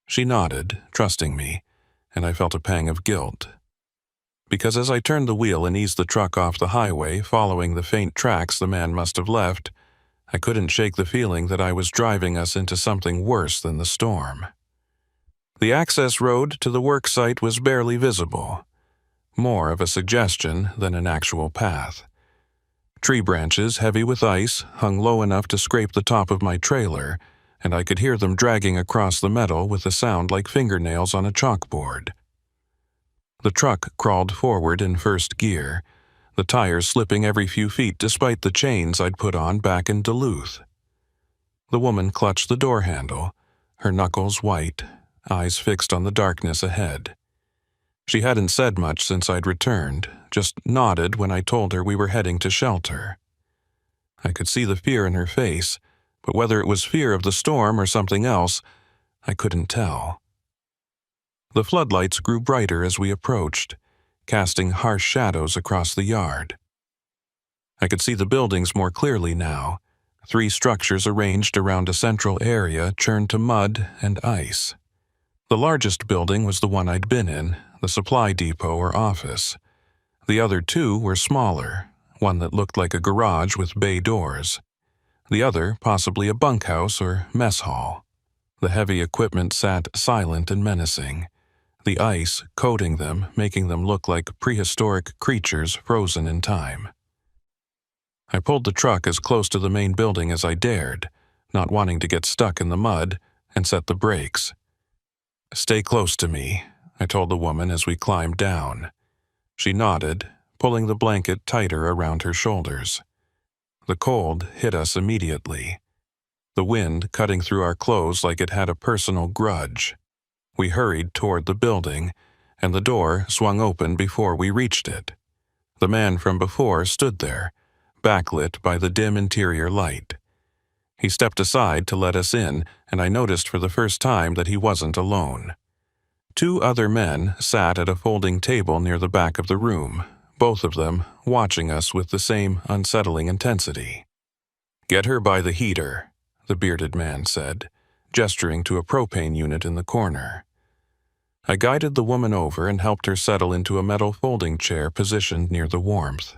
She nodded, trusting me, and I felt a pang of guilt. Because as I turned the wheel and eased the truck off the highway, following the faint tracks the man must have left, I couldn't shake the feeling that I was driving us into something worse than the storm. The access road to the work site was barely visible, more of a suggestion than an actual path. Tree branches, heavy with ice, hung low enough to scrape the top of my trailer, and I could hear them dragging across the metal with a sound like fingernails on a chalkboard. The truck crawled forward in first gear, the tires slipping every few feet despite the chains I'd put on back in Duluth. The woman clutched the door handle, her knuckles white, eyes fixed on the darkness ahead. She hadn't said much since I'd returned, just nodded when I told her we were heading to shelter. I could see the fear in her face, but whether it was fear of the storm or something else, I couldn't tell. The floodlights grew brighter as we approached, casting harsh shadows across the yard. I could see the buildings more clearly now, 3 structures arranged around a central area churned to mud and ice. The largest building was the one I'd been in, the supply depot or office. The other 2 were smaller, one that looked like a garage with bay doors. The other possibly a bunkhouse or mess hall. The heavy equipment sat silent and menacing, the ice coating them, making them look like prehistoric creatures frozen in time. I pulled the truck as close to the main building as I dared, not wanting to get stuck in the mud, and set the brakes. "Stay close to me," I told the woman as we climbed down. She nodded, pulling the blanket tighter around her shoulders. The cold hit us immediately, the wind cutting through our clothes like it had a personal grudge. We hurried toward the building, and the door swung open before we reached it. The man from before stood there, backlit by the dim interior light. He stepped aside to let us in, and I noticed for the first time that he wasn't alone. 2 other men sat at a folding table near the back of the room, both of them watching us with the same unsettling intensity. "Get her by the heater," the bearded man said, gesturing to a propane unit in the corner. I guided the woman over and helped her settle into a metal folding chair positioned near the warmth.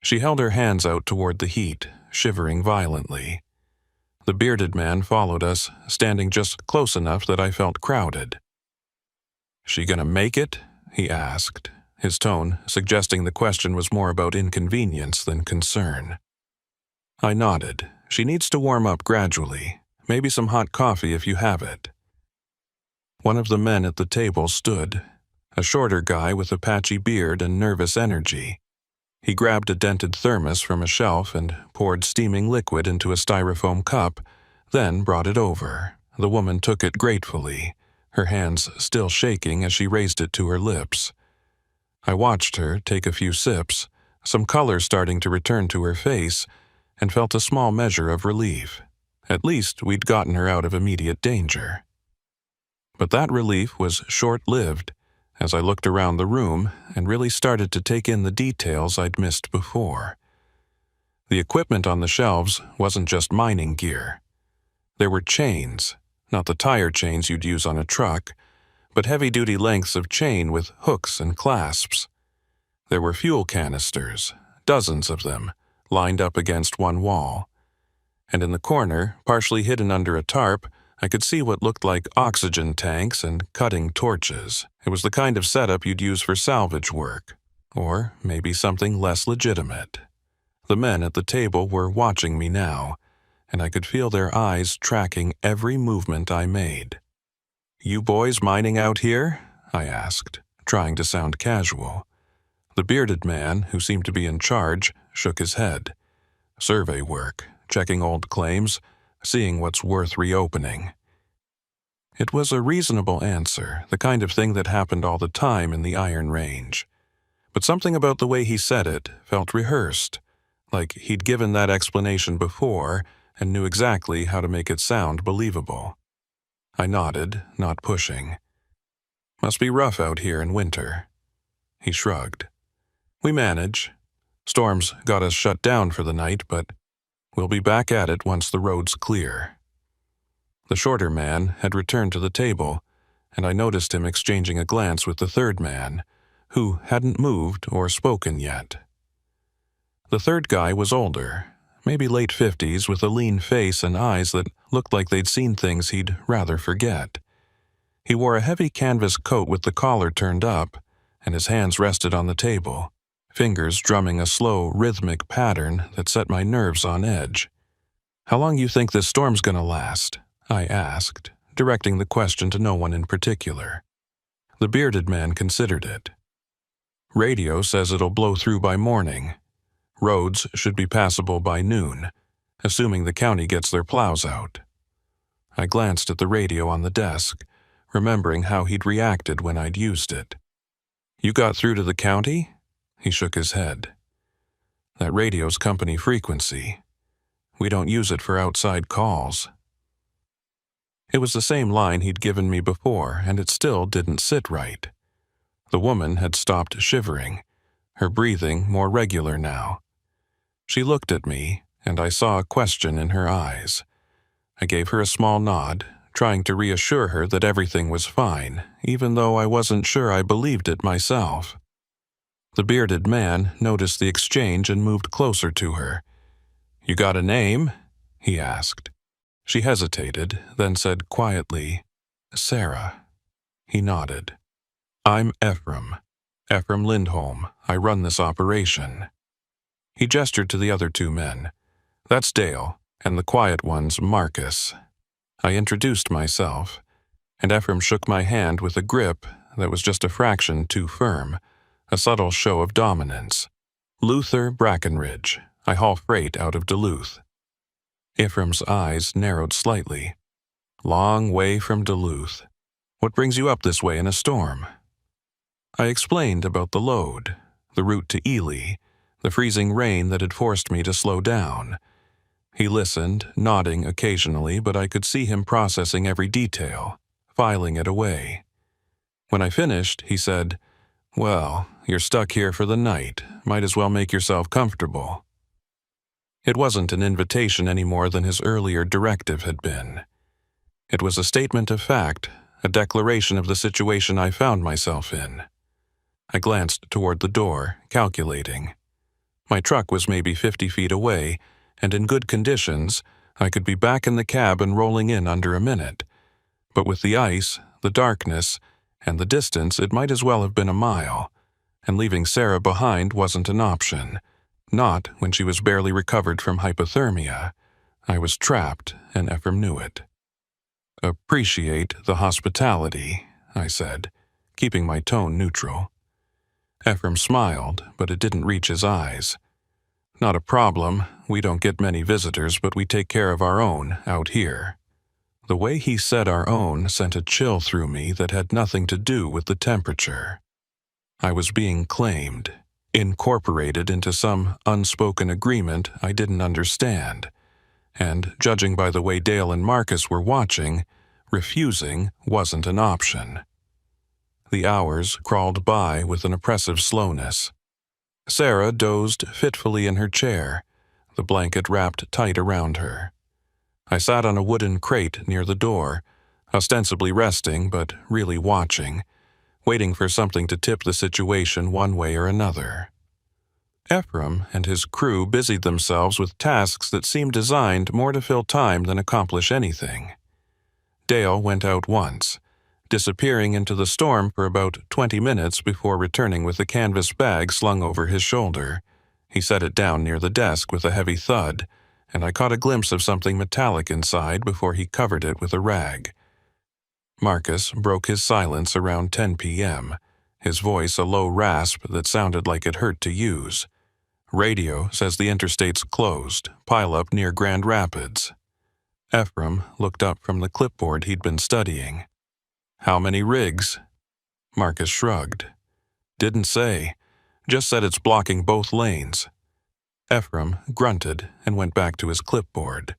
She held her hands out toward the heat, shivering violently. The bearded man followed us, standing just close enough that I felt crowded. "She gonna make it?" he asked, his tone suggesting the question was more about inconvenience than concern. I nodded. "She needs to warm up gradually. Maybe some hot coffee if you have it." One of the men at the table stood, a shorter guy with a patchy beard and nervous energy. He grabbed a dented thermos from a shelf and poured steaming liquid into a styrofoam cup, then brought it over. The woman took it gratefully, her hands still shaking as she raised it to her lips. I watched her take a few sips, some color starting to return to her face, and felt a small measure of relief. At least we'd gotten her out of immediate danger. But that relief was short-lived, as I looked around the room and really started to take in the details I'd missed before. The equipment on the shelves wasn't just mining gear. There were chains, not the tire chains you'd use on a truck, but heavy-duty lengths of chain with hooks and clasps. There were fuel canisters, dozens of them, lined up against one wall. And in the corner, partially hidden under a tarp, I could see what looked like oxygen tanks and cutting torches. It was the kind of setup you'd use for salvage work, or maybe something less legitimate. The men at the table were watching me now, and I could feel their eyes tracking every movement I made. "You boys mining out here?" I asked, trying to sound casual. The bearded man, who seemed to be in charge, shook his head. "Survey work, checking old claims, seeing what's worth reopening." It was a reasonable answer, the kind of thing that happened all the time in the Iron Range. But something about the way he said it felt rehearsed, like he'd given that explanation before and knew exactly how to make it sound believable. I nodded, not pushing. "Must be rough out here in winter." He shrugged. "We manage. Storms got us shut down for the night, but we'll be back at it once the road's clear." The shorter man had returned to the table, and I noticed him exchanging a glance with the third man, who hadn't moved or spoken yet. The third guy was older, maybe late 50s, with a lean face and eyes that looked like they'd seen things he'd rather forget. He wore a heavy canvas coat with the collar turned up, and his hands rested on the table, fingers drumming a slow, rhythmic pattern that set my nerves on edge. "How long you think this storm's gonna last?" I asked, directing the question to no one in particular. The bearded man considered it. "Radio says it'll blow through by morning. Roads should be passable by noon, assuming the county gets their plows out." I glanced at the radio on the desk, remembering how he'd reacted when I'd used it. "You got through to the county?" He shook his head. "That radio's company frequency. We don't use it for outside calls." It was the same line he'd given me before, and it still didn't sit right. The woman had stopped shivering, her breathing more regular now. She looked at me, and I saw a question in her eyes. I gave her a small nod, trying to reassure her that everything was fine, even though I wasn't sure I believed it myself. The bearded man noticed the exchange and moved closer to her. "You got a name?" he asked. She hesitated, then said quietly, "Sarah." He nodded. "I'm Ephraim Lindholm. I run this operation." He gestured to the other two men. "That's Dale, and the quiet one's Marcus." I introduced myself, and Ephraim shook my hand with a grip that was just a fraction too firm, a subtle show of dominance. "Luther Brackenridge. I haul freight out of Duluth." Ephraim's eyes narrowed slightly. "Long way from Duluth. What brings you up this way in a storm?" I explained about the load, the route to Eerie, the freezing rain that had forced me to slow down. He listened, nodding occasionally, but I could see him processing every detail, filing it away. When I finished, he said, "Well, you're stuck here for the night. Might as well make yourself comfortable." It wasn't an invitation any more than his earlier directive had been. It was a statement of fact, a declaration of the situation I found myself in. I glanced toward the door, calculating. My truck was maybe 50 feet away, and in good conditions, I could be back in the cab and rolling in under a minute. But with the ice, the darkness, and the distance it might as well have been a mile, and leaving Sarah behind wasn't an option, not when she was barely recovered from hypothermia. I was trapped, and Ephraim knew it. "Appreciate the hospitality," I said, keeping my tone neutral. Ephraim smiled, but it didn't reach his eyes. "Not a problem. We don't get many visitors, but we take care of our own out here." The way he said "our own" sent a chill through me that had nothing to do with the temperature. I was being claimed, incorporated into some unspoken agreement I didn't understand, and judging by the way Dale and Marcus were watching, refusing wasn't an option. The hours crawled by with an oppressive slowness. Sarah dozed fitfully in her chair, the blanket wrapped tight around her. I sat on a wooden crate near the door, ostensibly resting but really watching, waiting for something to tip the situation one way or another. Ephraim and his crew busied themselves with tasks that seemed designed more to fill time than accomplish anything. Dale went out once, disappearing into the storm for about 20 minutes before returning with a canvas bag slung over his shoulder. He set it down near the desk with a heavy thud, and I caught a glimpse of something metallic inside before he covered it with a rag. Marcus broke his silence around 10 p.m., his voice a low rasp that sounded like it hurt to use. "Radio says the interstate's closed. Pile up near Grand Rapids." Ephraim looked up from the clipboard he'd been studying. "How many rigs?" Marcus shrugged. "Didn't say. Just said it's blocking both lanes." Ephraim grunted and went back to his clipboard.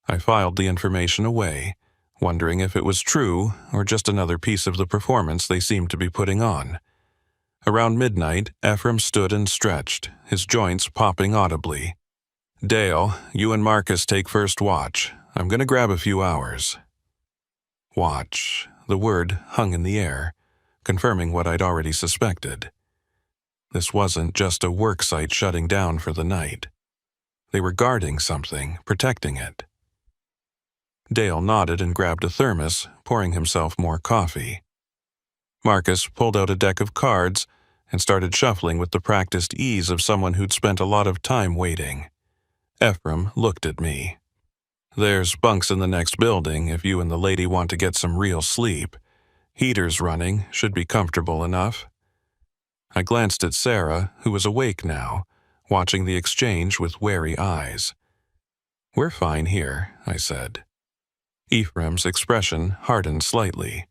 I filed the information away, wondering if it was true or just another piece of the performance they seemed to be putting on. Around midnight, Ephraim stood and stretched, his joints popping audibly. "Dale, you and Marcus take first watch. I'm going to grab a few hours." Watch. The word hung in the air, confirming what I'd already suspected. This wasn't just a work site shutting down for the night. They were guarding something, protecting it. Dale nodded and grabbed a thermos, pouring himself more coffee. Marcus pulled out a deck of cards and started shuffling with the practiced ease of someone who'd spent a lot of time waiting. Ephraim looked at me. "There's bunks in the next building if you and the lady want to get some real sleep. Heaters running, should be comfortable enough." I glanced at Sarah, who was awake now, watching the exchange with wary eyes. "We're fine here," I said. Ephraim's expression hardened slightly.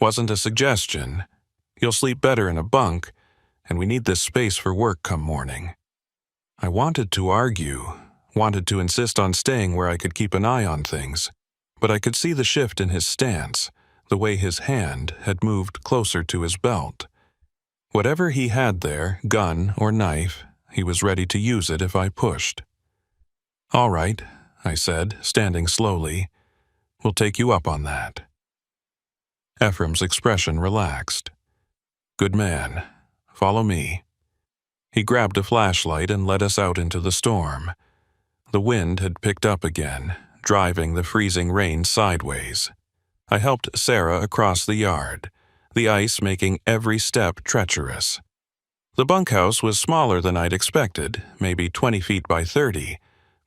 "Wasn't a suggestion. You'll sleep better in a bunk, and we need this space for work come morning." I wanted to argue, wanted to insist on staying where I could keep an eye on things, but I could see the shift in his stance, the way his hand had moved closer to his belt. Whatever he had there, gun or knife, he was ready to use it if I pushed. "All right," I said, standing slowly. "We'll take you up on that." Ephraim's expression relaxed. "Good man. Follow me." He grabbed a flashlight and led us out into the storm. The wind had picked up again, driving the freezing rain sideways. I helped Sarah across the yard, the ice making every step treacherous. The bunkhouse was smaller than I'd expected, maybe 20 feet by 30,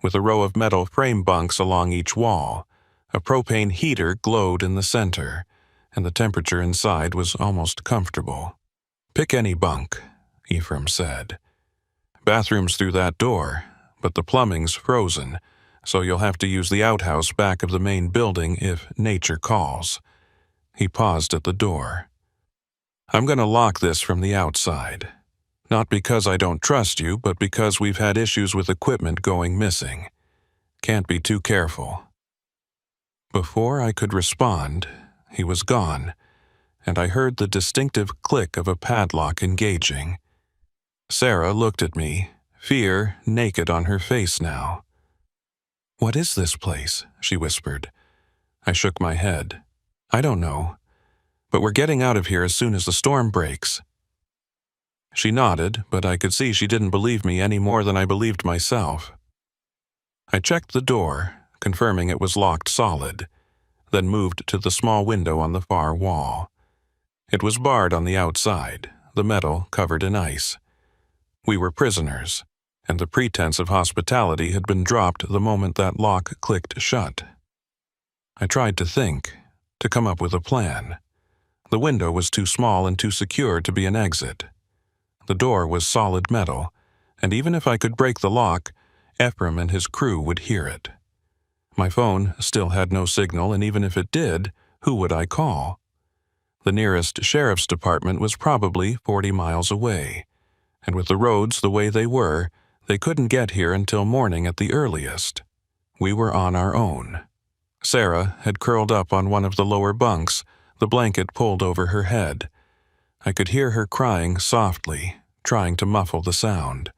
with a row of metal frame bunks along each wall. A propane heater glowed in the center, and the temperature inside was almost comfortable. "Pick any bunk," Ephraim said. "Bathroom's through that door, but the plumbing's frozen, so you'll have to use the outhouse back of the main building if nature calls." He paused at the door. "I'm going to lock this from the outside. Not because I don't trust you, but because we've had issues with equipment going missing. Can't be too careful." Before I could respond, he was gone, and I heard the distinctive click of a padlock engaging. Sarah looked at me, fear naked on her face now. "What is this place?" she whispered. I shook my head. "I don't know, but we're getting out of here as soon as the storm breaks." She nodded, but I could see she didn't believe me any more than I believed myself. I checked the door, confirming it was locked solid, then moved to the small window on the far wall. It was barred on the outside, the metal covered in ice. We were prisoners, and the pretense of hospitality had been dropped the moment that lock clicked shut. I tried to think, to come up with a plan. The window was too small and too secure to be an exit. The door was solid metal, and even if I could break the lock, Ephraim and his crew would hear it. My phone still had no signal, and even if it did, who would I call? The nearest sheriff's department was probably 40 miles away, and with the roads the way they were, they couldn't get here until morning at the earliest. We were on our own. Sarah had curled up on one of the lower bunks, the blanket pulled over her head. I could hear her crying softly, trying to muffle the sound.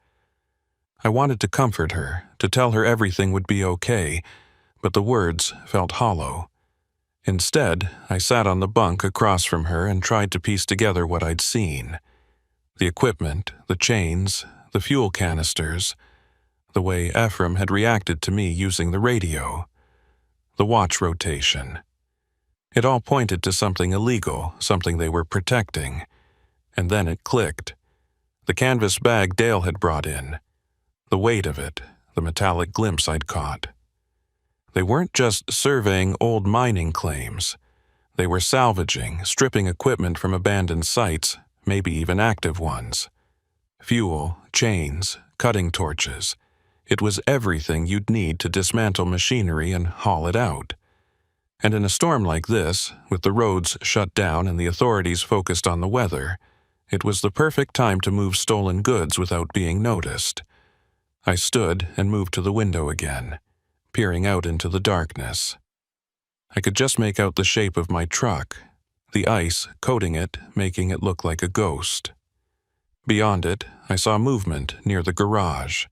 I wanted to comfort her, to tell her everything would be okay, but the words felt hollow. Instead, I sat on the bunk across from her and tried to piece together what I'd seen. The equipment, the chains, the fuel canisters, the way Ephraim had reacted to me using the radio, the watch rotation. It all pointed to something illegal, something they were protecting. And then it clicked. The canvas bag Dale had brought in. The weight of it, the metallic glimpse I'd caught. They weren't just surveying old mining claims. They were salvaging, stripping equipment from abandoned sites, maybe even active ones. Fuel, chains, cutting torches. It was everything you'd need to dismantle machinery and haul it out. And in a storm like this, with the roads shut down and the authorities focused on the weather, it was the perfect time to move stolen goods without being noticed. I stood and moved to the window again, peering out into the darkness. I could just make out the shape of my truck, the ice coating it, making it look like a ghost. Beyond it, I saw movement near the garage,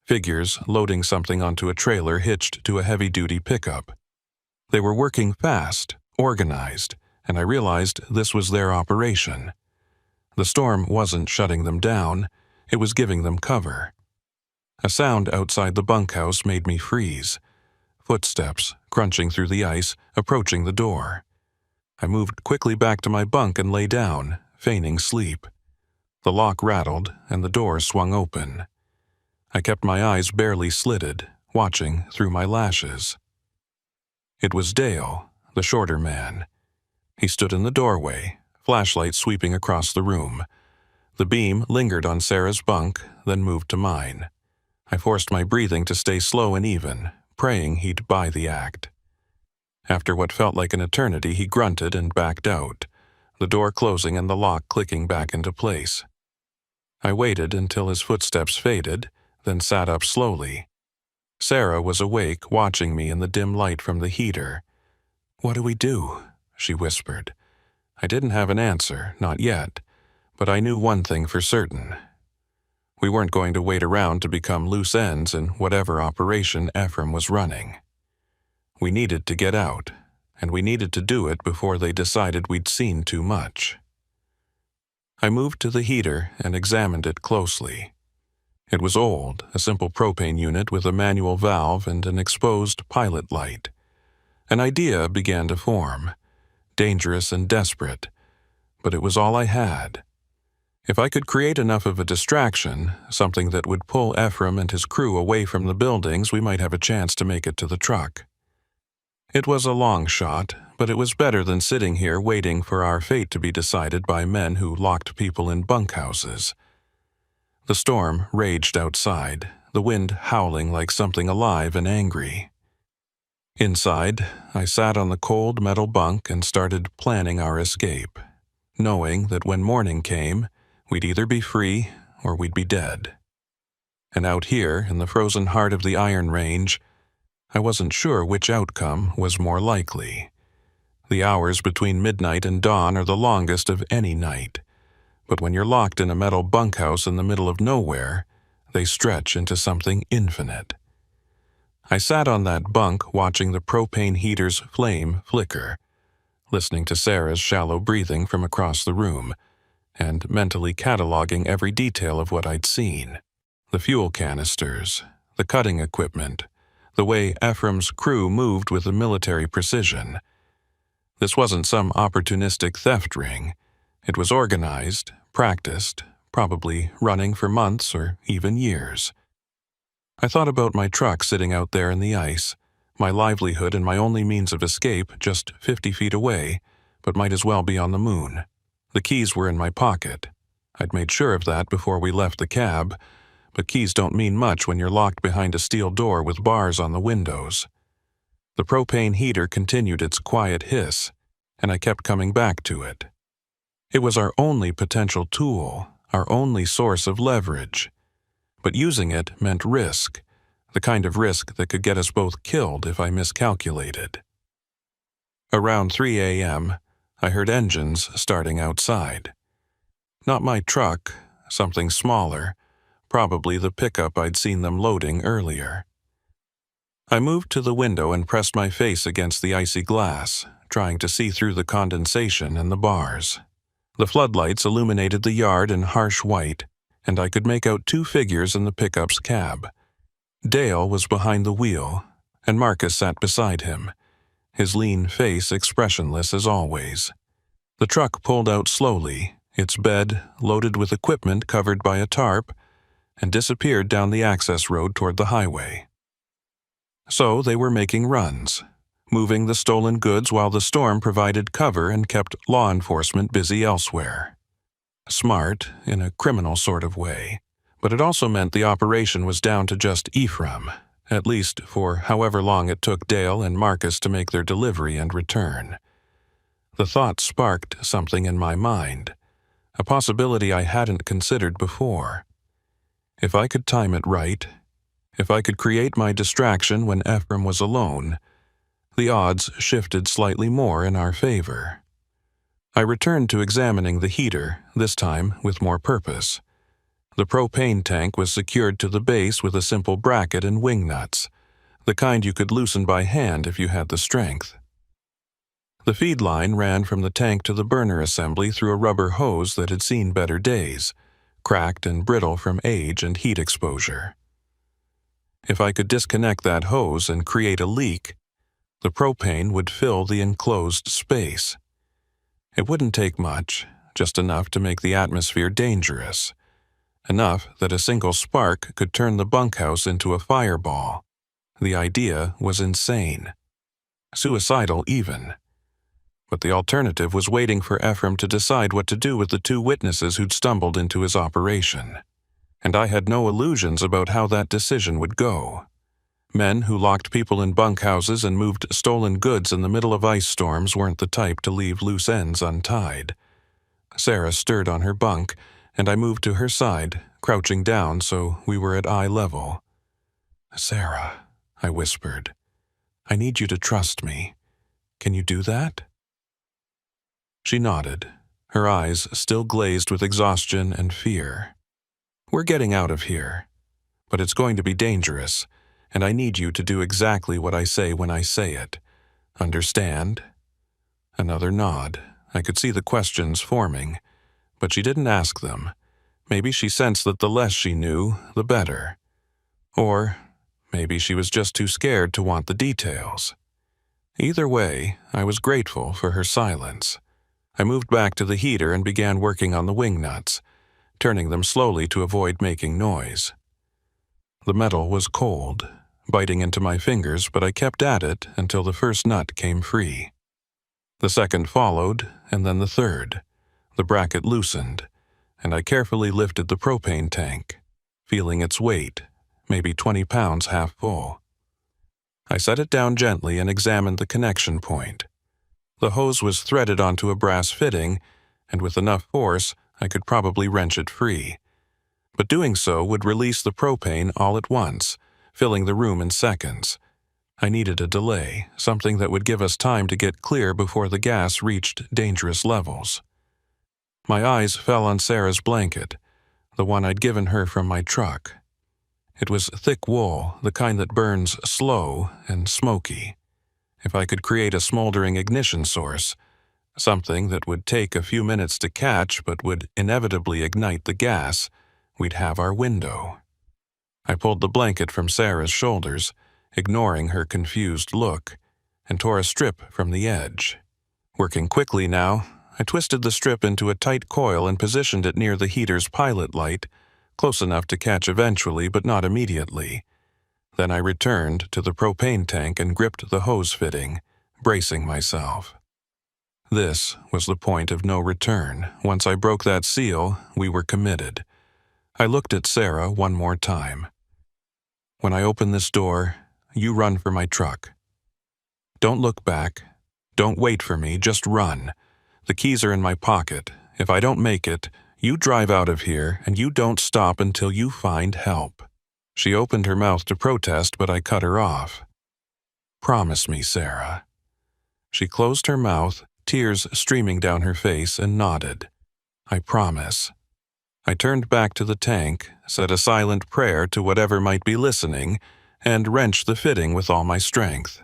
figures loading something onto a trailer hitched to a heavy-duty pickup. They were working fast, organized, and I realized this was their operation. The storm wasn't shutting them down, it was giving them cover. A sound outside the bunkhouse made me freeze. Footsteps, crunching through the ice, approaching the door. I moved quickly back to my bunk and lay down, feigning sleep. The lock rattled, and the door swung open. I kept my eyes barely slitted, watching through my lashes. It was Dale, the shorter man. He stood in the doorway, flashlight sweeping across the room. The beam lingered on Sarah's bunk, then moved to mine. I forced my breathing to stay slow and even, praying he'd buy the act. After what felt like an eternity, he grunted and backed out, the door closing and the lock clicking back into place. I waited until his footsteps faded, then sat up slowly. Sarah was awake, watching me in the dim light from the heater. "What do we do?" she whispered. I didn't have an answer, not yet, but I knew one thing for certain. We weren't going to wait around to become loose ends in whatever operation Ephraim was running. We needed to get out, and we needed to do it before they decided we'd seen too much. I moved to the heater and examined it closely. It was old, a simple propane unit with a manual valve and an exposed pilot light. An idea began to form, dangerous and desperate, but it was all I had. If I could create enough of a distraction, something that would pull Ephraim and his crew away from the buildings, we might have a chance to make it to the truck. It was a long shot, but it was better than sitting here waiting for our fate to be decided by men who locked people in bunkhouses. The storm raged outside, the wind howling like something alive and angry. Inside, I sat on the cold metal bunk and started planning our escape, knowing that when morning came, we'd either be free or we'd be dead. And out here, in the frozen heart of the Iron Range, I wasn't sure which outcome was more likely. The hours between midnight and dawn are the longest of any night, but when you're locked in a metal bunkhouse in the middle of nowhere, they stretch into something infinite. I sat on that bunk watching the propane heater's flame flicker, listening to Sarah's shallow breathing from across the room, and mentally cataloging every detail of what I'd seen. The fuel canisters, the cutting equipment, the way Ephraim's crew moved with a military precision. This wasn't some opportunistic theft ring. It was organized, practiced, probably running for months or even years. I thought about my truck sitting out there in the ice, my livelihood and my only means of escape just 50 feet away, but might as well be on the moon. The keys were in my pocket. I'd made sure of that before we left the cab, but keys don't mean much when you're locked behind a steel door with bars on the windows. The propane heater continued its quiet hiss, and I kept coming back to it. It was our only potential tool, our only source of leverage. But using it meant risk, the kind of risk that could get us both killed if I miscalculated. Around 3 a.m., I heard engines starting outside. Not my truck, something smaller, probably the pickup I'd seen them loading earlier. I moved to the window and pressed my face against the icy glass, trying to see through the condensation and the bars. The floodlights illuminated the yard in harsh white, and I could make out two figures in the pickup's cab. Dale was behind the wheel, and Marcus sat beside him, his lean face expressionless as always. The truck pulled out slowly, its bed loaded with equipment covered by a tarp, and disappeared down the access road toward the highway. So they were making runs, moving the stolen goods while the storm provided cover and kept law enforcement busy elsewhere. Smart, in a criminal sort of way, but it also meant the operation was down to just Ephraim, at least for however long it took Dale and Marcus to make their delivery and return. The thought sparked something in my mind, a possibility I hadn't considered before. If I could time it right, if I could create my distraction when Ephraim was alone, the odds shifted slightly more in our favor. I returned to examining the heater, this time with more purpose. The propane tank was secured to the base with a simple bracket and wing nuts, the kind you could loosen by hand if you had the strength. The feed line ran from the tank to the burner assembly through a rubber hose that had seen better days, cracked and brittle from age and heat exposure. If I could disconnect that hose and create a leak, the propane would fill the enclosed space. It wouldn't take much, just enough to make the atmosphere dangerous. Enough that a single spark could turn the bunkhouse into a fireball. The idea was insane. Suicidal even. But the alternative was waiting for Ephraim to decide what to do with the two witnesses who'd stumbled into his operation. And I had no illusions about how that decision would go. Men who locked people in bunkhouses and moved stolen goods in the middle of ice storms weren't the type to leave loose ends untied. Sarah stirred on her bunk, and I moved to her side, crouching down so we were at eye level. "Sarah," I whispered, "I need you to trust me. Can you do that?" She nodded, her eyes still glazed with exhaustion and fear. "We're getting out of here, but it's going to be dangerous, and I need you to do exactly what I say when I say it. Understand?" Another nod. I could see the questions forming, but she didn't ask them. Maybe she sensed that the less she knew, the better. Or maybe she was just too scared to want the details. Either way, I was grateful for her silence. I moved back to the heater and began working on the wing nuts, turning them slowly to avoid making noise. The metal was cold, biting into my fingers, but I kept at it until the first nut came free. The second followed, and then the third. The bracket loosened, and I carefully lifted the propane tank, feeling its weight, maybe 20 pounds half full. I set it down gently and examined the connection point. The hose was threaded onto a brass fitting, and with enough force, I could probably wrench it free. But doing so would release the propane all at once, filling the room in seconds. I needed a delay, something that would give us time to get clear before the gas reached dangerous levels. My eyes fell on Sarah's blanket, the one I'd given her from my truck. It was thick wool, the kind that burns slow and smoky. If I could create a smoldering ignition source, something that would take a few minutes to catch but would inevitably ignite the gas, we'd have our window. I pulled the blanket from Sarah's shoulders, ignoring her confused look, and tore a strip from the edge. Working quickly now, I twisted the strip into a tight coil and positioned it near the heater's pilot light, close enough to catch eventually but not immediately. Then I returned to the propane tank and gripped the hose fitting, bracing myself. This was the point of no return. Once I broke that seal, we were committed. I looked at Sarah one more time. When I open this door, you run for my truck. Don't look back. Don't wait for me, just run. The keys are in my pocket. If I don't make it, you drive out of here and you don't stop until you find help. She opened her mouth to protest, but I cut her off. Promise me, Sarah. She closed her mouth, tears streaming down her face, and nodded. I promise. I turned back to the tank, said a silent prayer to whatever might be listening, and wrenched the fitting with all my strength.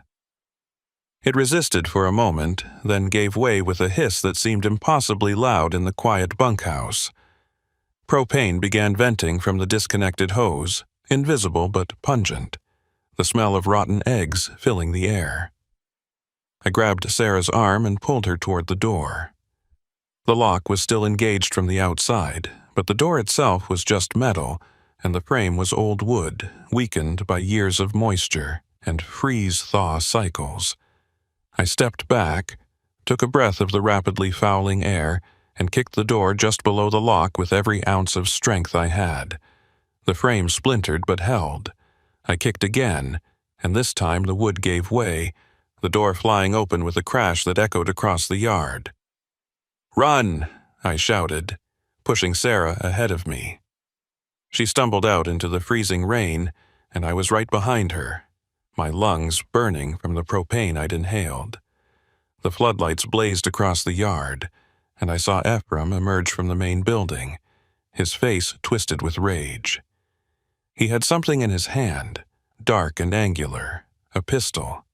It resisted for a moment, then gave way with a hiss that seemed impossibly loud in the quiet bunkhouse. Propane began venting from the disconnected hose, invisible but pungent, the smell of rotten eggs filling the air. I grabbed Sarah's arm and pulled her toward the door. The lock was still engaged from the outside, but the door itself was just metal, and the frame was old wood, weakened by years of moisture and freeze-thaw cycles. I stepped back, took a breath of the rapidly fouling air, and kicked the door just below the lock with every ounce of strength I had. The frame splintered but held. I kicked again, and this time the wood gave way, the door flying open with a crash that echoed across the yard. "Run!" I shouted, pushing Sarah ahead of me. She stumbled out into the freezing rain, and I was right behind her, my lungs burning from the propane I'd inhaled. The floodlights blazed across the yard, and I saw Ephraim emerge from the main building, his face twisted with rage. He had something in his hand, dark and angular, a pistol.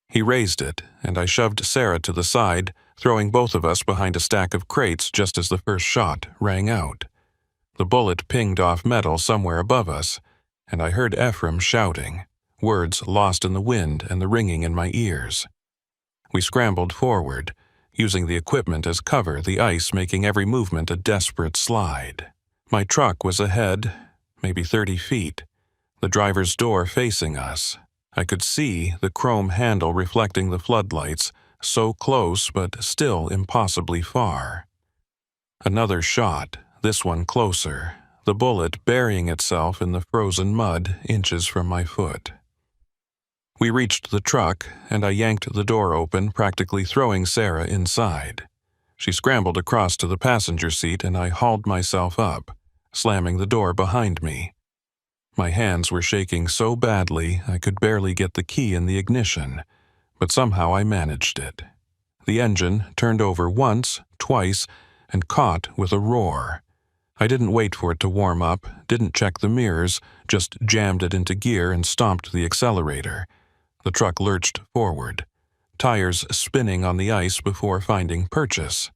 He raised it, and I shoved Sarah to the side, throwing both of us behind a stack of crates just as the first shot rang out. The bullet pinged off metal somewhere above us, and I heard Ephraim shouting, words lost in the wind and the ringing in my ears. We scrambled forward, using the equipment as cover, the ice making every movement a desperate slide. My truck was ahead, maybe 30 feet, the driver's door facing us. I could see the chrome handle reflecting the floodlights, so close but still impossibly far. Another shot, this one closer, the bullet burying itself in the frozen mud inches from my foot. We reached the truck, and I yanked the door open, practically throwing Sarah inside. She scrambled across to the passenger seat, and I hauled myself up, slamming the door behind me. My hands were shaking so badly I could barely get the key in the ignition, but somehow I managed it. The engine turned over once, twice, and caught with a roar. I didn't wait for it to warm up, didn't check the mirrors, just jammed it into gear and stomped the accelerator. The truck lurched forward, tires spinning on the ice before finding purchase.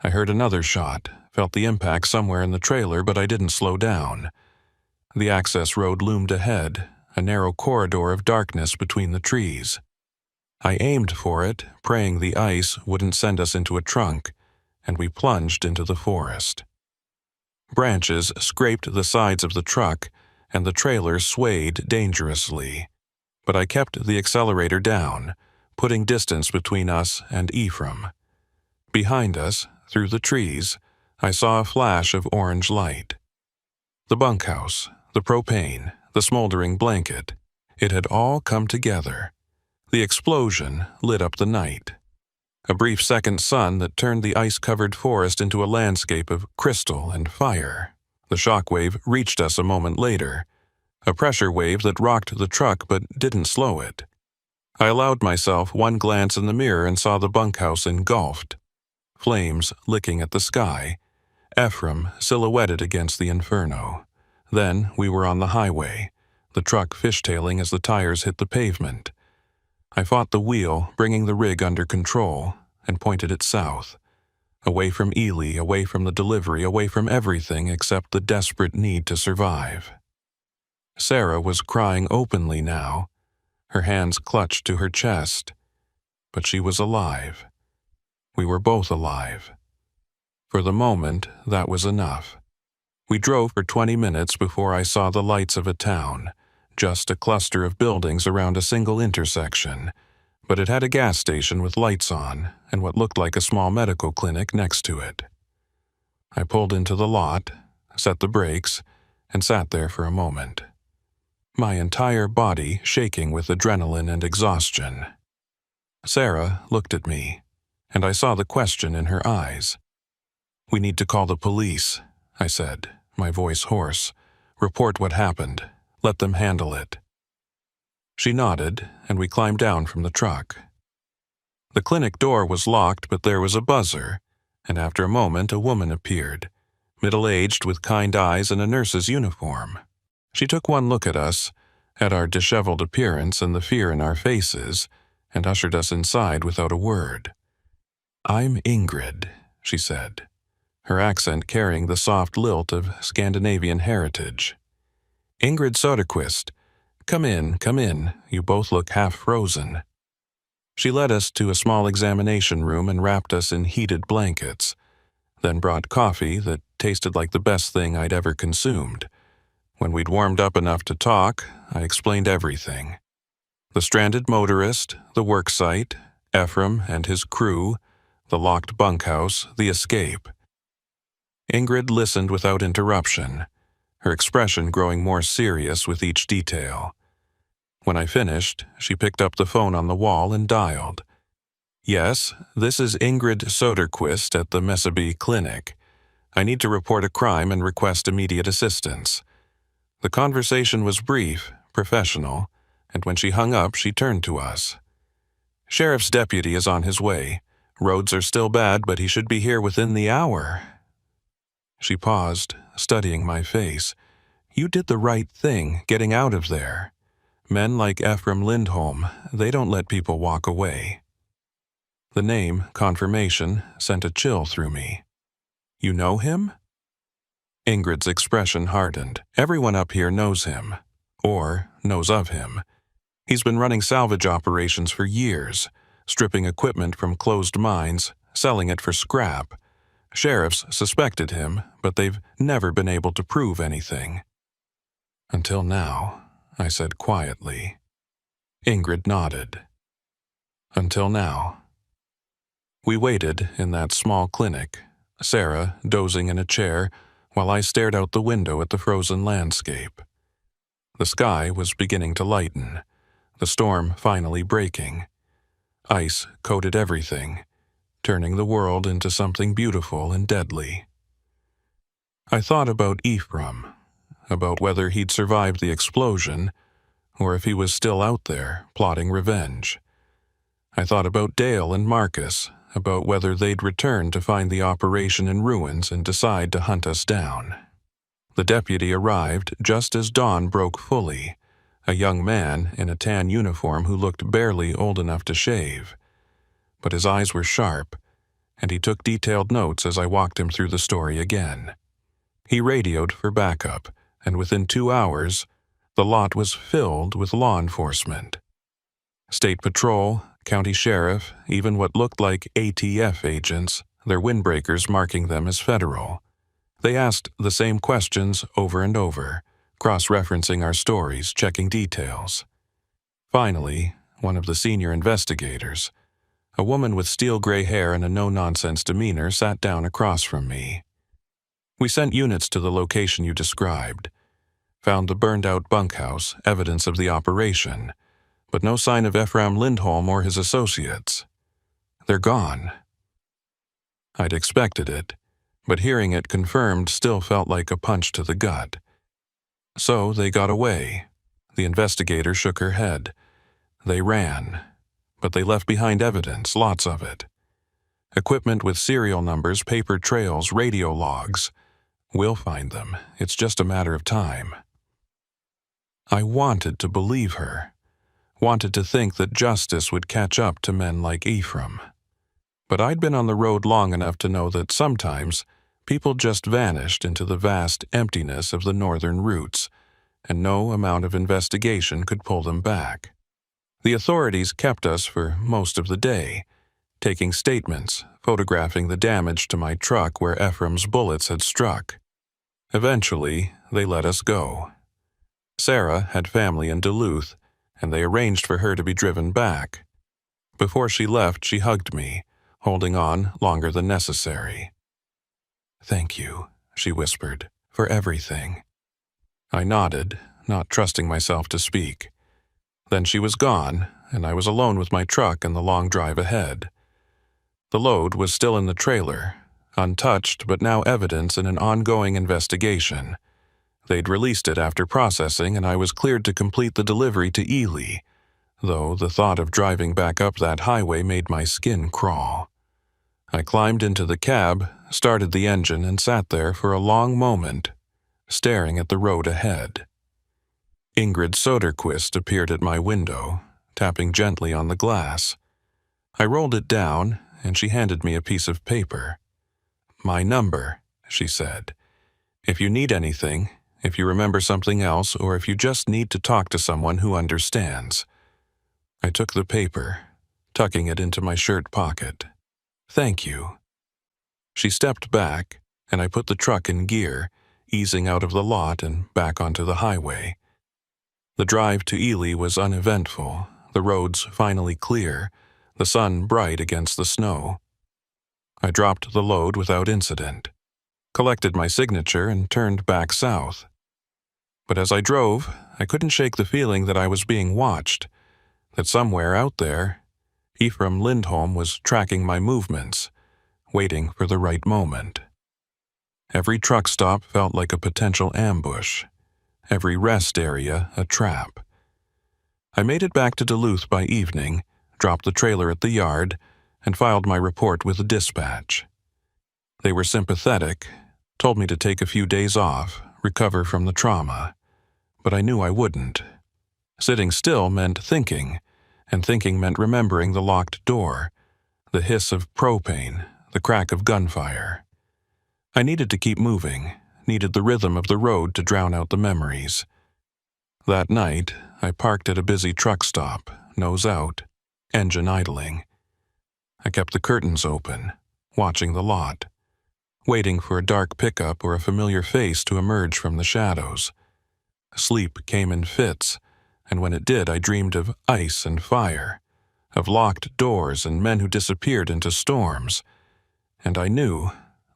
I heard another shot, felt the impact somewhere in the trailer, but I didn't slow down. The access road loomed ahead, a narrow corridor of darkness between the trees. I aimed for it, praying the ice wouldn't send us into a trunk, and we plunged into the forest. Branches scraped the sides of the truck, and the trailer swayed dangerously. But I kept the accelerator down, putting distance between us and Ephraim. Behind us, through the trees, I saw a flash of orange light. The bunkhouse, the propane, the smoldering blanket, it had all come together. The explosion lit up the night. A brief second sun that turned the ice-covered forest into a landscape of crystal and fire. The shockwave reached us a moment later, a pressure wave that rocked the truck but didn't slow it. I allowed myself one glance in the mirror and saw the bunkhouse engulfed, flames licking at the sky, Ephraim silhouetted against the inferno. Then we were on the highway, the truck fishtailing as the tires hit the pavement. I fought the wheel, bringing the rig under control, and pointed it south, away from Eerie, away from the delivery, away from everything except the desperate need to survive. Sarah was crying openly now, her hands clutched to her chest, but she was alive. We were both alive. For the moment, that was enough. We drove for 20 minutes before I saw the lights of a town, just a cluster of buildings around a single intersection, but it had a gas station with lights on and what looked like a small medical clinic next to it. I pulled into the lot, set the brakes, and sat there for a moment, my entire body shaking with adrenaline and exhaustion. Sarah looked at me, and I saw the question in her eyes. "We need to call the police," I said, my voice hoarse. "Report what happened. Let them handle it." She nodded, and we climbed down from the truck. The clinic door was locked, but there was a buzzer, and after a moment a woman appeared, middle-aged with kind eyes and a nurse's uniform. She took one look at us, at our disheveled appearance and the fear in our faces, and ushered us inside without a word. "I'm Ingrid," she said, her accent carrying the soft lilt of Scandinavian heritage. "Ingrid Soderquist. Come in, you both look half frozen." She led us to a small examination room and wrapped us in heated blankets, then brought coffee that tasted like the best thing I'd ever consumed. When we'd warmed up enough to talk, I explained everything. The stranded motorist, the work site, Ephraim and his crew, the locked bunkhouse, the escape. Ingrid listened without interruption, her expression growing more serious with each detail. When I finished, she picked up the phone on the wall and dialed. "Yes, this is Ingrid Soderquist at the Messeby Clinic. I need to report a crime and request immediate assistance." The conversation was brief, professional, and when she hung up, she turned to us. "Sheriff's deputy is on his way. Roads are still bad, but he should be here within the hour." She paused, studying my face. "You did the right thing, getting out of there. Men like Ephraim Lindholm, they don't let people walk away." The name, confirmation, sent a chill through me. "You know him?" Ingrid's expression hardened. "Everyone up here knows him, or knows of him. He's been running salvage operations for years, stripping equipment from closed mines, selling it for scrap. Sheriffs suspected him, but they've never been able to prove anything." "Until now," I said quietly. Ingrid nodded. "Until now." We waited in that small clinic, Sarah dozing in a chair, while I stared out the window at the frozen landscape. The sky was beginning to lighten, the storm finally breaking. Ice coated everything, turning the world into something beautiful and deadly. I thought about Ephraim, about whether he'd survived the explosion, or if he was still out there, plotting revenge. I thought about Dale and Marcus, about whether they'd return to find the operation in ruins and decide to hunt us down. The deputy arrived just as dawn broke fully, a young man in a tan uniform who looked barely old enough to shave. But his eyes were sharp, and he took detailed notes as I walked him through the story again. He radioed for backup, and within 2 hours, the lot was filled with law enforcement. State Patrol, County Sheriff, even what looked like ATF agents, their windbreakers marking them as federal. They asked the same questions over and over, cross-referencing our stories, checking details. Finally, one of the senior investigators, a woman with steel-gray hair and a no-nonsense demeanor, sat down across from me. "We sent units to the location you described. Found the burned-out bunkhouse, evidence of the operation, but no sign of Ephraim Lindholm or his associates. They're gone." I'd expected it, but hearing it confirmed still felt like a punch to the gut. "So they got away." The investigator shook her head. "They ran, but they left behind evidence, lots of it. Equipment with serial numbers, paper trails, radio logs. We'll find them. It's just a matter of time." I wanted to believe her, wanted to think that justice would catch up to men like Ephraim. But I'd been on the road long enough to know that sometimes people just vanished into the vast emptiness of the northern routes, and no amount of investigation could pull them back. The authorities kept us for most of the day, taking statements, photographing the damage to my truck where Ephraim's bullets had struck. Eventually, they let us go. Sarah had family in Duluth, and they arranged for her to be driven back. Before she left, she hugged me, holding on longer than necessary. "Thank you," she whispered, "for everything." I nodded, not trusting myself to speak. Then she was gone, and I was alone with my truck and the long drive ahead. The load was still in the trailer, untouched but now evidence in an ongoing investigation. They'd released it after processing, and I was cleared to complete the delivery to Eerie, though the thought of driving back up that highway made my skin crawl. I climbed into the cab, started the engine, and sat there for a long moment, staring at the road ahead. Ingrid Soderquist appeared at my window, tapping gently on the glass. I rolled it down, and she handed me a piece of paper. "My number," she said. "If you need anything, if you remember something else, or if you just need to talk to someone who understands." I took the paper, tucking it into my shirt pocket. "Thank you." She stepped back, and I put the truck in gear, easing out of the lot and back onto the highway. The drive to Ely was uneventful, the roads finally clear, the sun bright against the snow. I dropped the load without incident, collected my signature, and turned back south. But as I drove, I couldn't shake the feeling that I was being watched, that somewhere out there, Ephraim Lindholm was tracking my movements, waiting for the right moment. Every truck stop felt like a potential ambush, every rest area a trap. I made it back to Duluth by evening, dropped the trailer at the yard, and filed my report with the dispatch. They were sympathetic, told me to take a few days off, recover from the trauma, but I knew I wouldn't. Sitting still meant thinking, and thinking meant remembering the locked door, the hiss of propane, the crack of gunfire. I needed to keep moving, needed the rhythm of the road to drown out the memories. That night, I parked at a busy truck stop, nose out, engine idling. I kept the curtains open, watching the lot, waiting for a dark pickup or a familiar face to emerge from the shadows. Sleep came in fits, and when it did, I dreamed of ice and fire, of locked doors and men who disappeared into storms. And I knew,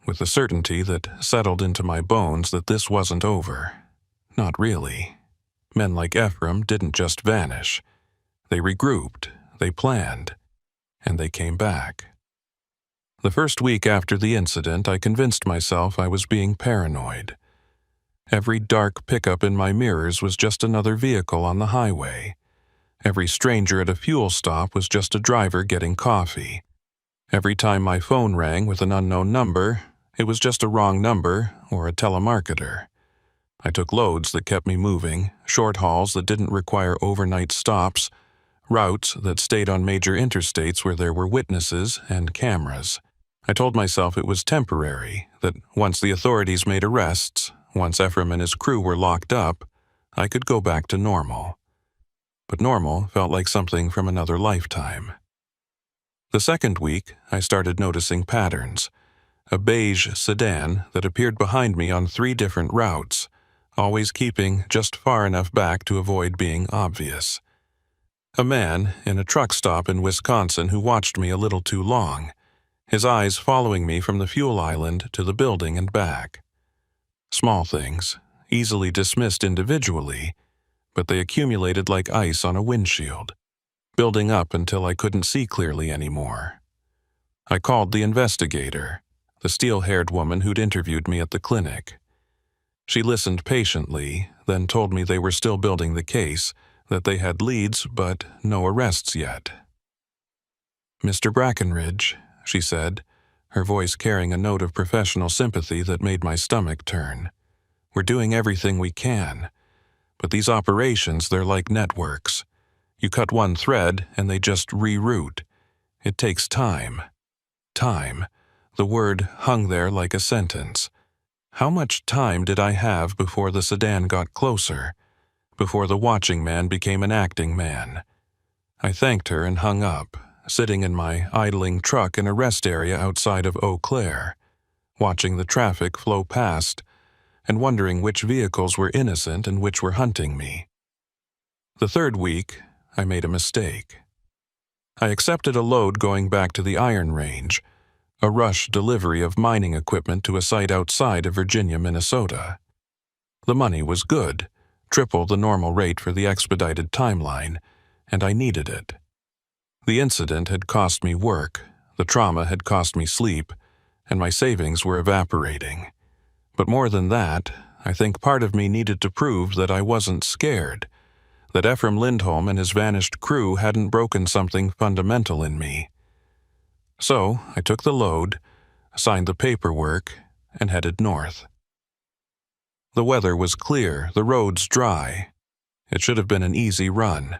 with the certainty that settled into my bones, that this wasn't over. Not really. Men like Ephraim didn't just vanish. They regrouped, they planned, and they came back. The first week after the incident, I convinced myself I was being paranoid. Every dark pickup in my mirrors was just another vehicle on the highway. Every stranger at a fuel stop was just a driver getting coffee. Every time my phone rang with an unknown number, it was just a wrong number or a telemarketer. I took loads that kept me moving, short hauls that didn't require overnight stops, routes that stayed on major interstates where there were witnesses and cameras. I told myself it was temporary, that once the authorities made arrests, once Ephraim and his crew were locked up, I could go back to normal. But normal felt like something from another lifetime. The second week, I started noticing patterns. A beige sedan that appeared behind me on 3 different routes, always keeping just far enough back to avoid being obvious. A man in a truck stop in Wisconsin who watched me a little too long, his eyes following me from the fuel island to the building and back. Small things, easily dismissed individually, but they accumulated like ice on a windshield, building up until I couldn't see clearly anymore. I called the investigator, the steel-haired woman who'd interviewed me at the clinic. She listened patiently, then told me they were still building the case, that they had leads but no arrests yet. "Mr. Brackenridge," she said, her voice carrying a note of professional sympathy that made my stomach turn. "We're doing everything we can. But these operations, they're like networks. You cut one thread and they just reroute. It takes time. Time. The word hung there like a sentence. How much time did I have before the sedan got closer? Before the watching man became an acting man? I thanked her and hung up, sitting in my idling truck in a rest area outside of Eau Claire, watching the traffic flow past and wondering which vehicles were innocent and which were hunting me. The third week, I made a mistake. I accepted a load going back to the iron range, a rush delivery of mining equipment to a site outside of Virginia, Minnesota. The money was good, triple the normal rate for the expedited timeline, and I needed it. The incident had cost me work, the trauma had cost me sleep, and my savings were evaporating. But more than that, I think part of me needed to prove that I wasn't scared, that Ephraim Lindholm and his vanished crew hadn't broken something fundamental in me. So I took the load, signed the paperwork, and headed north. The weather was clear, the roads dry. It should have been an easy run,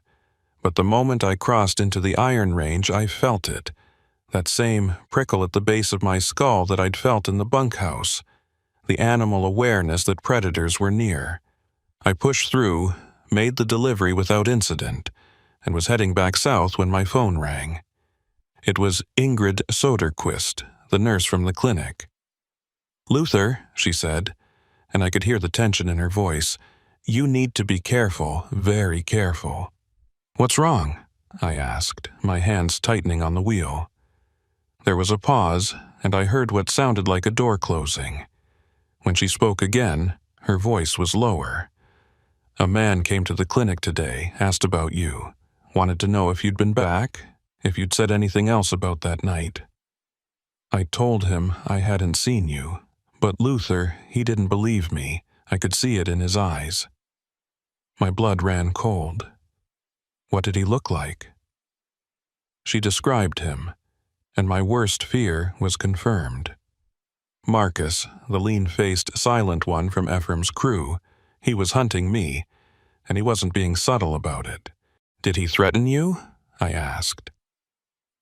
but the moment I crossed into the iron range, I felt it, that same prickle at the base of my skull that I'd felt in the bunkhouse, the animal awareness that predators were near. I pushed through, made the delivery without incident, and was heading back south when my phone rang. It was Ingrid Soderquist, the nurse from the clinic. "Luther," she said, and I could hear the tension in her voice, "you need to be careful, very careful." "What's wrong?" I asked, my hands tightening on the wheel. There was a pause, and I heard what sounded like a door closing. When she spoke again, her voice was lower. "A man came to the clinic today, asked about you, wanted to know if you'd been back, if you'd said anything else about that night. I told him I hadn't seen you, but Luther, he didn't believe me. I could see it in his eyes." My blood ran cold. "What did he look like?" She described him, and my worst fear was confirmed. Marcus, the lean-faced, silent one from Ephraim's crew, he was hunting me, and he wasn't being subtle about it. "Did he threaten you?" I asked.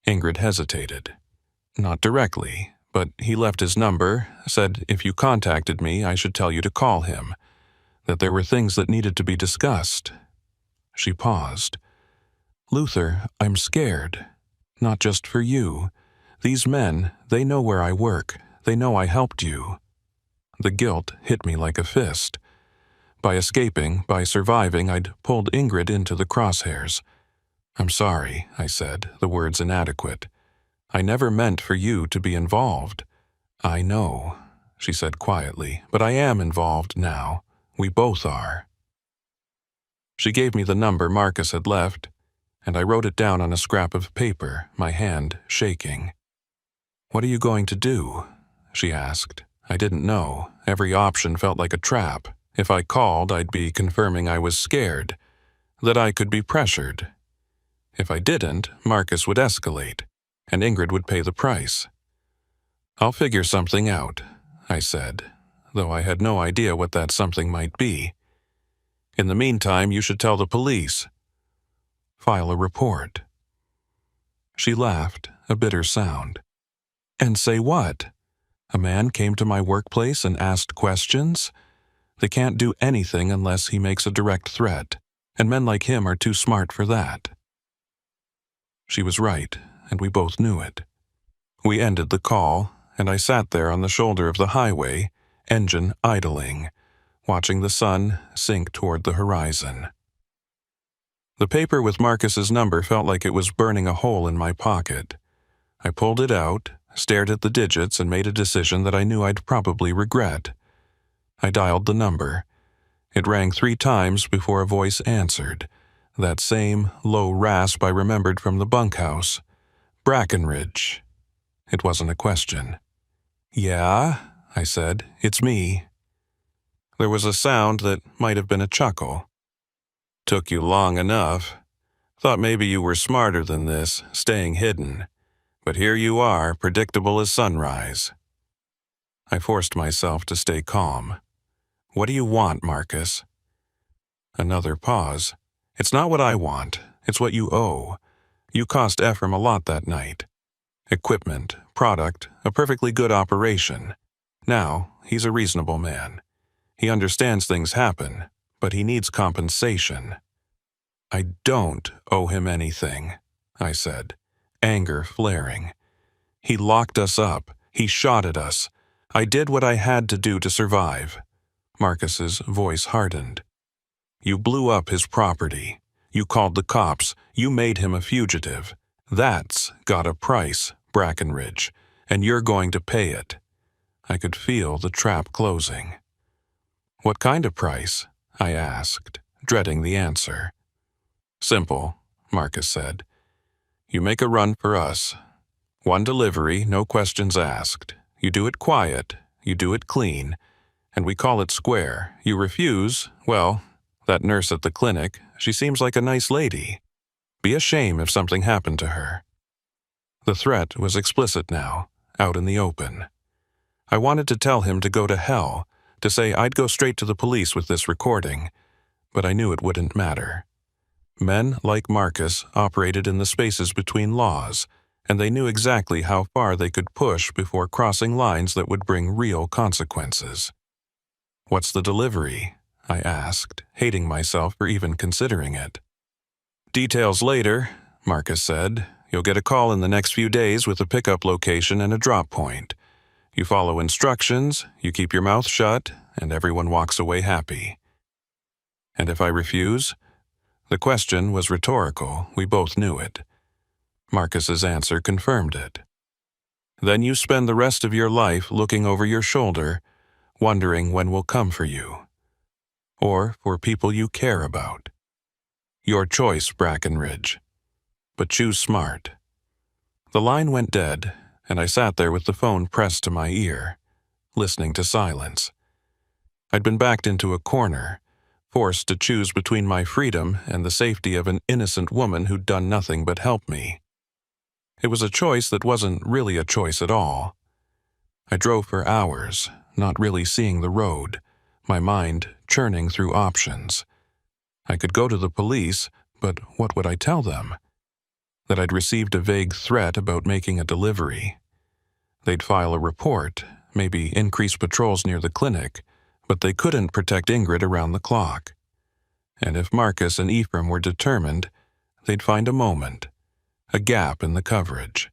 Ingrid hesitated. "Not directly, but he left his number, said if you contacted me, I should tell you to call him, that there were things that needed to be discussed." She paused. "Luther, I'm scared. Not just for you. These men, they know where I work. They know I helped you." The guilt hit me like a fist. By escaping, by surviving, I'd pulled Ingrid into the crosshairs. "I'm sorry," I said, the words inadequate. "I never meant for you to be involved." "I know," she said quietly, "but I am involved now. We both are." She gave me the number Marcus had left, and I wrote it down on a scrap of paper, my hand shaking. "What are you going to do?" she asked. I didn't know. Every option felt like a trap. If I called, I'd be confirming I was scared, that I could be pressured. If I didn't, Marcus would escalate, and Ingrid would pay the price. "I'll figure something out," I said, though I had no idea what that something might be. "In the meantime, you should tell the police. File a report." She laughed, a bitter sound. "And say what? A man came to my workplace and asked questions? They can't do anything unless he makes a direct threat, and men like him are too smart for that." She was right, and we both knew it. We ended the call, and I sat there on the shoulder of the highway, engine idling, watching the sun sink toward the horizon. The paper with Marcus's number felt like it was burning a hole in my pocket. I pulled it out, stared at the digits, and made a decision that I knew I'd probably regret. I dialed the number. It rang 3 times before a voice answered, that same low rasp I remembered from the bunkhouse. "Brackenridge." It wasn't a question. "Yeah?" I said. "It's me." There was a sound that might have been a chuckle. "Took you long enough. Thought maybe you were smarter than this, staying hidden. But here you are, predictable as sunrise." I forced myself to stay calm. "What do you want, Marcus?" Another pause. "It's not what I want. It's what you owe. You cost Ephraim a lot that night. Equipment, product, a perfectly good operation. Now, he's a reasonable man. He understands things happen, but he needs compensation." "I don't owe him anything," I said. anger flaring. He locked us up. He shot at us. I did what I had to do to survive. Marcus's voice hardened. You blew up his property. You called the cops. You made him a fugitive. That's got a price, Brackenridge, and you're going to pay it. I could feel the trap closing. What kind of price? I asked, dreading the answer. Simple, Marcus said. You make a run for us. One delivery, no questions asked. You do it quiet, you do it clean, and we call it square. You refuse, well, that nurse at the clinic, she seems like a nice lady. Be a shame if something happened to her. The threat was explicit now, out in the open. I wanted to tell him to go to hell, to say I'd go straight to the police with this recording, but I knew it wouldn't matter. Men like Marcus operated in the spaces between laws, and they knew exactly how far they could push before crossing lines that would bring real consequences. What's the delivery? I asked, hating myself for even considering it. Details later, Marcus said. You'll get a call in the next few days with a pickup location and a drop point. You follow instructions, you keep your mouth shut, and everyone walks away happy. And if I refuse? The question was rhetorical, we both knew it. Marcus's answer confirmed it. Then you spend the rest of your life looking over your shoulder, wondering when will come for you. Or for people you care about. Your choice, Brackenridge. But choose smart. The line went dead, and I sat there with the phone pressed to my ear, listening to silence. I'd been backed into a corner, forced to choose between my freedom and the safety of an innocent woman who'd done nothing but help me. It was a choice that wasn't really a choice at all. I drove for hours, not really seeing the road, my mind churning through options. I could go to the police, but what would I tell them? That I'd received a vague threat about making a delivery. They'd file a report, maybe increase patrols near the clinic, but they couldn't protect Ingrid around the clock. And if Marcus and Ephraim were determined, they'd find a moment, a gap in the coverage.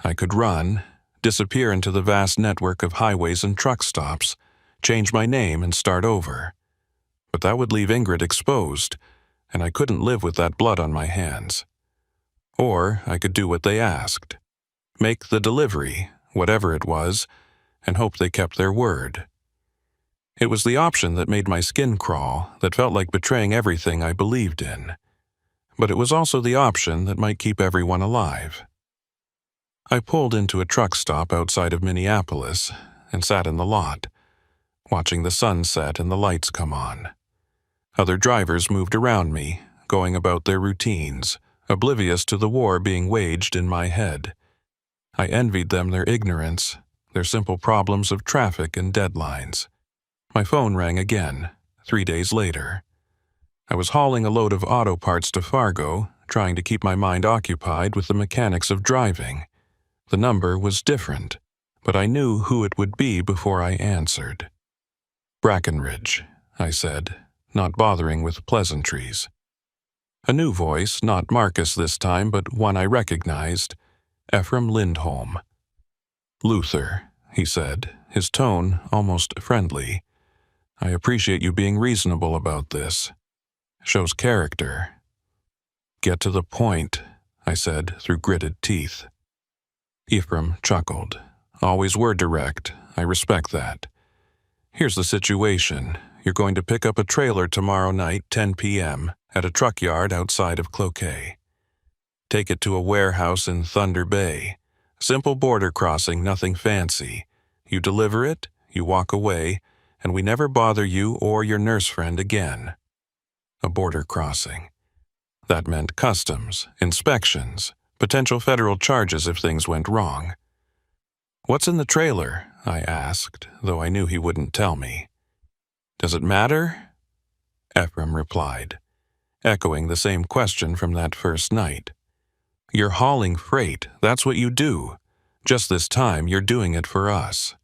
I could run, disappear into the vast network of highways and truck stops, change my name and start over. But that would leave Ingrid exposed, and I couldn't live with that blood on my hands. Or I could do what they asked. Make the delivery, whatever it was, and hope they kept their word. It was the option that made my skin crawl, that felt like betraying everything I believed in. But it was also the option that might keep everyone alive. I pulled into a truck stop outside of Minneapolis and sat in the lot, watching the sun set and the lights come on. Other drivers moved around me, going about their routines, oblivious to the war being waged in my head. I envied them their ignorance, their simple problems of traffic and deadlines. My phone rang again, 3 days later. I was hauling a load of auto parts to Fargo, trying to keep my mind occupied with the mechanics of driving. The number was different, but I knew who it would be before I answered. Brackenridge, I said, not bothering with pleasantries. A new voice, not Marcus this time, but one I recognized, Ephraim Lindholm. Luther, he said, his tone almost friendly. I appreciate you being reasonable about this. Shows character. Get to the point, I said through gritted teeth. Ephraim chuckled. Always were direct. I respect that. Here's the situation. You're going to pick up a trailer tomorrow night, 10 p.m., at a truck yard outside of Cloquet. Take it to a warehouse in Thunder Bay. Simple border crossing, nothing fancy. You deliver it, you walk away, and we never bother you or your nurse friend again. A border crossing. That meant customs, inspections, potential federal charges if things went wrong. What's in the trailer? I asked, though I knew he wouldn't tell me. Does it matter? Ephraim replied, echoing the same question from that first night. You're hauling freight, that's what you do. Just this time you're doing it for us.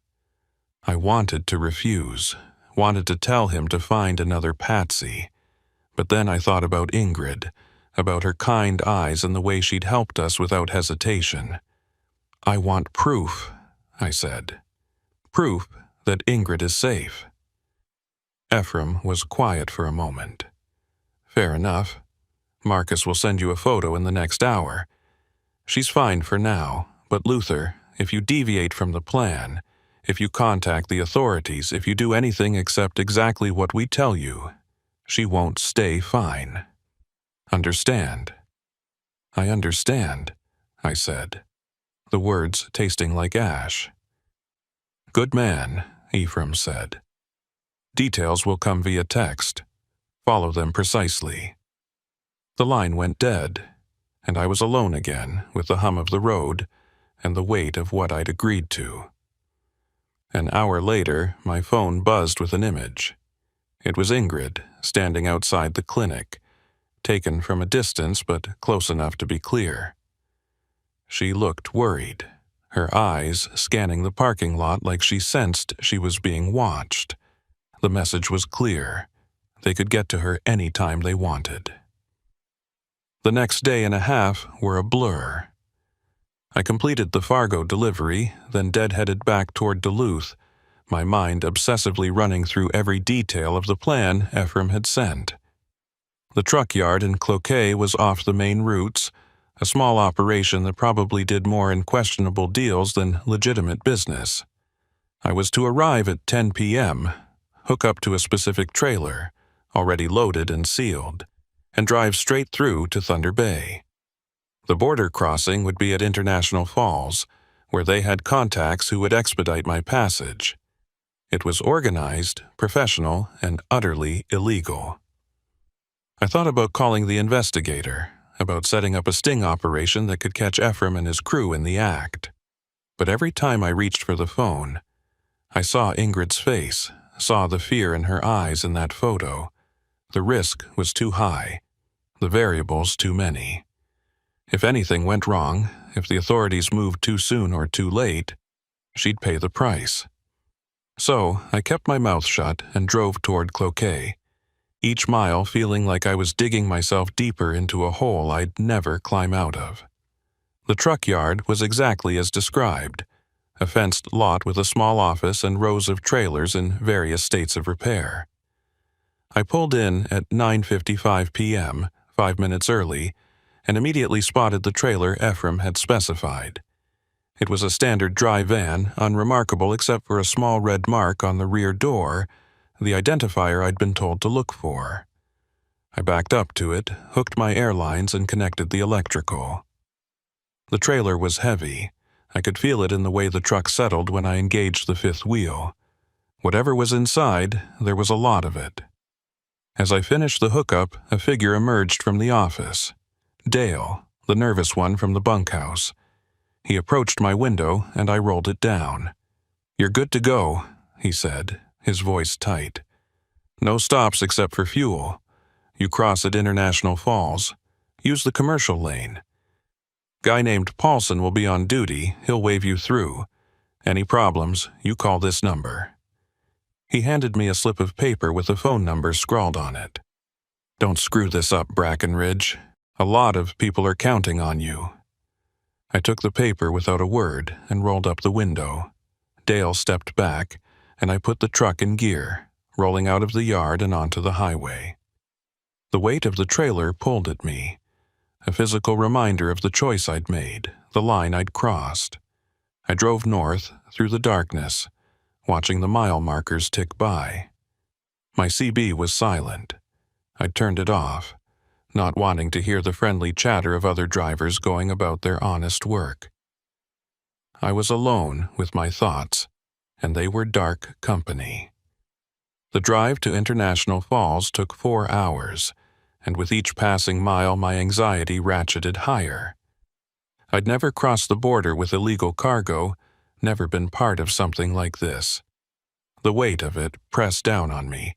I wanted to refuse, wanted to tell him to find another Patsy. But then I thought about Ingrid, about her kind eyes and the way she'd helped us without hesitation. "I want proof," I said. "Proof that Ingrid is safe." Ephraim was quiet for a moment. "Fair enough. Marcus will send you a photo in the next hour. She's fine for now, but Luther, if you deviate from the plan, if you contact the authorities, if you do anything except exactly what we tell you, she won't stay fine. Understand?" "I understand," I said, the words tasting like ash. "Good man," Ephraim said. "Details will come via text. Follow them precisely." The line went dead, and I was alone again with the hum of the road and the weight of what I'd agreed to. An hour later, my phone buzzed with an image. It was Ingrid, standing outside the clinic, taken from a distance but close enough to be clear. She looked worried, her eyes scanning the parking lot like she sensed she was being watched. The message was clear. They could get to her any time they wanted. The next day and a half were a blur. I completed the Fargo delivery, then deadheaded back toward Duluth, my mind obsessively running through every detail of the plan Ephraim had sent. The truck yard in Cloquet was off the main routes, a small operation that probably did more in questionable deals than legitimate business. I was to arrive at 10 p.m., hook up to a specific trailer, already loaded and sealed, and drive straight through to Thunder Bay. The border crossing would be at International Falls, where they had contacts who would expedite my passage. It was organized, professional, and utterly illegal. I thought about calling the investigator, about setting up a sting operation that could catch Ephraim and his crew in the act. But every time I reached for the phone, I saw Ingrid's face, saw the fear in her eyes in that photo. The risk was too high, the variables too many. If anything went wrong, if the authorities moved too soon or too late, she'd pay the price. So I kept my mouth shut and drove toward Cloquet, each mile feeling like I was digging myself deeper into a hole I'd never climb out of. The truck yard was exactly as described, a fenced lot with a small office and rows of trailers in various states of repair. I pulled in at 9:55 p.m., 5 minutes early, and immediately spotted the trailer Ephraim had specified. It was a standard dry van, unremarkable except for a small red mark on the rear door, the identifier I'd been told to look for. I backed up to it, hooked my airlines, and connected the electrical. The trailer was heavy. I could feel it in the way the truck settled when I engaged the fifth wheel. Whatever was inside, there was a lot of it. As I finished the hookup, a figure emerged from the office. Dale, the nervous one from the bunkhouse. He approached my window, and I rolled it down. "You're good to go," he said, his voice tight. "No stops except for fuel. You cross at International Falls. Use the commercial lane. Guy named Paulson will be on duty. He'll wave you through. Any problems, you call this number." He handed me a slip of paper with a phone number scrawled on it. "Don't screw this up, Brackenridge. A lot of people are counting on you." I took the paper without a word and rolled up the window. Dale stepped back, and I put the truck in gear, rolling out of the yard and onto the highway. The weight of the trailer pulled at me, a physical reminder of the choice I'd made, the line I'd crossed. I drove north, through the darkness, watching the mile markers tick by. My CB was silent. I'd turned it off, not wanting to hear the friendly chatter of other drivers going about their honest work. I was alone with my thoughts, and they were dark company. The drive to International Falls took 4 hours, and with each passing mile my anxiety ratcheted higher. I'd never crossed the border with illegal cargo, never been part of something like this. The weight of it pressed down on me,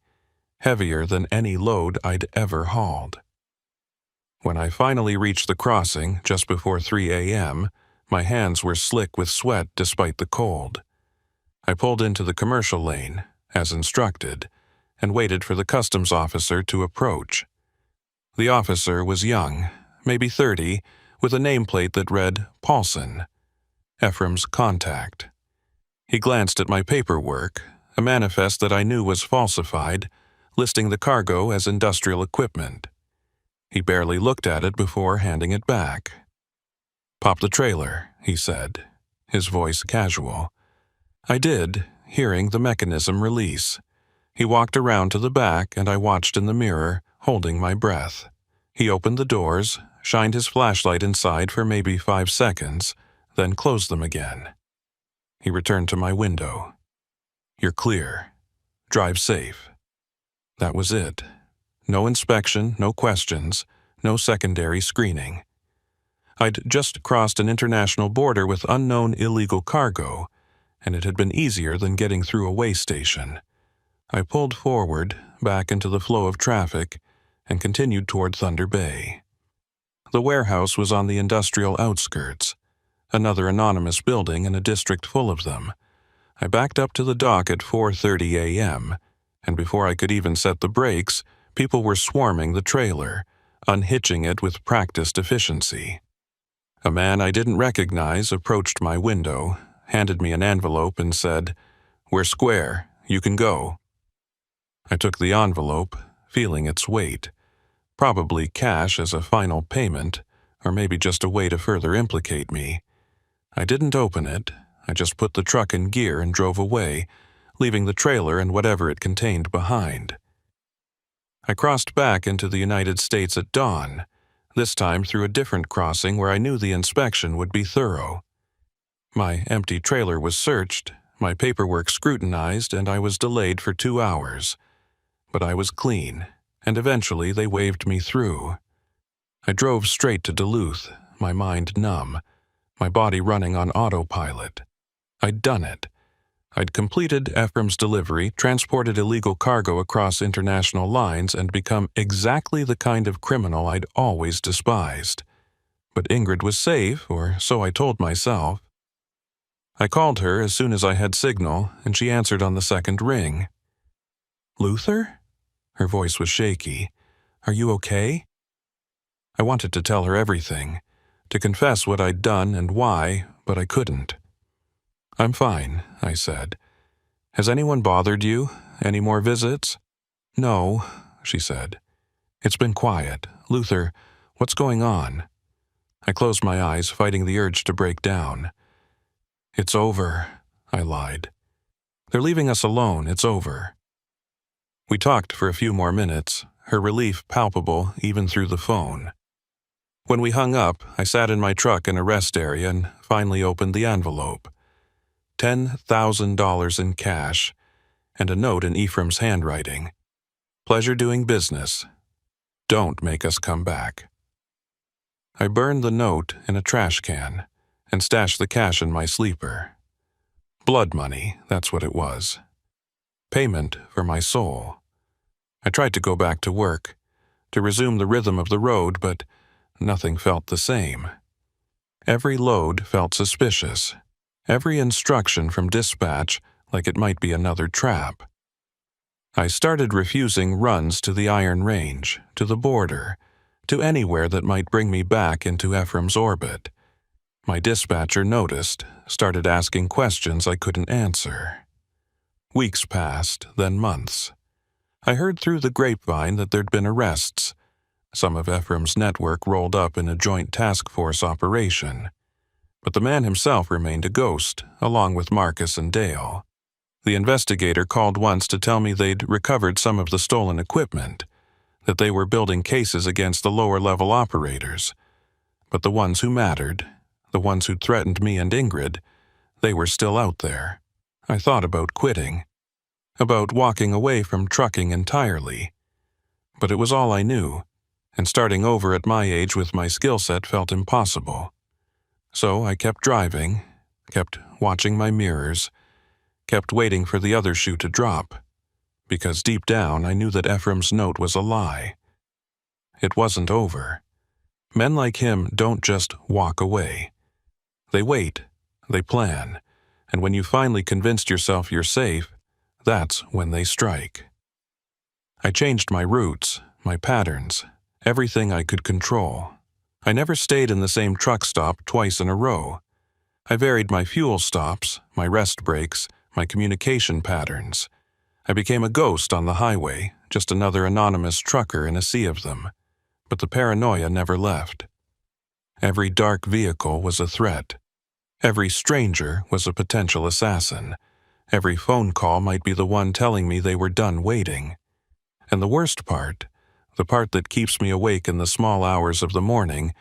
heavier than any load I'd ever hauled. When I finally reached the crossing, just before 3 a.m., my hands were slick with sweat despite the cold. I pulled into the commercial lane, as instructed, and waited for the customs officer to approach. The officer was young, maybe 30, with a nameplate that read Paulson, Ephraim's contact. He glanced at my paperwork, a manifest that I knew was falsified, listing the cargo as industrial equipment. He barely looked at it before handing it back. "Pop the trailer," he said, his voice casual. I did, hearing the mechanism release. He walked around to the back, and I watched in the mirror, holding my breath. He opened the doors, shined his flashlight inside for maybe 5 seconds, then closed them again. He returned to my window. "You're clear. Drive safe." That was it. No inspection, no questions, no secondary screening. I'd just crossed an international border with unknown illegal cargo, and it had been easier than getting through a way station. I pulled forward, back into the flow of traffic, and continued toward Thunder Bay. The warehouse was on the industrial outskirts, another anonymous building in a district full of them. I backed up to the dock at 4:30 a.m., and before I could even set the brakes, people were swarming the trailer, unhitching it with practiced efficiency. A man I didn't recognize approached my window, handed me an envelope, and said, "We're square. You can go." I took the envelope, feeling its weight. Probably cash as a final payment, or maybe just a way to further implicate me. I didn't open it. I just put the truck in gear and drove away, leaving the trailer and whatever it contained behind. I crossed back into the United States at dawn, this time through a different crossing where I knew the inspection would be thorough. My empty trailer was searched, my paperwork scrutinized, and I was delayed for 2 hours. But I was clean, and eventually they waved me through. I drove straight to Duluth, my mind numb, my body running on autopilot. I'd done it. I'd completed Ephraim's delivery, transported illegal cargo across international lines, and become exactly the kind of criminal I'd always despised. But Ingrid was safe, or so I told myself. I called her as soon as I had signal, and she answered on the second ring. "Luther?" Her voice was shaky. "Are you okay?" I wanted to tell her everything, to confess what I'd done and why, but I couldn't. "I'm fine," I said. "Has anyone bothered you? Any more visits?" "No," she said. "It's been quiet. Luther, what's going on?" I closed my eyes, fighting the urge to break down. "It's over," I lied. "They're leaving us alone. It's over." We talked for a few more minutes, her relief palpable even through the phone. When we hung up, I sat in my truck in a rest area and finally opened the envelope. $10,000 in cash, and a note in Ephraim's handwriting. "Pleasure doing business. Don't make us come back." I burned the note in a trash can and stashed the cash in my sleeper. Blood money, that's what it was. Payment for my soul. I tried to go back to work, to resume the rhythm of the road, but nothing felt the same. Every load felt suspicious. Every instruction from dispatch like it might be another trap. I started refusing runs to the Iron Range, to the border, to anywhere that might bring me back into Ephraim's orbit. My dispatcher noticed, started asking questions I couldn't answer. Weeks passed, then months. I heard through the grapevine that there'd been arrests. Some of Ephraim's network rolled up in a joint task force operation. But the man himself remained a ghost, along with Marcus and Dale. The investigator called once to tell me they'd recovered some of the stolen equipment, that they were building cases against the lower-level operators. But the ones who mattered, the ones who'd threatened me and Ingrid, they were still out there. I thought about quitting, about walking away from trucking entirely. But it was all I knew, and starting over at my age with my skill set felt impossible. So I kept driving, kept watching my mirrors, kept waiting for the other shoe to drop, because deep down I knew that Ephraim's note was a lie. It wasn't over. Men like him don't just walk away. They wait, they plan, and when you finally convinced yourself you're safe, that's when they strike. I changed my routes, my patterns, everything I could control. I never stayed in the same truck stop twice in a row. I varied my fuel stops, my rest breaks, my communication patterns. I became a ghost on the highway, just another anonymous trucker in a sea of them. But the paranoia never left. Every dark vehicle was a threat. Every stranger was a potential assassin. Every phone call might be the one telling me they were done waiting. And the worst part, the part that keeps me awake in the small hours of the morning,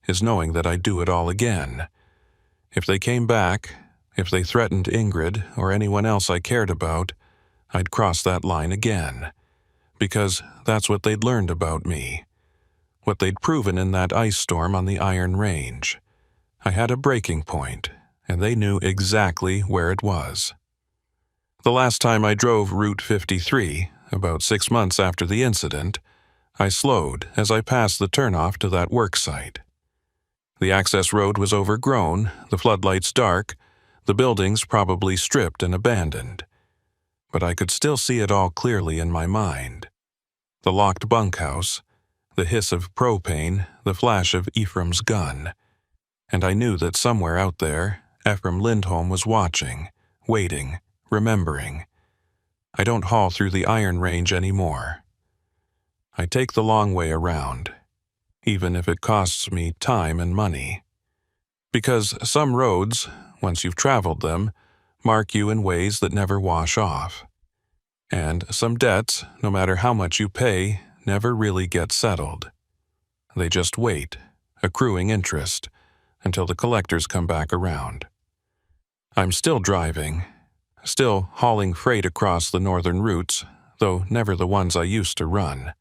is knowing that I'd do it all again. If they came back, if they threatened Ingrid or anyone else I cared about, I'd cross that line again. Because that's what they'd learned about me. What they'd proven in that ice storm on the Iron Range. I had a breaking point, and they knew exactly where it was. The last time I drove Route 53, about 6 months after the incident, I slowed as I passed the turnoff to that work site. The access road was overgrown, the floodlights dark, the buildings probably stripped and abandoned. But I could still see it all clearly in my mind. The locked bunkhouse, the hiss of propane, the flash of Ephraim's gun. And I knew that somewhere out there, Ephraim Lindholm was watching, waiting, remembering. I don't haul through the Iron Range anymore. I take the long way around, even if it costs me time and money. Because some roads, once you've traveled them, mark you in ways that never wash off. And some debts, no matter how much you pay, never really get settled. They just wait, accruing interest, until the collectors come back around. I'm still driving, still hauling freight across the northern routes, though never the ones I used to run.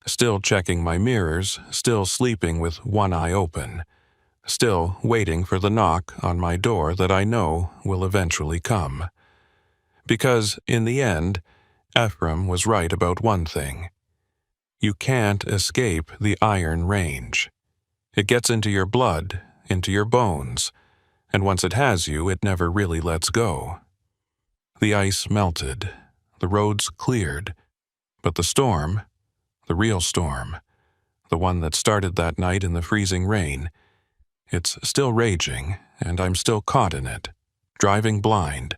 Still checking my mirrors, still sleeping with one eye open, still waiting for the knock on my door that I know will eventually come. Because, in the end, Ephraim was right about one thing. You can't escape the Iron Range. It gets into your blood, into your bones, and once it has you, it never really lets go. The ice melted, the roads cleared, but the storm, the real storm, the one that started that night in the freezing rain, it's still raging, and I'm still caught in it, driving blind,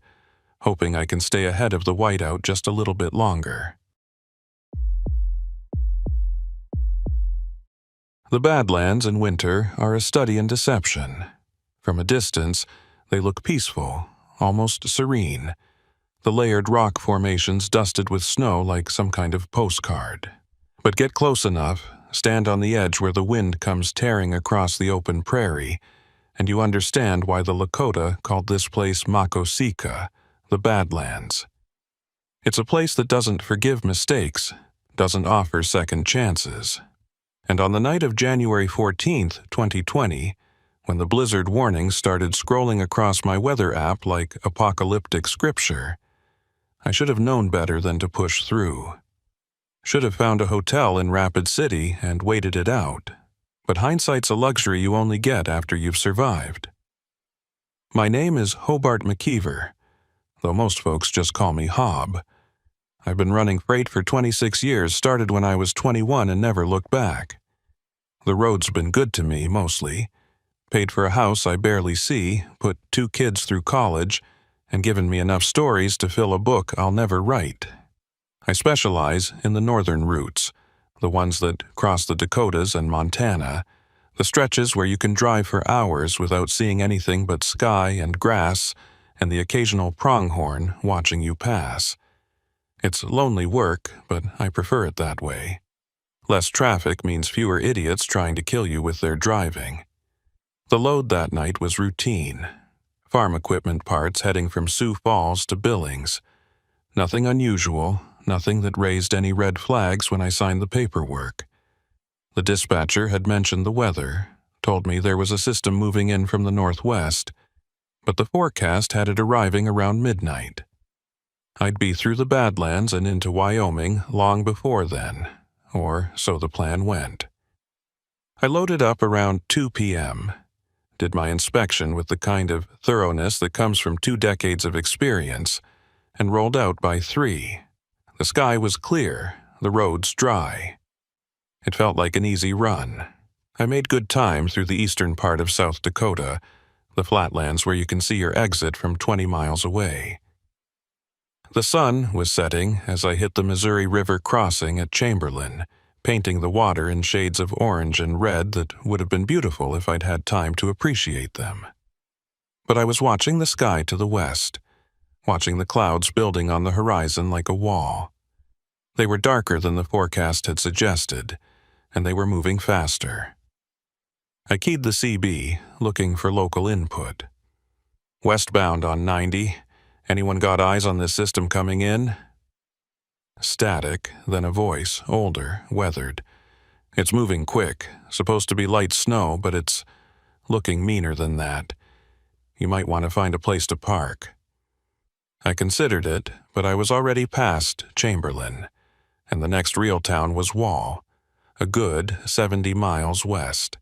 hoping I can stay ahead of the whiteout just a little bit longer. The Badlands in winter are a study in deception. From a distance, they look peaceful, almost serene, the layered rock formations dusted with snow like some kind of postcard. But get close enough, stand on the edge where the wind comes tearing across the open prairie, and you understand why the Lakota called this place Makosika, the Badlands. It's a place that doesn't forgive mistakes, doesn't offer second chances. And on the night of January 14th, 2020, when the blizzard warnings started scrolling across my weather app like apocalyptic scripture, I should have known better than to push through. Should have found a hotel in Rapid City and waited it out. But hindsight's a luxury you only get after you've survived. My name is Hobart McKeever, though most folks just call me Hob. I've been running freight for 26 years, started when I was 21 and never looked back. The road's been good to me, mostly. Paid for a house I barely see, put 2 kids through college, and given me enough stories to fill a book I'll never write. I specialize in the northern routes, the ones that cross the Dakotas and Montana, the stretches where you can drive for hours without seeing anything but sky and grass and the occasional pronghorn watching you pass. It's lonely work, but I prefer it that way. Less traffic means fewer idiots trying to kill you with their driving. The load that night was routine. Farm equipment parts heading from Sioux Falls to Billings. Nothing unusual, nothing that raised any red flags when I signed the paperwork. The dispatcher had mentioned the weather, told me there was a system moving in from the northwest, but the forecast had it arriving around midnight. I'd be through the Badlands and into Wyoming long before then, or so the plan went. I loaded up around 2 p.m., did my inspection with the kind of thoroughness that comes from 2 decades of experience, and rolled out by 3. The sky was clear, the roads dry. It felt like an easy run. I made good time through the eastern part of South Dakota, the flatlands where you can see your exit from 20 miles away. The sun was setting as I hit the Missouri River crossing at Chamberlain, painting the water in shades of orange and red that would have been beautiful if I'd had time to appreciate them. But I was watching the sky to the west, watching the clouds building on the horizon like a wall. They were darker than the forecast had suggested, and they were moving faster. I keyed the CB, looking for local input. Westbound on 90. Anyone got eyes on this system coming in? Static, then a voice, older, weathered. It's moving quick, supposed to be light snow, but it's looking meaner than that. You might want to find a place to park. I considered it, but I was already past Chamberlain, and the next real town was Wall, a good 70 miles west.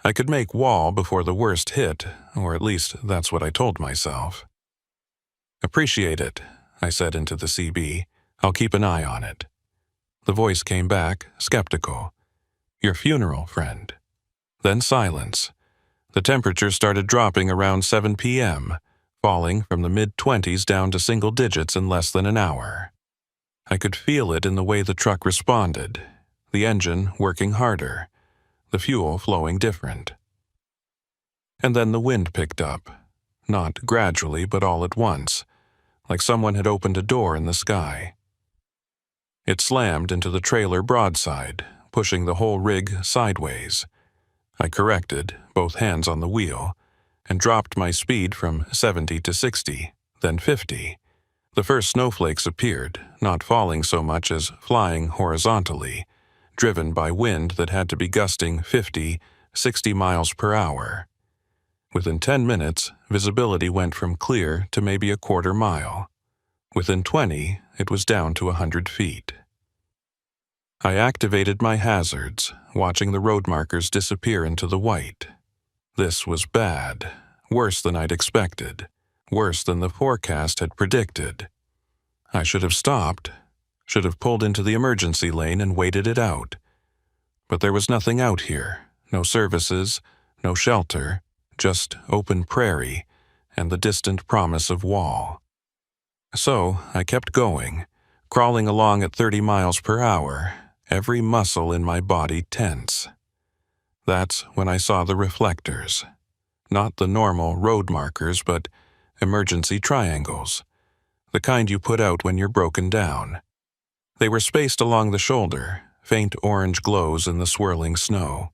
I could make Wall before the worst hit, or at least that's what I told myself. Appreciate it, I said into the CB. I'll keep an eye on it. The voice came back, skeptical. Your funeral, friend. Then silence. The temperature started dropping around 7 p.m., falling from the mid-20s down to single digits in less than an hour. I could feel it in the way the truck responded, the engine working harder, the fuel flowing different. And then the wind picked up, not gradually but all at once, like someone had opened a door in the sky. It slammed into the trailer broadside, pushing the whole rig sideways. I corrected, both hands on the wheel, and dropped my speed from 70 to 60, then 50. The first snowflakes appeared, not falling so much as flying horizontally, driven by wind that had to be gusting 50, 60 miles per hour. Within 10 minutes, visibility went from clear to maybe a quarter mile. Within 20, it was down to 100 feet. I activated my hazards, watching the road markers disappear into the white. This was bad, worse than I'd expected, worse than the forecast had predicted. I should have stopped, should have pulled into the emergency lane and waited it out. But there was nothing out here, no services, no shelter, just open prairie and the distant promise of Wall. So I kept going, crawling along at 30 miles per hour, every muscle in my body tense. That's when I saw the reflectors. Not the normal road markers, but emergency triangles, the kind you put out when you're broken down. They were spaced along the shoulder, faint orange glows in the swirling snow.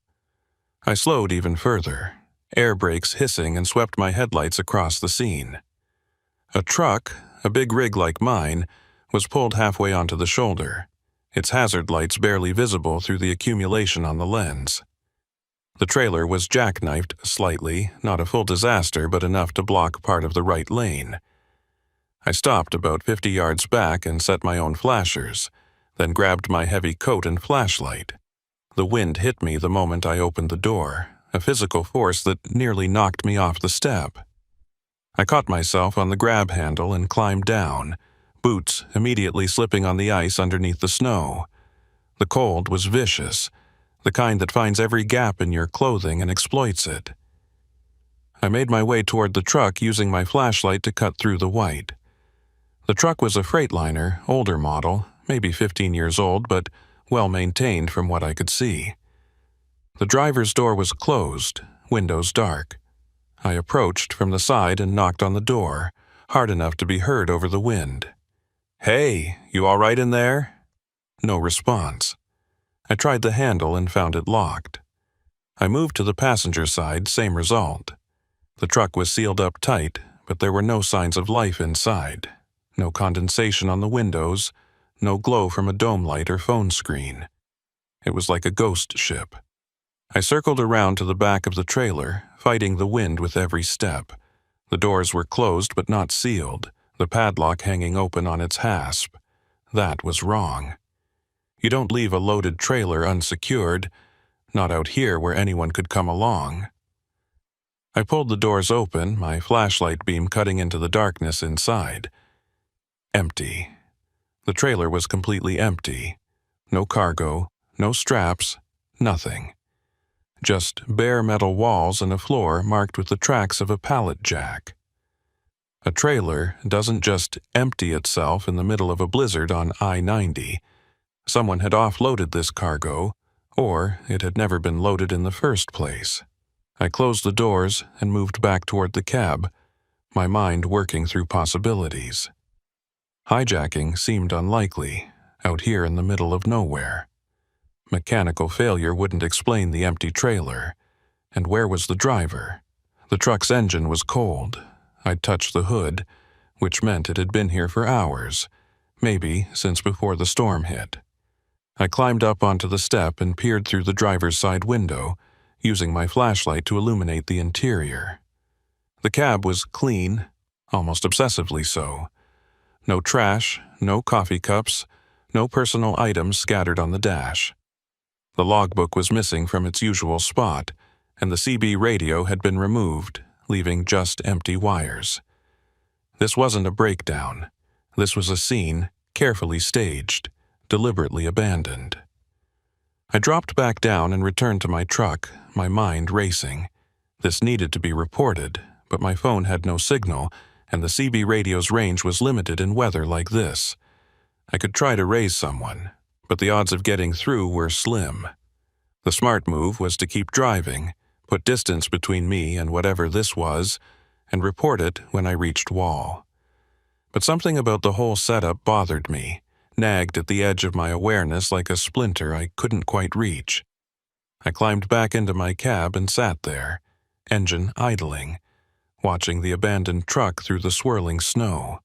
I slowed even further, air brakes hissing and swept my headlights across the scene. A truck, a big rig like mine, was pulled halfway onto the shoulder, its hazard lights barely visible through the accumulation on the lens. The trailer was jackknifed slightly, not a full disaster, but enough to block part of the right lane. I stopped about 50 yards back and set my own flashers, then grabbed my heavy coat and flashlight. The wind hit me the moment I opened the door, a physical force that nearly knocked me off the step. I caught myself on the grab handle and climbed down, boots immediately slipping on the ice underneath the snow. The cold was vicious, the kind that finds every gap in your clothing and exploits it. I made my way toward the truck using my flashlight to cut through the white. The truck was a Freightliner, older model, maybe 15 years old, but well-maintained from what I could see. The driver's door was closed, windows dark. I approached from the side and knocked on the door, hard enough to be heard over the wind. "Hey, you all right in there?" No response. I tried the handle and found it locked. I moved to the passenger side, same result. The truck was sealed up tight, but there were no signs of life inside. No condensation on the windows, no glow from a dome light or phone screen. It was like a ghost ship. I circled around to the back of the trailer, fighting the wind with every step. The doors were closed but not sealed, the padlock hanging open on its hasp. That was wrong. You don't leave a loaded trailer unsecured, not out here where anyone could come along. I pulled the doors open, my flashlight beam cutting into the darkness inside. Empty. The trailer was completely empty. No cargo, no straps, nothing. Just bare metal walls and a floor marked with the tracks of a pallet jack. A trailer doesn't just empty itself in the middle of a blizzard on I-90. Someone had offloaded this cargo, or it had never been loaded in the first place. I closed the doors and moved back toward the cab, my mind working through possibilities. Hijacking seemed unlikely, out here in the middle of nowhere. Mechanical failure wouldn't explain the empty trailer. And where was the driver? The truck's engine was cold. I'd touched the hood, which meant it had been here for hours, maybe since before the storm hit. I climbed up onto the step and peered through the driver's side window, using my flashlight to illuminate the interior. The cab was clean, almost obsessively so. No trash, no coffee cups, no personal items scattered on the dash. The logbook was missing from its usual spot, and the CB radio had been removed, leaving just empty wires. This wasn't a breakdown. This was a scene, carefully staged, deliberately abandoned. I dropped back down and returned to my truck, my mind racing. This needed to be reported, but my phone had no signal, and the CB radio's range was limited in weather like this. I could try to raise someone, but the odds of getting through were slim. The smart move was to keep driving, put distance between me and whatever this was, and report it when I reached wall. But something about the whole setup bothered me, nagged at the edge of my awareness like a splinter I couldn't quite reach. I climbed back into my cab and sat there, engine idling, watching the abandoned truck through the swirling snow.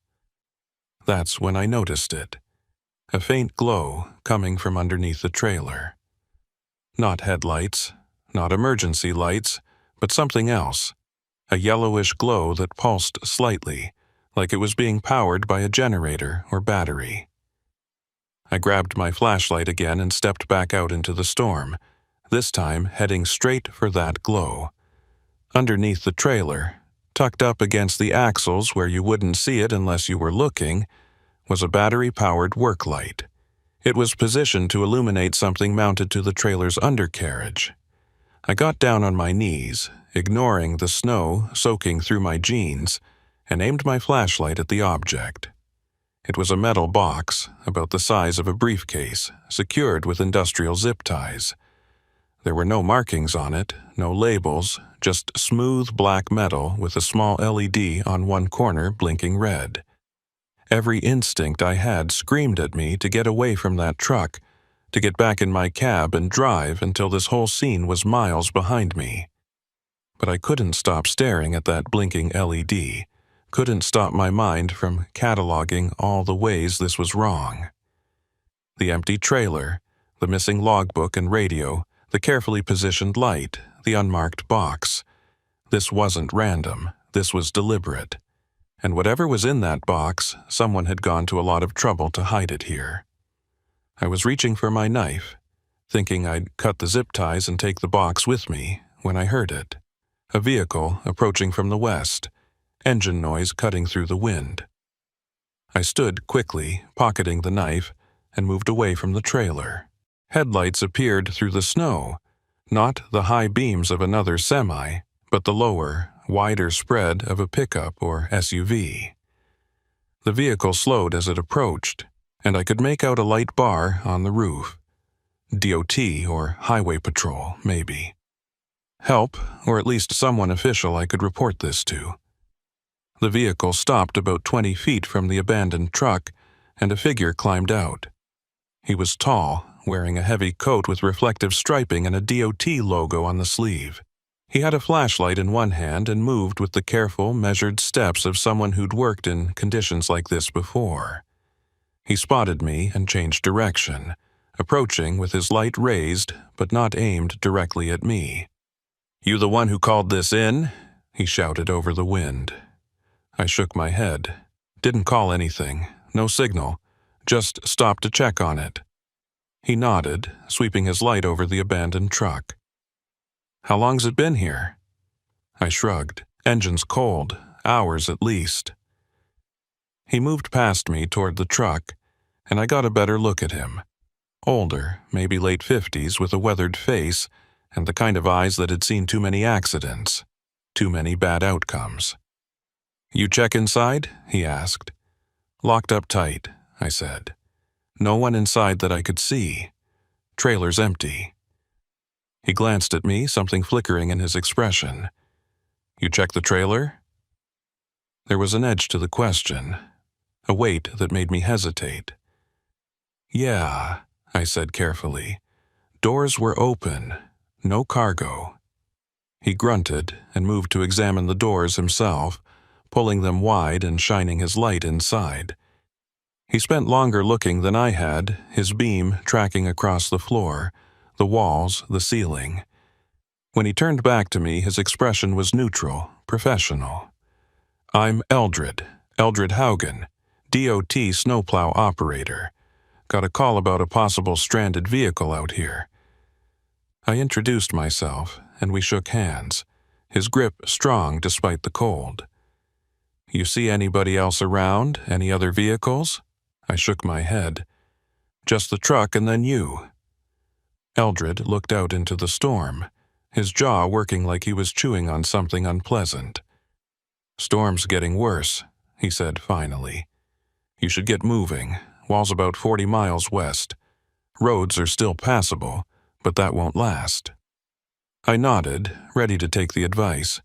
That's when I noticed it. A faint glow coming from underneath the trailer. Not headlights, not emergency lights, but something else. A yellowish glow that pulsed slightly, like it was being powered by a generator or battery. I grabbed my flashlight again and stepped back out into the storm, this time heading straight for that glow. Underneath the trailer, tucked up against the axles where you wouldn't see it unless you were looking, was a battery-powered work light. It was positioned to illuminate something mounted to the trailer's undercarriage. I got down on my knees, ignoring the snow soaking through my jeans, and aimed my flashlight at the object. It was a metal box, about the size of a briefcase, secured with industrial zip ties. There were no markings on it, no labels, just smooth black metal with a small LED on one corner blinking red. Every instinct I had screamed at me to get away from that truck, to get back in my cab and drive until this whole scene was miles behind me. But I couldn't stop staring at that blinking LED, couldn't stop my mind from cataloging all the ways this was wrong. The empty trailer, the missing logbook and radio, the carefully positioned light, the unmarked box. This wasn't random, this was deliberate. And whatever was in that box, someone had gone to a lot of trouble to hide it here. I was reaching for my knife, thinking I'd cut the zip ties and take the box with me, when I heard it. A vehicle approaching from the west, engine noise cutting through the wind. I stood quickly, pocketing the knife, and moved away from the trailer. Headlights appeared through the snow, not the high beams of another semi, but the lower, wider spread of a pickup or SUV. The vehicle slowed as it approached, and I could make out a light bar on the roof. DOT or Highway Patrol, maybe. Help, or at least someone official I could report this to. The vehicle stopped about 20 feet from the abandoned truck, and a figure climbed out. He was tall, wearing a heavy coat with reflective striping and a DOT logo on the sleeve. He had a flashlight in one hand and moved with the careful, measured steps of someone who'd worked in conditions like this before. He spotted me and changed direction, approaching with his light raised but not aimed directly at me. "You the one who called this in?" he shouted over the wind. I shook my head. Didn't call anything, no signal, just stopped to check on it. He nodded, sweeping his light over the abandoned truck. "How long's it been here?" I shrugged. "Engine's cold, hours at least." He moved past me toward the truck, and I got a better look at him. Older, maybe late 50s, with a weathered face and the kind of eyes that had seen too many accidents, too many bad outcomes. "You check inside?" he asked. "Locked up tight," I said. "No one inside that I could see. Trailer's empty." He glanced at me, something flickering in his expression. "You check the trailer?" There was an edge to the question, a weight that made me hesitate. "Yeah," I said carefully. "Doors were open. No cargo." He grunted and moved to examine the doors himself, pulling them wide and shining his light inside. He spent longer looking than I had, his beam tracking across the floor, the walls, the ceiling. When he turned back to me, his expression was neutral, professional. "I'm Eldred Haugen, DOT snowplow operator. Got a call about a possible stranded vehicle out here." I introduced myself, and we shook hands, his grip strong despite the cold. "You see anybody else around? Any other vehicles?" I shook my head. "Just the truck and then you." Eldred looked out into the storm, his jaw working like he was chewing on something unpleasant. "Storm's getting worse," he said finally. "You should get moving. Wall's about 40 miles west. Roads are still passable, but that won't last." I nodded, ready to take the advice.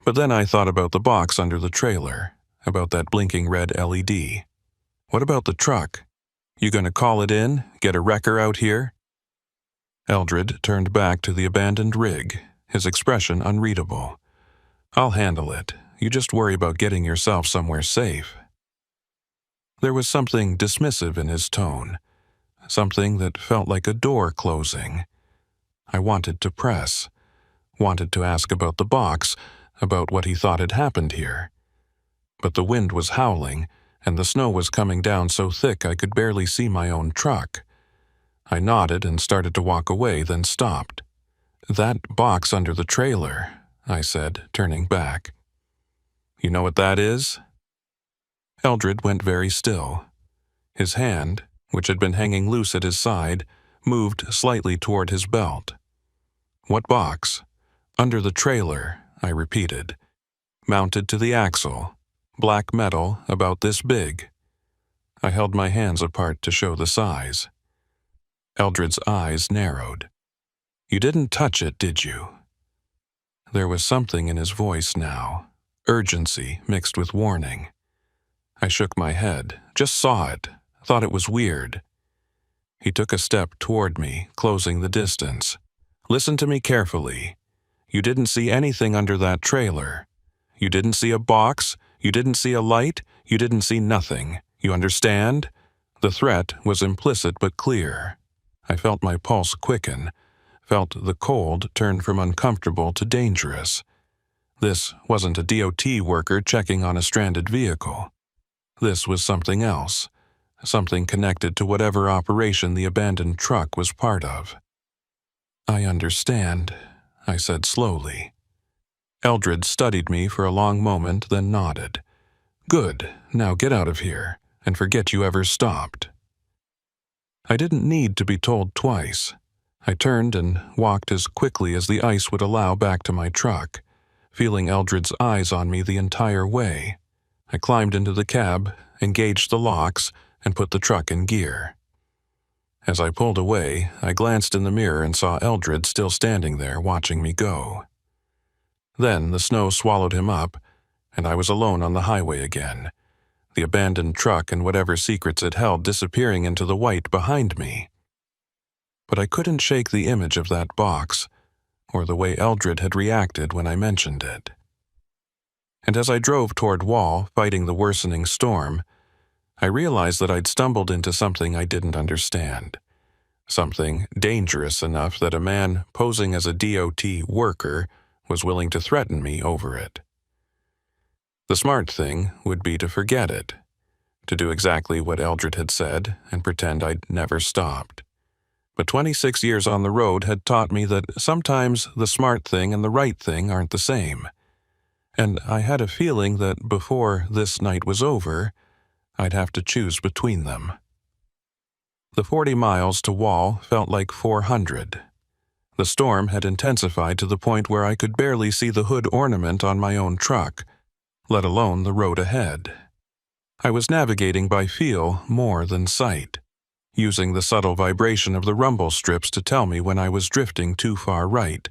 But then I thought about the box under the trailer, about that blinking red LED. "What about the truck? You gonna call it in, get a wrecker out here?" Eldred turned back to the abandoned rig, his expression unreadable. "I'll handle it. You just worry about getting yourself somewhere safe." There was something dismissive in his tone, something that felt like a door closing. I wanted to press, wanted to ask about the box, about what he thought had happened here. But the wind was howling, and the snow was coming down so thick I could barely see my own truck. I nodded and started to walk away, then stopped. "That box under the trailer," I said, turning back. "You know what that is?" Eldred went very still. His hand, which had been hanging loose at his side, moved slightly toward his belt. "What box?" "Under the trailer," I repeated. "Mounted to the axle. Black metal, about this big." I held my hands apart to show the size. Eldred's eyes narrowed. "You didn't touch it, did you?" There was something in his voice now, urgency mixed with warning. I shook my head, just saw it, thought it was weird. He took a step toward me, closing the distance. "Listen to me carefully. You didn't see anything under that trailer. You didn't see a box, you didn't see a light, you didn't see nothing. You understand?" The threat was implicit but clear. I felt my pulse quicken, felt the cold turn from uncomfortable to dangerous. This wasn't a DOT worker checking on a stranded vehicle. This was something else, something connected to whatever operation the abandoned truck was part of. "I understand," I said slowly. Eldred studied me for a long moment, then nodded. "Good, now get out of here, and forget you ever stopped." I didn't need to be told twice. I turned and walked as quickly as the ice would allow back to my truck, feeling Eldred's eyes on me the entire way. I climbed into the cab, engaged the locks, and put the truck in gear. As I pulled away, I glanced in the mirror and saw Eldred still standing there watching me go. Then the snow swallowed him up, and I was alone on the highway again, the abandoned truck and whatever secrets it held disappearing into the white behind me. But I couldn't shake the image of that box, or the way Eldred had reacted when I mentioned it. And as I drove toward Wall, fighting the worsening storm, I realized that I'd stumbled into something I didn't understand. Something dangerous enough that a man posing as a DOT worker was willing to threaten me over it. The smart thing would be to forget it, to do exactly what Eldred had said and pretend I'd never stopped. But 26 years on the road had taught me that sometimes the smart thing and the right thing aren't the same. And I had a feeling that before this night was over, I'd have to choose between them. The 40 miles to Wall felt like 400. The storm had intensified to the point where I could barely see the hood ornament on my own truck, let alone the road ahead. I was navigating by feel more than sight, using the subtle vibration of the rumble strips to tell me when I was drifting too far right,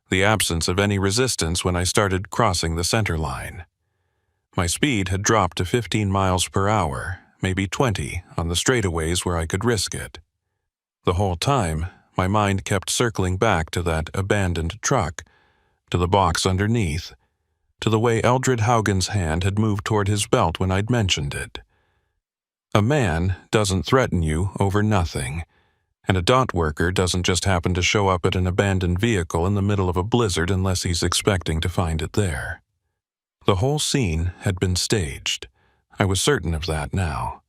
the absence of any resistance when I started crossing the center line. My speed had dropped to 15 miles per hour, maybe 20 on the straightaways where I could risk it. The whole time, my mind kept circling back to that abandoned truck, to the box underneath, to the way Eldred Haugen's hand had moved toward his belt when I'd mentioned it. A man doesn't threaten you over nothing, and a dot worker doesn't just happen to show up at an abandoned vehicle in the middle of a blizzard unless he's expecting to find it there. The whole scene had been staged. I was certain of that now.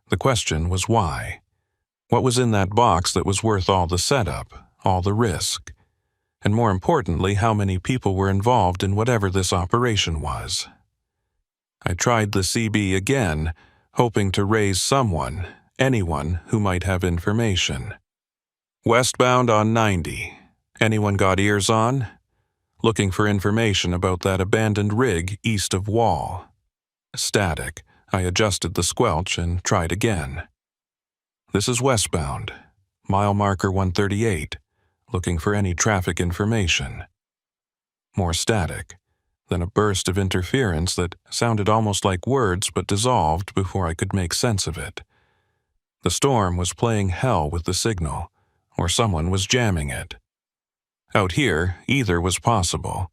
The question was why? What was in that box that was worth all the setup, all the risk? And more importantly, how many people were involved in whatever this operation was? I tried the CB again, hoping to raise someone, anyone who might have information. Westbound on 90. Anyone got ears on? Looking for information about that abandoned rig east of Wall. Static. I adjusted the squelch and tried again. This is westbound. Mile marker 138. Looking for any traffic information. More static. Then a burst of interference that sounded almost like words but dissolved before I could make sense of it. The storm was playing hell with the signal, or someone was jamming it. Out here, either was possible.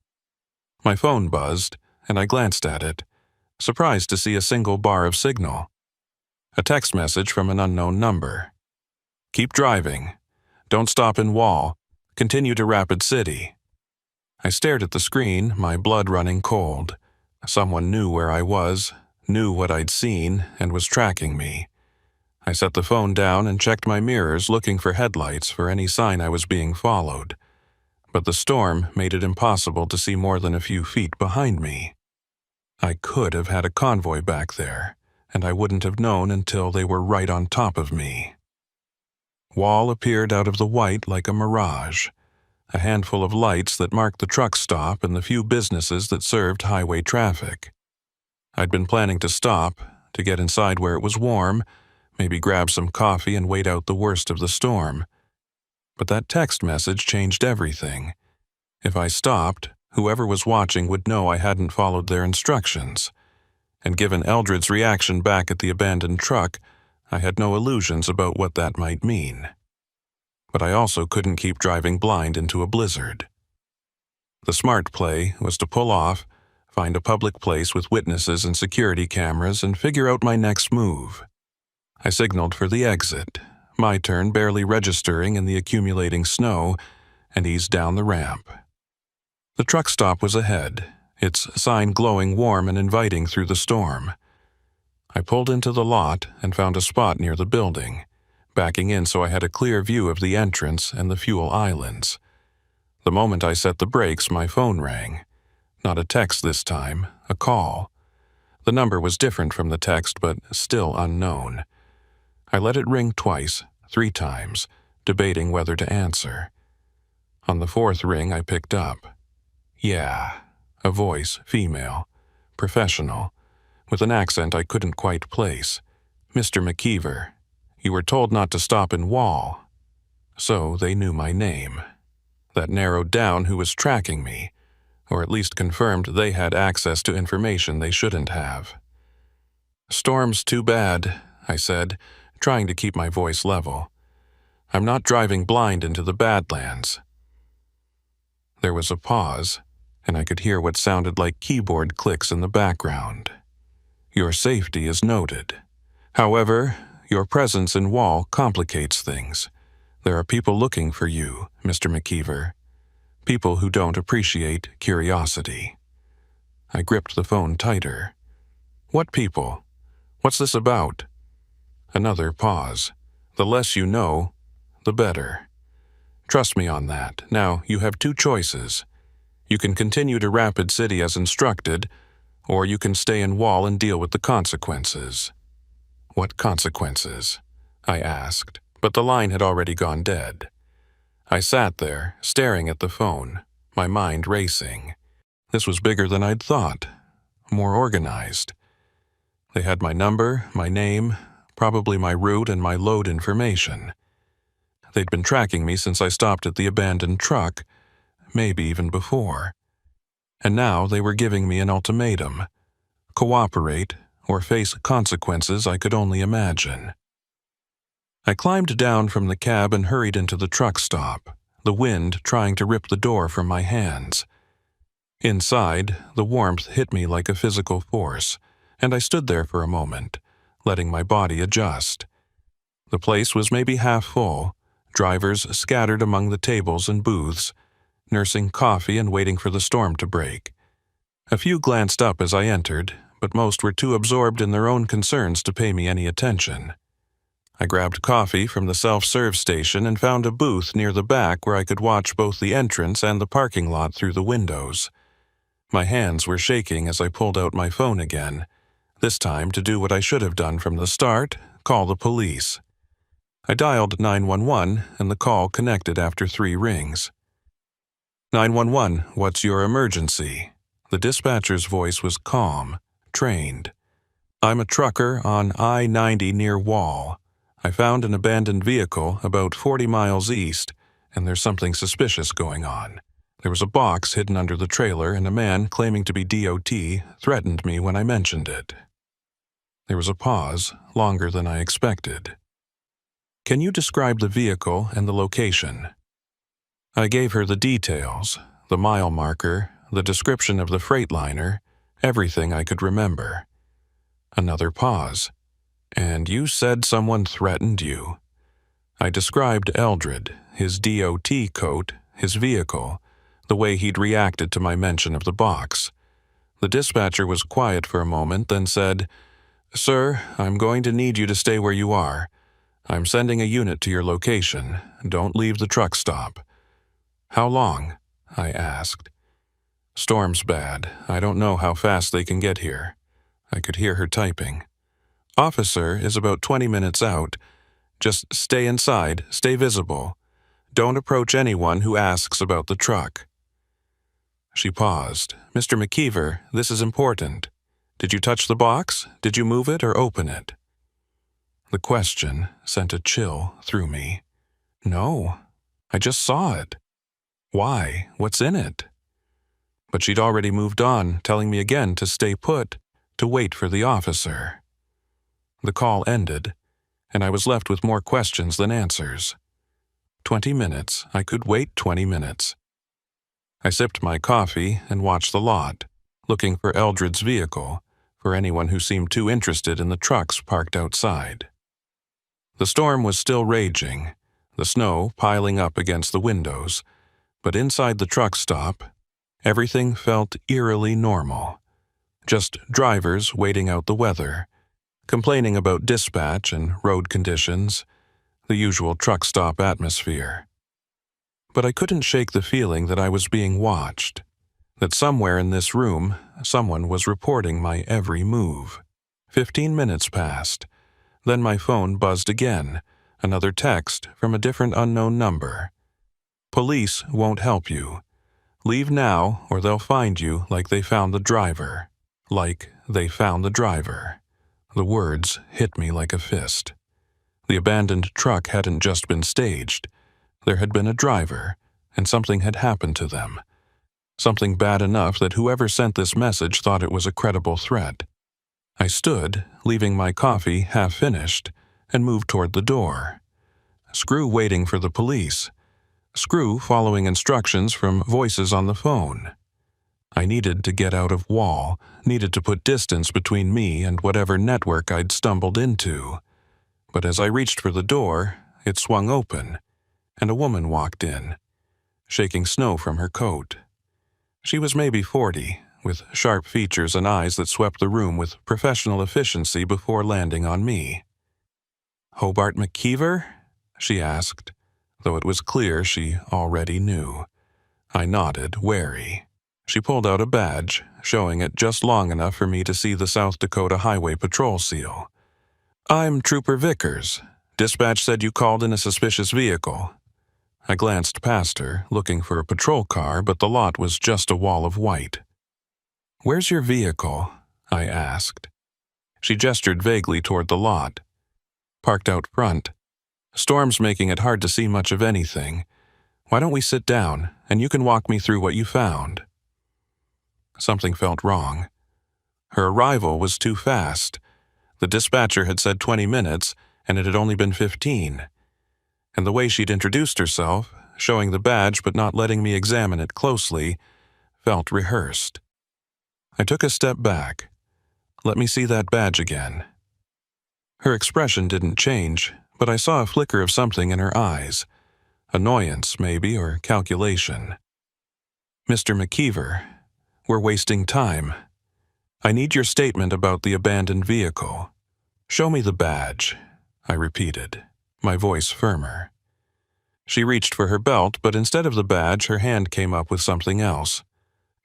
My phone buzzed, and I glanced at it, surprised to see a single bar of signal. A text message from an unknown number. Keep driving. Don't stop in Wall. Continue to Rapid City. I stared at the screen, my blood running cold. Someone knew where I was, knew what I'd seen, and was tracking me. I set the phone down and checked my mirrors looking for headlights for any sign I was being followed. But the storm made it impossible to see more than a few feet behind me. I could have had a convoy back there, and I wouldn't have known until they were right on top of me. Wall appeared out of the white like a mirage, a handful of lights that marked the truck stop and the few businesses that served highway traffic. I'd been planning to stop, to get inside where it was warm, maybe grab some coffee and wait out the worst of the storm. But that text message changed everything. If I stopped, whoever was watching would know I hadn't followed their instructions. And given Eldred's reaction back at the abandoned truck, I had no illusions about what that might mean. But I also couldn't keep driving blind into a blizzard. The smart play was to pull off, find a public place with witnesses and security cameras, and figure out my next move. I signaled for the exit, my turn barely registering in the accumulating snow, and eased down the ramp. The truck stop was ahead, its sign glowing warm and inviting through the storm. I pulled into the lot and found a spot near the building, backing in so I had a clear view of the entrance and the fuel islands. The moment I set the brakes, my phone rang. Not a text this time, a call. The number was different from the text, but still unknown. I let it ring twice, 3 times, debating whether to answer. On the 4th ring, I picked up. Yeah, a voice, female, professional, with an accent I couldn't quite place. Mr. McKeever, you were told not to stop in Wall. So they knew my name. That narrowed down who was tracking me, or at least confirmed they had access to information they shouldn't have. Storm's too bad, I said, trying to keep my voice level. I'm not driving blind into the Badlands. There was a pause, and I could hear what sounded like keyboard clicks in the background. Your safety is noted. However, your presence in Wall complicates things. There are people looking for you, Mr. McKeever. People who don't appreciate curiosity. I gripped the phone tighter. What people? What's this about? Another pause. The less you know, the better. Trust me on that. Now, you have 2 choices. You can continue to Rapid City as instructed, or you can stay in Wall and deal with the consequences. What consequences? I asked. but the line had already gone dead. I sat there, staring at the phone, my mind racing. This was bigger than I'd thought, more organized. They had my number, my name, probably my route and my load information. They'd been tracking me since I stopped at the abandoned truck, maybe even before. And now they were giving me an ultimatum: cooperate or face consequences I could only imagine. I climbed down from the cab and hurried into the truck stop, the wind trying to rip the door from my hands. Inside, the warmth hit me like a physical force, and I stood there for a moment, letting my body adjust. The place was maybe half full, drivers scattered among the tables and booths, nursing coffee and waiting for the storm to break. A few glanced up as I entered, but most were too absorbed in their own concerns to pay me any attention. I grabbed coffee from the self-serve station and found a booth near the back where I could watch both the entrance and the parking lot through the windows. My hands were shaking as I pulled out my phone again, this time to do what I should have done from the start: call the police. I dialed 911 and the call connected after 3 rings. 911, what's your emergency? The dispatcher's voice was calm, trained. I'm a trucker on I-90 near Wall. I found an abandoned vehicle about 40 miles east, and there's something suspicious going on. There was a box hidden under the trailer, and a man claiming to be DOT threatened me when I mentioned it. There was a pause, longer than I expected. Can you describe the vehicle and the location? I gave her the details, the mile marker, the description of the Freightliner, everything I could remember. Another pause. And you said someone threatened you. I described Eldred, his DOT coat, his vehicle, the way he'd reacted to my mention of the box. The dispatcher was quiet for a moment, then said, "Sir, I'm going to need you to stay where you are. I'm sending a unit to your location. Don't leave the truck stop." "How long?" I asked. "Storm's bad. I don't know how fast they can get here." I could hear her typing. "Officer is about 20 minutes out. Just stay inside, stay visible. Don't approach anyone who asks about the truck." She paused. "Mr. McKeever, this is important. Did you touch the box? Did you move it or open it?" The question sent a chill through me. "No, I just saw it. Why? What's in it?" But she'd already moved on, telling me again to stay put, to wait for the officer. The call ended, and I was left with more questions than answers. 20 minutes. I could wait 20 minutes. I sipped my coffee and watched the lot, looking for Eldred's vehicle, for anyone who seemed too interested in the trucks parked outside. The storm was still raging, the snow piling up against the windows, but inside the truck stop, everything felt eerily normal. Just drivers waiting out the weather, complaining about dispatch and road conditions, the usual truck stop atmosphere. But I couldn't shake the feeling that I was being watched, that somewhere in this room, someone was reporting my every move. 15 minutes passed. Then my phone buzzed again, another text from a different unknown number. "Police won't help you. Leave now or they'll find you like they found the driver." Like they found the driver. The words hit me like a fist. The abandoned truck hadn't just been staged. There had been a driver, and something had happened to them. Something bad enough that whoever sent this message thought it was a credible threat. I stood, leaving my coffee half-finished, and moved toward the door. Screw waiting for the police. Screw following instructions from voices on the phone. I needed to get out of Wall, needed to put distance between me and whatever network I'd stumbled into. But as I reached for the door, it swung open, and a woman walked in, shaking snow from her coat. She was maybe 40, with sharp features and eyes that swept the room with professional efficiency before landing on me. "Hobart McKeever?" she asked, though it was clear she already knew. I nodded, wary. She pulled out a badge, showing it just long enough for me to see the South Dakota Highway Patrol seal. "I'm Trooper Vickers. Dispatch said you called in a suspicious vehicle. I glanced past her, looking for a patrol car, but the lot was just a wall of white. Where's your vehicle? I asked. She gestured vaguely toward the lot. Parked out front. Storm's making it hard to see much of anything. Why don't we sit down, and you can walk me through what you found? Something felt wrong. Her arrival was too fast. The dispatcher had said 20 minutes, and it had only been 15. And the way she'd introduced herself, showing the badge but not letting me examine it closely, felt rehearsed. I took a step back. Let me see that badge again. Her expression didn't change, but I saw a flicker of something in her eyes. Annoyance, maybe, or calculation. Mr. McKeever, we're wasting time. I need your statement about the abandoned vehicle. Show me the badge, I repeated, my voice firmer. She reached for her belt, but instead of the badge, her hand came up with something else.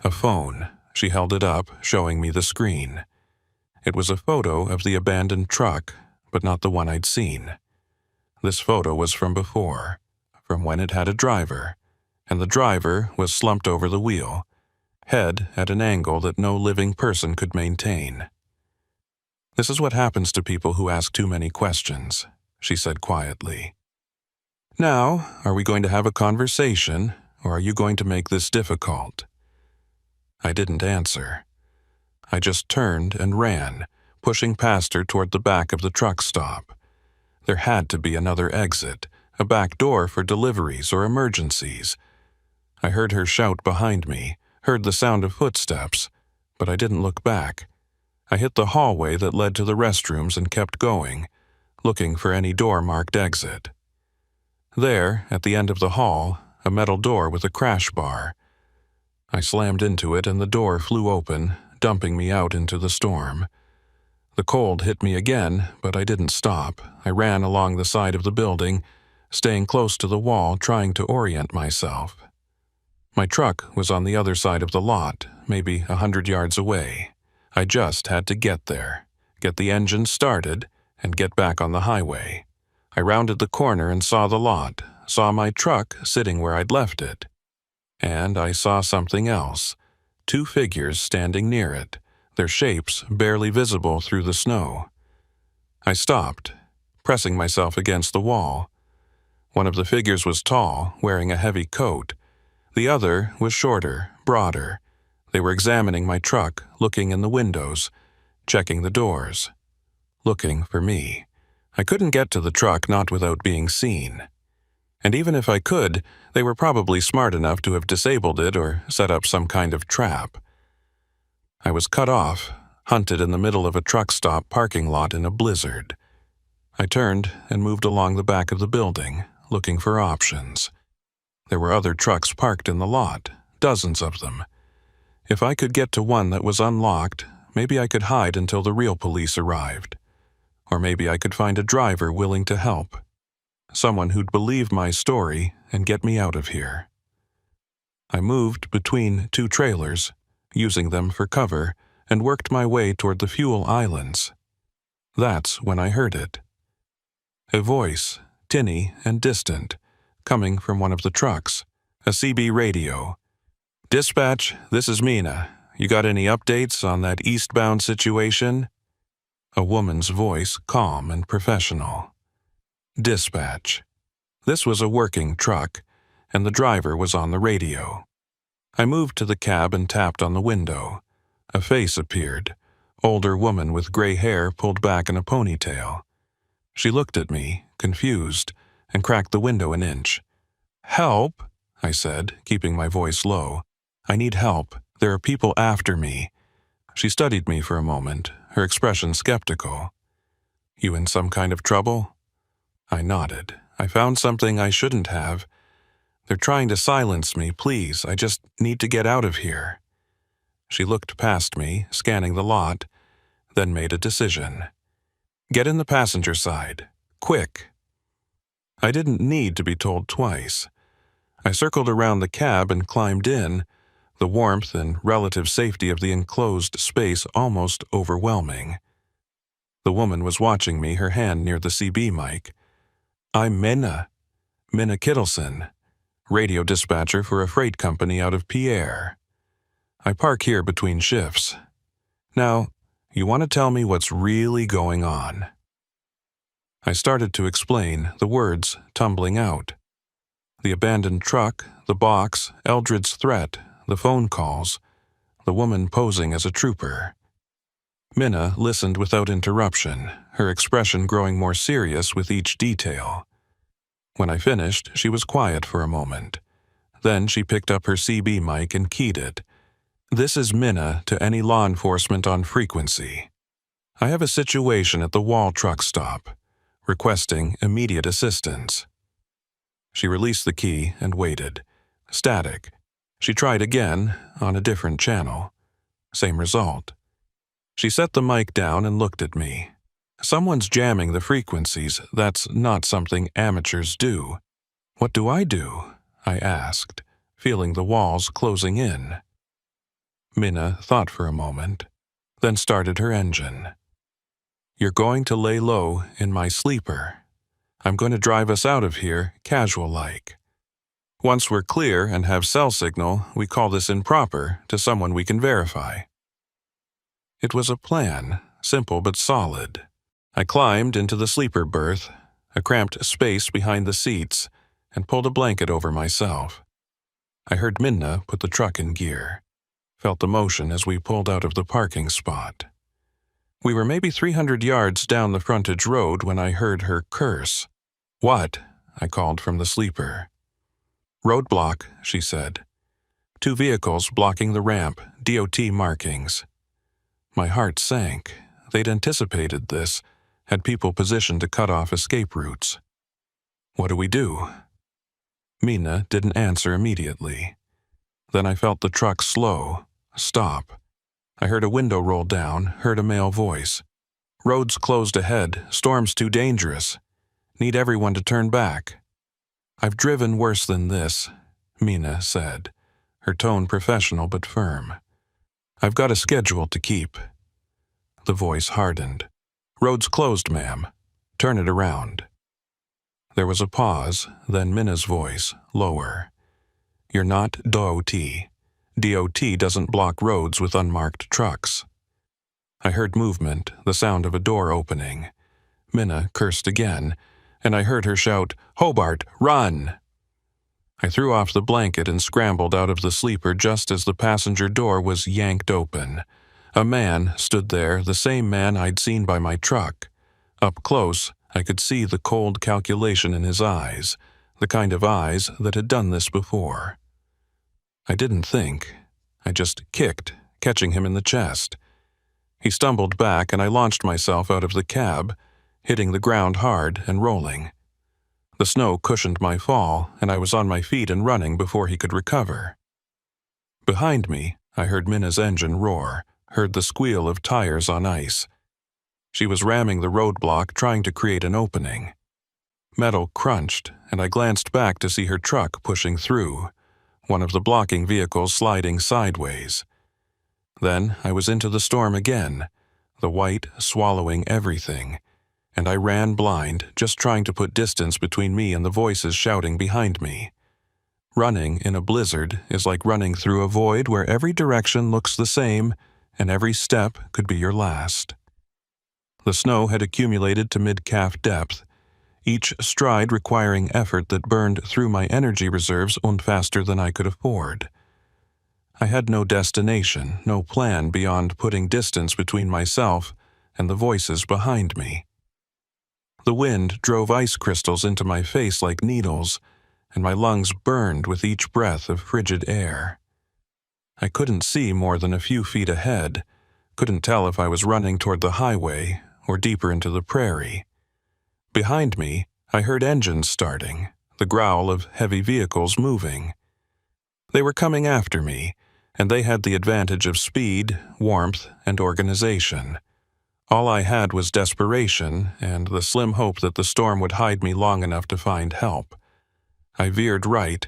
A phone. She held it up, showing me the screen. It was a photo of the abandoned truck, but not the one I'd seen. This photo was from before, from when it had a driver, and the driver was slumped over the wheel, head at an angle that no living person could maintain. This is what happens to people who ask too many questions, she said quietly. Now, are we going to have a conversation, or are you going to make this difficult? I didn't answer. I just turned and ran, pushing past her toward the back of the truck stop. There had to be another exit, a back door for deliveries or emergencies. I heard her shout behind me, heard the sound of footsteps, but I didn't look back. I hit the hallway that led to the restrooms and kept going, looking for any door marked exit. There, at the end of the hall, a metal door with a crash bar. I slammed into it and the door flew open, dumping me out into the storm. The cold hit me again, but I didn't stop. I ran along the side of the building, staying close to the wall, trying to orient myself. My truck was on the other side of the lot, maybe 100 yards away. I just had to get there, get the engine started, and get back on the highway. I rounded the corner and saw the lot, saw my truck sitting where I'd left it. And I saw something else, 2 figures standing near it, their shapes barely visible through the snow. I stopped, pressing myself against the wall. One of the figures was tall, wearing a heavy coat. The other was shorter, broader. They were examining my truck, looking in the windows, checking the doors, looking for me. I couldn't get to the truck not without being seen. And even if I could, they were probably smart enough to have disabled it or set up some kind of trap. I was cut off, hunted in the middle of a truck stop parking lot in a blizzard. I turned and moved along the back of the building, looking for options. There were other trucks parked in the lot, dozens of them. If I could get to one that was unlocked, maybe I could hide until the real police arrived. Or maybe I could find a driver willing to help. Someone who'd believe my story and get me out of here. I moved between 2 trailers, using them for cover, and worked my way toward the fuel islands. That's when I heard it. A voice, tinny and distant, coming from one of the trucks, a CB radio. Dispatch, this is Mina. You got any updates on that eastbound situation? A woman's voice, calm and professional. Dispatch. This was a working truck, and the driver was on the radio. I moved to the cab and tapped on the window. A face appeared, older woman with gray hair pulled back in a ponytail. She looked at me, confused, and cracked the window an inch. Help, I said, keeping my voice low. I need help. There are people after me. She studied me for a moment, her expression skeptical. You in some kind of trouble? I nodded. I found something I shouldn't have. They're trying to silence me, please. I just need to get out of here. She looked past me, scanning the lot, then made a decision. Get in the passenger side. Quick. I didn't need to be told twice. I circled around the cab and climbed in, the warmth and relative safety of the enclosed space almost overwhelming. The woman was watching me, her hand near the CB mic. I'm Minna Kittleson, radio dispatcher for a freight company out of Pierre. I park here between shifts. Now, you want to tell me what's really going on?" I started to explain, the words tumbling out. The abandoned truck, the box, Eldred's threat, the phone calls, the woman posing as a trooper. Minna listened without interruption, her expression growing more serious with each detail. When I finished, she was quiet for a moment. Then she picked up her CB mic and keyed it. "This is Minna to any law enforcement on frequency. I have a situation at the Wall truck stop, requesting immediate assistance." She released the key and waited. Static. She tried again, on a different channel. Same result. She set the mic down and looked at me. "Someone's jamming the frequencies. That's not something amateurs do." "What do I do?" I asked, feeling the walls closing in. Minna thought for a moment, then started her engine. "You're going to lay low in my sleeper. I'm going to drive us out of here casual-like. Once we're clear and have cell signal, we call this improper to someone we can verify." It was a plan, simple but solid. I climbed into the sleeper berth, a cramped space behind the seats, and pulled a blanket over myself. I heard Minna put the truck in gear, felt the motion as we pulled out of the parking spot. We were maybe 300 yards down the frontage road when I heard her curse. "What?" I called from the sleeper. "Roadblock," she said. "2 vehicles blocking the ramp, DOT markings." My heart sank. They'd anticipated this, had people positioned to cut off escape routes. "What do we do?" Minna didn't answer immediately. Then I felt the truck slow, stop. I heard a window roll down, heard a male voice. "Roads closed ahead, storm's too dangerous. Need everyone to turn back." "I've driven worse than this," Minna said, her tone professional but firm. "I've got a schedule to keep." The voice hardened. "Road's closed, ma'am. Turn it around." There was a pause, then Minna's voice, lower. "You're not DOT. DOT doesn't block roads with unmarked trucks." I heard movement, the sound of a door opening. Minna cursed again, and I heard her shout, "Hobart, run!" I threw off the blanket and scrambled out of the sleeper just as the passenger door was yanked open. A man stood there, the same man I'd seen by my truck. Up close, I could see the cold calculation in his eyes, the kind of eyes that had done this before. I didn't think. I just kicked, catching him in the chest. He stumbled back and I launched myself out of the cab, hitting the ground hard and rolling. The snow cushioned my fall, and I was on my feet and running before he could recover. Behind me, I heard Minna's engine roar, heard the squeal of tires on ice. She was ramming the roadblock, trying to create an opening. Metal crunched, and I glanced back to see her truck pushing through, one of the blocking vehicles sliding sideways. Then I was into the storm again, the white swallowing everything, and I ran blind, just trying to put distance between me and the voices shouting behind me. Running in a blizzard is like running through a void where every direction looks the same, and every step could be your last. The snow had accumulated to mid-calf depth, each stride requiring effort that burned through my energy reserves faster than I could afford. I had no destination, no plan beyond putting distance between myself and the voices behind me. The wind drove ice crystals into my face like needles, and my lungs burned with each breath of frigid air. I couldn't see more than a few feet ahead, couldn't tell if I was running toward the highway or deeper into the prairie. Behind me, I heard engines starting, the growl of heavy vehicles moving. They were coming after me, and they had the advantage of speed, warmth, and organization. All I had was desperation and the slim hope that the storm would hide me long enough to find help. I veered right,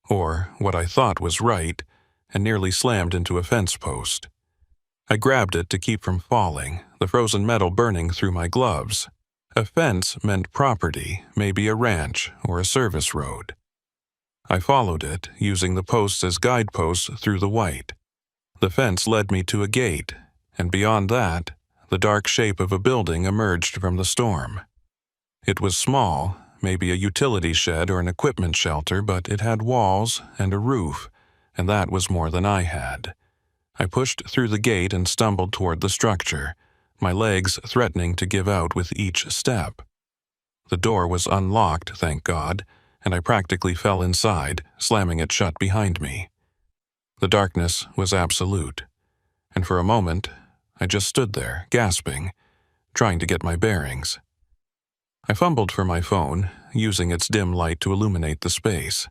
or what I thought was right, and nearly slammed into a fence post. I grabbed it to keep from falling, the frozen metal burning through my gloves. A fence meant property, maybe a ranch or a service road. I followed it, using the posts as guideposts through the white. The fence led me to a gate, and beyond that, the dark shape of a building emerged from the storm. It was small, maybe a utility shed or an equipment shelter, but it had walls and a roof, and that was more than I had. I pushed through the gate and stumbled toward the structure, my legs threatening to give out with each step. The door was unlocked, thank God, and I practically fell inside, slamming it shut behind me. The darkness was absolute, and for a moment, I just stood there, gasping, trying to get my bearings. I fumbled for my phone, using its dim light to illuminate the space.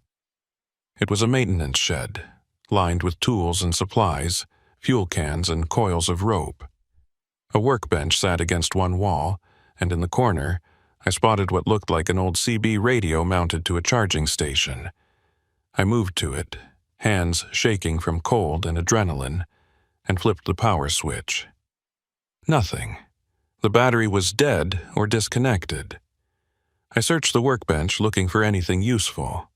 It was a maintenance shed, lined with tools and supplies, fuel cans and coils of rope. A workbench sat against one wall, and in the corner, I spotted what looked like an old CB radio mounted to a charging station. I moved to it, hands shaking from cold and adrenaline, and flipped the power switch. Nothing. The battery was dead or disconnected. I searched the workbench looking for anything useful.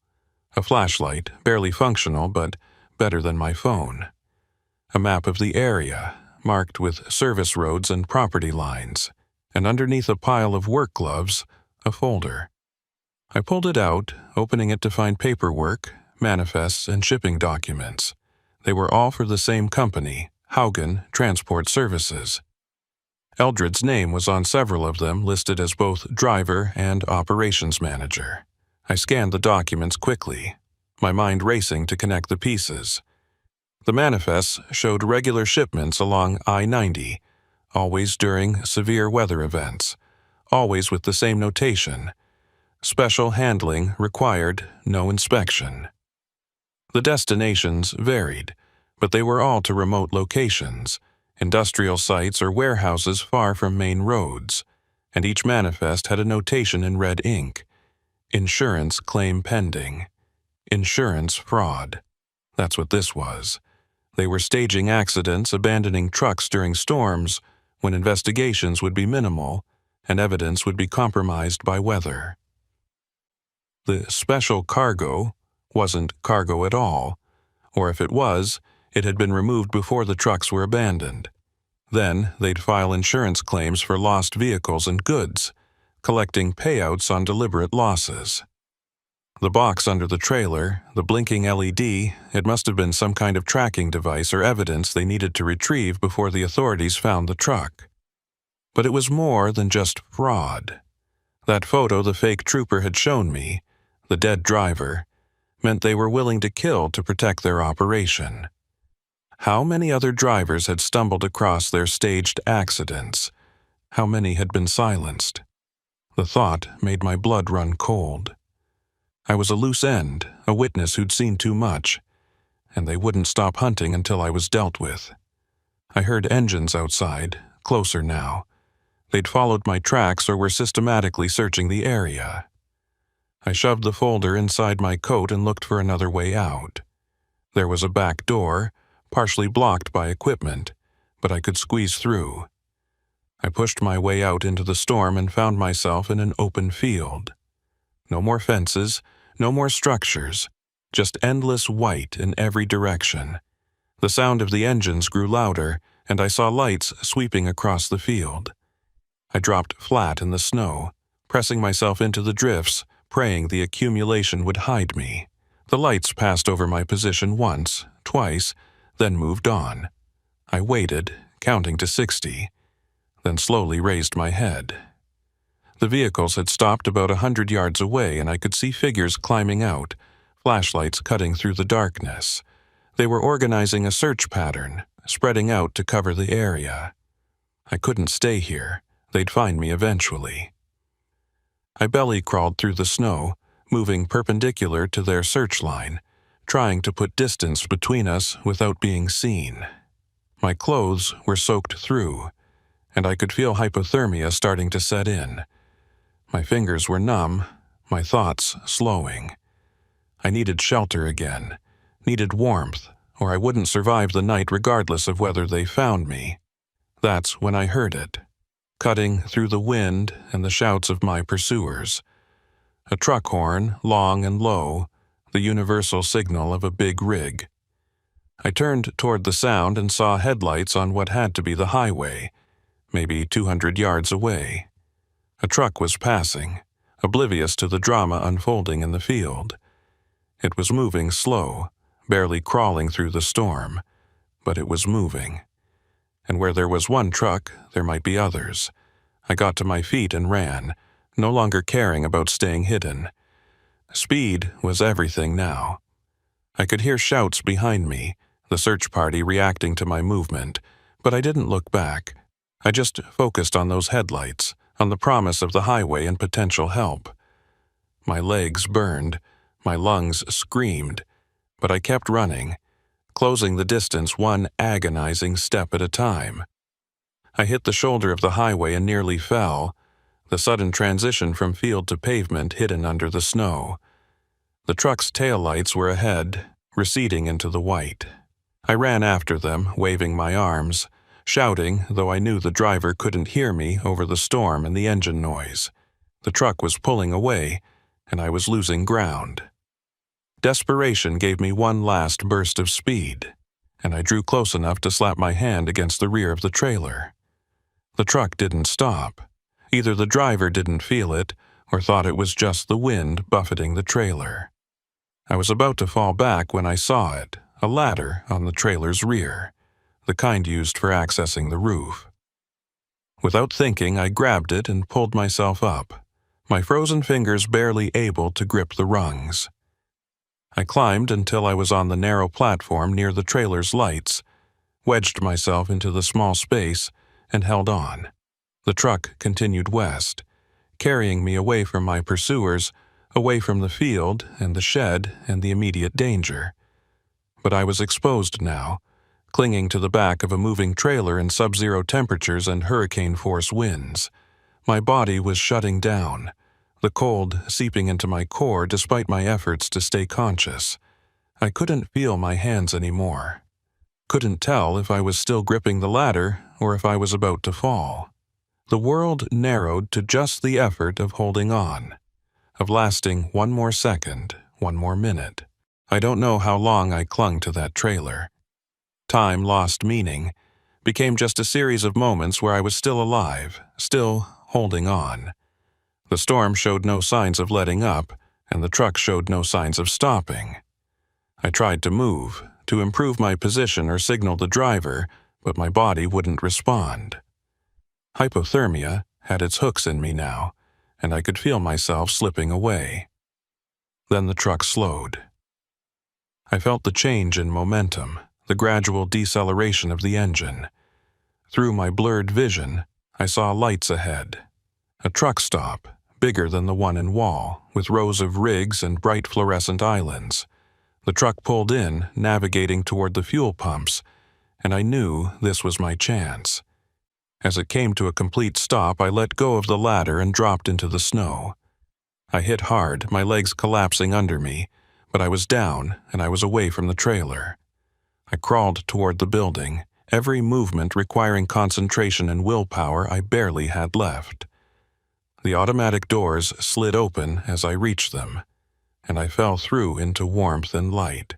A flashlight, barely functional, but better than my phone. A map of the area, marked with service roads and property lines, and underneath a pile of work gloves, a folder. I pulled it out, opening it to find paperwork, manifests, and shipping documents. They were all for the same company, Haugen Transport Services. Eldred's name was on several of them, listed as both driver and operations manager. I scanned the documents quickly, my mind racing to connect the pieces. The manifests showed regular shipments along I-90, always during severe weather events, always with the same notation: special handling required, no inspection. The destinations varied, but they were all to remote locations, industrial sites or warehouses far from main roads, and each manifest had a notation in red ink: insurance claim pending. Insurance fraud. That's what this was. They were staging accidents, abandoning trucks during storms, when investigations would be minimal and evidence would be compromised by weather. The special cargo wasn't cargo at all, or if it was, it had been removed before the trucks were abandoned. Then they'd file insurance claims for lost vehicles and goods, collecting payouts on deliberate losses. The box under the trailer, the blinking LED, it must have been some kind of tracking device or evidence they needed to retrieve before the authorities found the truck. But it was more than just fraud. That photo the fake trooper had shown me, the dead driver, meant they were willing to kill to protect their operation. How many other drivers had stumbled across their staged accidents? How many had been silenced? The thought made my blood run cold. I was a loose end, a witness who'd seen too much, and they wouldn't stop hunting until I was dealt with. I heard engines outside, closer now. They'd followed my tracks or were systematically searching the area. I shoved the folder inside my coat and looked for another way out. There was a back door, partially blocked by equipment, but I could squeeze through. I pushed my way out into the storm and found myself in an open field. No more fences, no more structures, just endless white in every direction. The sound of the engines grew louder, and I saw lights sweeping across the field. I dropped flat in the snow, pressing myself into the drifts, praying the accumulation would hide me. The lights passed over my position once, twice, then moved on. I waited, counting to 60, then slowly raised my head. The vehicles had stopped about 100 yards away, and I could see figures climbing out, flashlights cutting through the darkness. They were organizing a search pattern, spreading out to cover the area. I couldn't stay here. They'd find me eventually. I belly crawled through the snow, moving perpendicular to their search line, trying to put distance between us without being seen. My clothes were soaked through, and I could feel hypothermia starting to set in. My fingers were numb, my thoughts slowing. I needed shelter again, needed warmth, or I wouldn't survive the night regardless of whether they found me. That's when I heard it. cutting through the wind and the shouts of my pursuers. A truck horn, long and low, the universal signal of a big rig. I turned toward the sound and saw headlights on what had to be the highway, maybe 200 yards away. A truck was passing, oblivious to the drama unfolding in the field. It was moving slow, barely crawling through the storm, but it was moving. And where there was one truck, there might be others. I got to my feet and ran, no longer caring about staying hidden. Speed was everything now. I could hear shouts behind me, the search party reacting to my movement, but I didn't look back. I just focused on those headlights, on the promise of the highway and potential help. My legs burned, my lungs screamed, but I kept running, closing the distance one agonizing step at a time. I hit the shoulder of the highway and nearly fell, the sudden transition from field to pavement hidden under the snow. The truck's taillights were ahead, receding into the white. I ran after them, waving my arms, shouting, though I knew the driver couldn't hear me over the storm and the engine noise. The truck was pulling away, and I was losing ground. Desperation gave me one last burst of speed, and I drew close enough to slap my hand against the rear of the trailer. The truck didn't stop. Either the driver didn't feel it, or thought it was just the wind buffeting the trailer. I was about to fall back when I saw it, a ladder on the trailer's rear, the kind used for accessing the roof. Without thinking, I grabbed it and pulled myself up, my frozen fingers barely able to grip the rungs. I climbed until I was on the narrow platform near the trailer's lights, wedged myself into the small space, and held on. The truck continued west, carrying me away from my pursuers, away from the field and the shed and the immediate danger. But I was exposed now, clinging to the back of a moving trailer in sub-zero temperatures and hurricane-force winds. My body was shutting down, the cold seeping into my core despite my efforts to stay conscious. I couldn't feel my hands anymore. Couldn't tell if I was still gripping the ladder or if I was about to fall. The world narrowed to just the effort of holding on, of lasting one more second, one more minute. I don't know how long I clung to that trailer. Time lost meaning, became just a series of moments where I was still alive, still holding on. The storm showed no signs of letting up, and the truck showed no signs of stopping. I tried to move, to improve my position or signal the driver, but my body wouldn't respond. Hypothermia had its hooks in me now, and I could feel myself slipping away. Then the truck slowed. I felt the change in momentum, the gradual deceleration of the engine. Through my blurred vision, I saw lights ahead. A truck stop, bigger than the one in Wall, with rows of rigs and bright fluorescent islands. The truck pulled in, navigating toward the fuel pumps, and I knew this was my chance. As it came to a complete stop, I let go of the ladder and dropped into the snow. I hit hard, my legs collapsing under me, but I was down and I was away from the trailer. I crawled toward the building, every movement requiring concentration and willpower I barely had left. The automatic doors slid open as I reached them, and I fell through into warmth and light.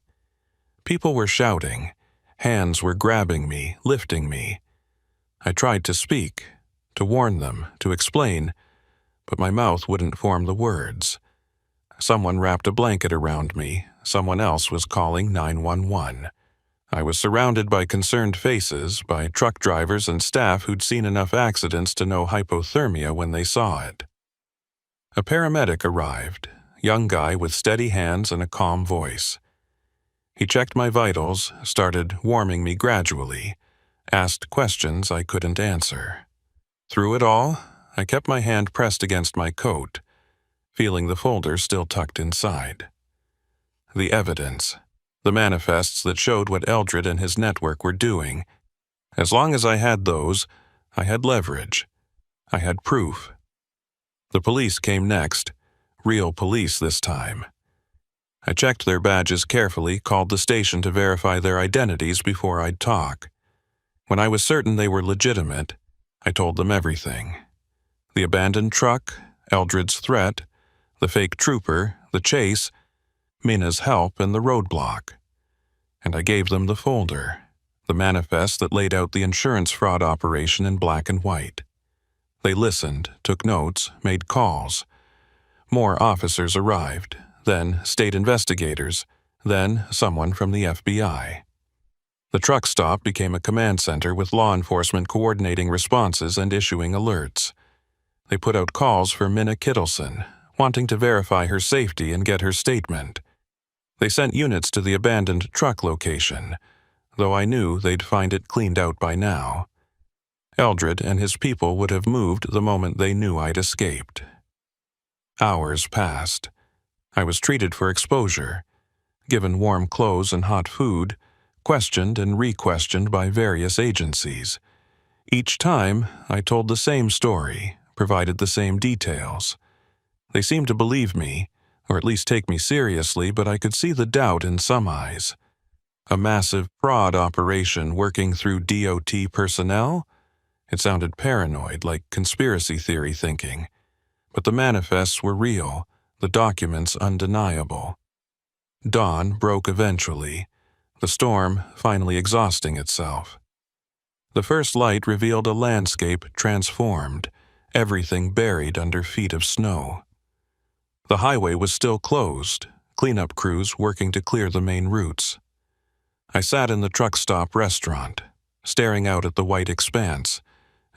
People were shouting, hands were grabbing me, lifting me. I tried to speak, to warn them, to explain, but my mouth wouldn't form the words. Someone wrapped a blanket around me, someone else was calling 911. I was surrounded by concerned faces, by truck drivers and staff who'd seen enough accidents to know hypothermia when they saw it. A paramedic arrived, young guy with steady hands and a calm voice. He checked my vitals, started warming me gradually, asked questions I couldn't answer. Through it all, I kept my hand pressed against my coat, feeling the folder still tucked inside. The evidence, the manifests that showed what Eldred and his network were doing. As long as I had those, I had leverage. I had proof. The police came next, real police this time. I checked their badges carefully, called the station to verify their identities before I'd talk. When I was certain they were legitimate, I told them everything. The abandoned truck, Eldred's threat, the fake trooper, the chase, Mina's help, and the roadblock. And I gave them the folder, the manifest that laid out the insurance fraud operation in black and white. They listened, took notes, made calls. More officers arrived, then state investigators, then someone from the FBI. The truck stop became a command center with law enforcement coordinating responses and issuing alerts. They put out calls for Minna Kittleson, wanting to verify her safety and get her statement. They sent units to the abandoned truck location, though I knew they'd find it cleaned out by now. Eldred and his people would have moved the moment they knew I'd escaped. Hours passed. I was treated for exposure, given warm clothes and hot food, questioned and re-questioned by various agencies. Each time, I told the same story, provided the same details. They seemed to believe me, or at least take me seriously, but I could see the doubt in some eyes. A massive fraud operation working through DOT personnel? It sounded paranoid, like conspiracy theory thinking. But the manifests were real, the documents undeniable. Dawn broke eventually, the storm finally exhausting itself. The first light revealed a landscape transformed, everything buried under feet of snow. The highway was still closed, cleanup crews working to clear the main routes. I sat in the truck stop restaurant, staring out at the white expanse,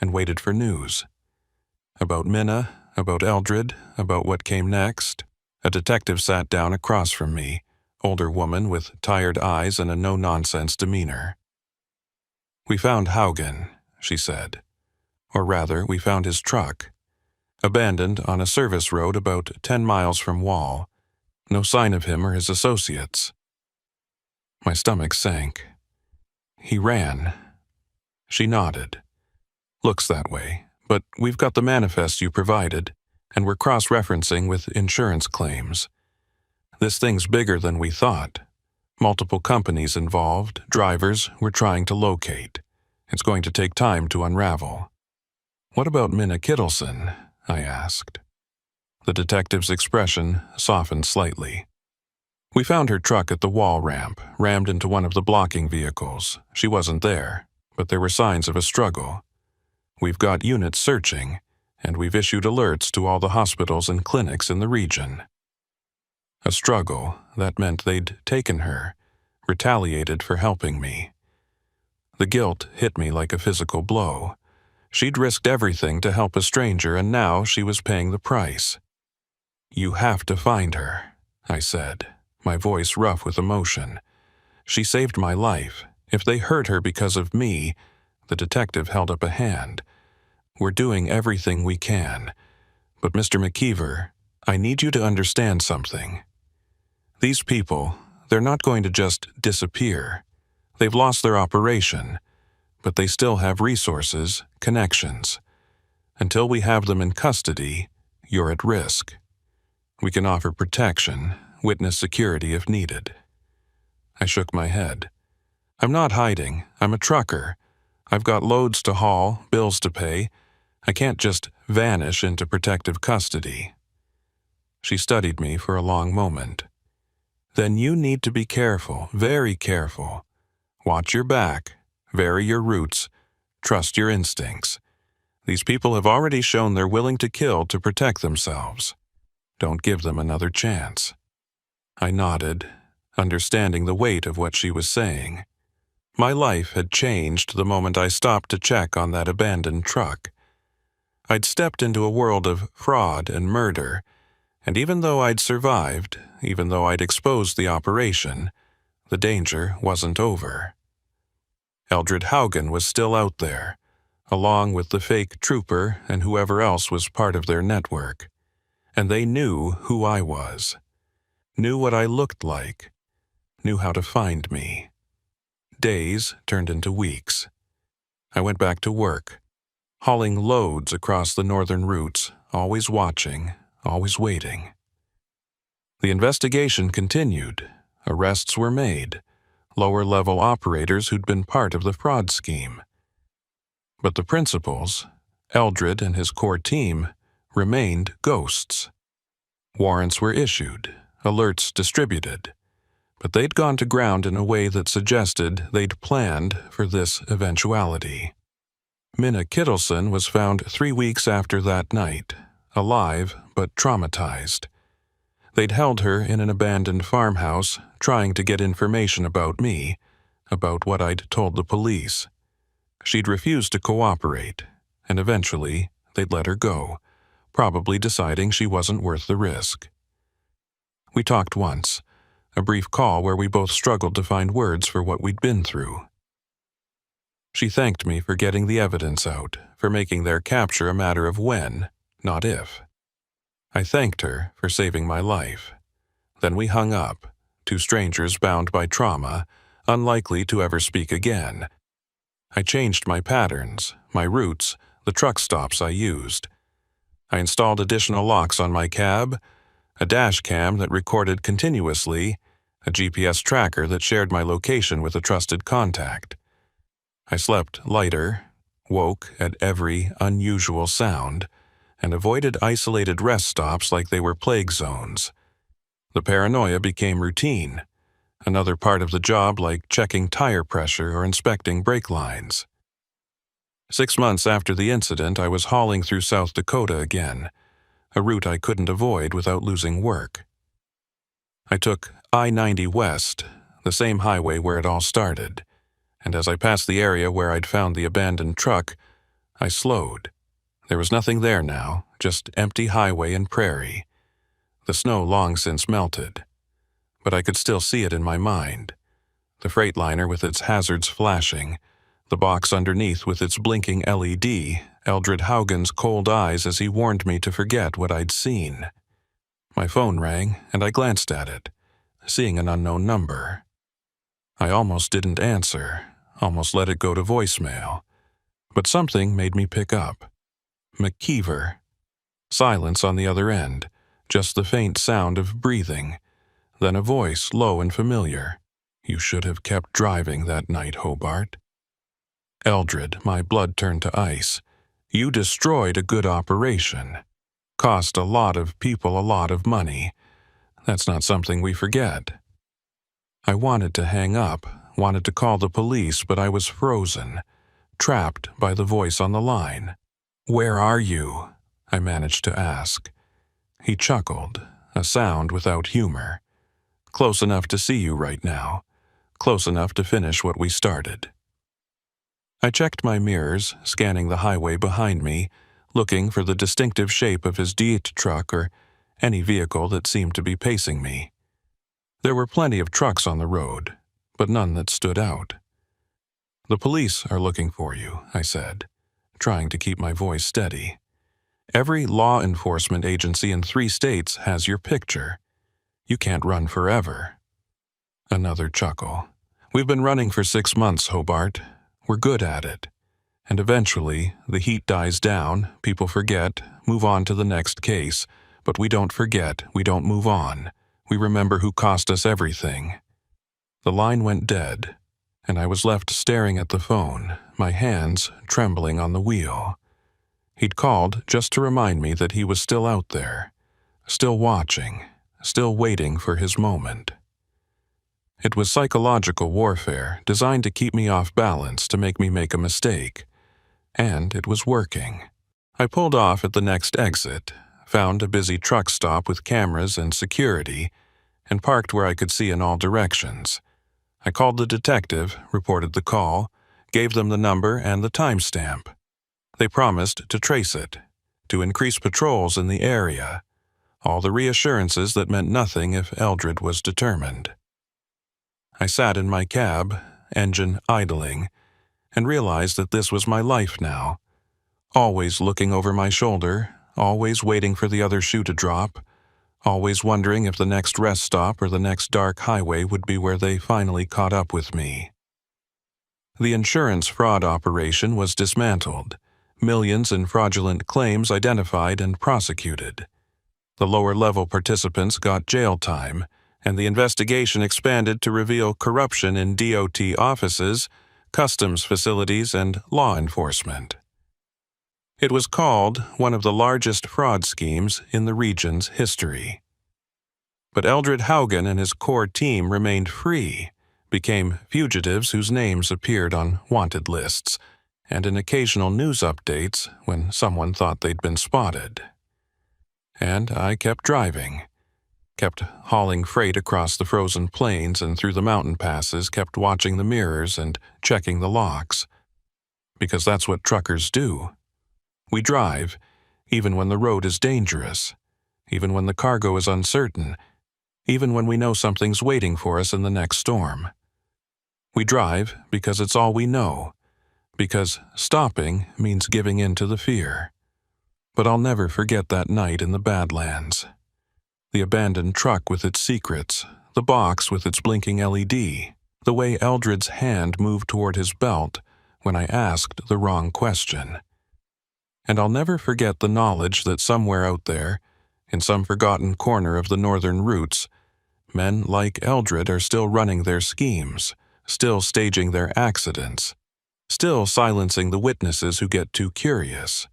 and waited for news. About Minna, about Eldred, about what came next. A detective sat down across from me, older woman with tired eyes and a no-nonsense demeanor. "We found Haugen," she said. Or rather, we found his truck. Abandoned on a service road about 10 miles from Wall. No sign of him or his associates. My stomach sank. "He ran." She nodded. "Looks that way, but we've got the manifest you provided, and we're cross-referencing with insurance claims. This thing's bigger than we thought. Multiple companies involved, drivers we're trying to locate. It's going to take time to unravel." "What about Minna Kittleson?" I asked. The detective's expression softened slightly. "We found her truck at the wall ramp, rammed into one of the blocking vehicles. She wasn't there, but there were signs of a struggle. We've got units searching, and we've issued alerts to all the hospitals and clinics in the region." A struggle, that meant they'd taken her, retaliated for helping me. The guilt hit me like a physical blow. She'd risked everything to help a stranger, and now she was paying the price. "You have to find her," I said, my voice rough with emotion. "She saved my life. If they hurt her because of me," the detective held up a hand, "we're doing everything we can. But Mr. McKeever, I need you to understand something. These people, they're not going to just disappear. They've lost their operation, but they still have resources, connections. Until we have them in custody, you're at risk. We can offer protection, witness security if needed." I shook my head. "I'm not hiding. I'm a trucker. I've got loads to haul, bills to pay. I can't just vanish into protective custody." She studied me for a long moment. "Then you need to be careful, very careful. Watch your back, vary your routes, trust your instincts. These people have already shown they're willing to kill to protect themselves. Don't give them another chance." I nodded, understanding the weight of what she was saying. My life had changed the moment I stopped to check on that abandoned truck. I'd stepped into a world of fraud and murder, and even though I'd survived, even though I'd exposed the operation, the danger wasn't over. Eldred Haugen was still out there, along with the fake trooper and whoever else was part of their network. And they knew who I was, knew what I looked like, knew how to find me. Days turned into weeks. I went back to work, hauling loads across the northern routes, always watching, always waiting. The investigation continued. Arrests were made, lower-level operators who'd been part of the fraud scheme. But the principals, Eldred and his core team remained ghosts. Warrants were issued, alerts distributed, but they'd gone to ground in a way that suggested they'd planned for this eventuality. Minna Kittleson was found 3 weeks after that night, alive but traumatized. They'd held her in an abandoned farmhouse, trying to get information about me, about what I'd told the police. She'd refused to cooperate, and eventually they'd let her go, probably deciding she wasn't worth the risk. We talked once, a brief call where we both struggled to find words for what we'd been through. She thanked me for getting the evidence out, for making their capture a matter of when, not if. I thanked her for saving my life. Then we hung up, two strangers bound by trauma, unlikely to ever speak again. I changed my patterns, my routes, the truck stops I used. I installed additional locks on my cab, a dash cam that recorded continuously, a GPS tracker that shared my location with a trusted contact. I slept lighter, woke at every unusual sound, and avoided isolated rest stops like they were plague zones. The paranoia became routine, another part of the job like checking tire pressure or inspecting brake lines. 6 months after the incident, I was hauling through South Dakota again, a route I couldn't avoid without losing work. I took I-90 West, the same highway where it all started, and as I passed the area where I'd found the abandoned truck, I slowed. There was nothing there now, just empty highway and prairie. The snow long since melted, but I could still see it in my mind. The Freightliner with its hazards flashing, the box underneath with its blinking LED, Eldred Haugen's cold eyes as he warned me to forget what I'd seen. My phone rang, and I glanced at it, seeing an unknown number. I almost didn't answer, almost let it go to voicemail, but something made me pick up. McKeever. Silence on the other end, just the faint sound of breathing, then a voice low and familiar. "You should have kept driving that night, Hobart." Eldred, my blood turned to ice. "You destroyed a good operation. Cost a lot of people a lot of money. That's not something we forget." I wanted to hang up, wanted to call the police, but I was frozen, trapped by the voice on the line. "Where are you?" I managed to ask. He chuckled, a sound without humor. "Close enough to see you right now. Close enough to finish what we started." I checked my mirrors, scanning the highway behind me, looking for the distinctive shape of his Diet truck or any vehicle that seemed to be pacing me. There were plenty of trucks on the road, but none that stood out. "The police are looking for you," I said, trying to keep my voice steady. "Every law enforcement agency in 3 states has your picture. You can't run forever." Another chuckle. "We've been running for 6 months, Hobart. We're good at it. And eventually, the heat dies down, people forget, move on to the next case. But we don't forget, we don't move on. We remember who cost us everything." The line went dead, and I was left staring at the phone, my hands trembling on the wheel. He'd called just to remind me that he was still out there, still watching, still waiting for his moment. It was psychological warfare designed to keep me off balance, to make me make a mistake. And it was working. I pulled off at the next exit, found a busy truck stop with cameras and security, and parked where I could see in all directions. I called the detective, reported the call, gave them the number and the timestamp. They promised to trace it, to increase patrols in the area. All the reassurances that meant nothing if Eldred was determined. I sat in my cab, engine idling, and realized that this was my life now. Always looking over my shoulder, always waiting for the other shoe to drop, always wondering if the next rest stop or the next dark highway would be where they finally caught up with me. The insurance fraud operation was dismantled, millions in fraudulent claims identified and prosecuted. The lower-level participants got jail time, and the investigation expanded to reveal corruption in DOT offices, customs facilities, and law enforcement. It was called one of the largest fraud schemes in the region's history. But Eldred Haugen and his core team remained free, became fugitives whose names appeared on wanted lists, and in occasional news updates when someone thought they'd been spotted. And I kept driving, kept hauling freight across the frozen plains and through the mountain passes, kept watching the mirrors and checking the locks. Because that's what truckers do. We drive, even when the road is dangerous, even when the cargo is uncertain, even when we know something's waiting for us in the next storm. We drive because it's all we know, because stopping means giving in to the fear. But I'll never forget that night in the Badlands. The abandoned truck with its secrets, the box with its blinking LED, the way Eldred's hand moved toward his belt when I asked the wrong question. And I'll never forget the knowledge that somewhere out there, in some forgotten corner of the northern routes, men like Eldred are still running their schemes, still staging their accidents, still silencing the witnesses who get too curious.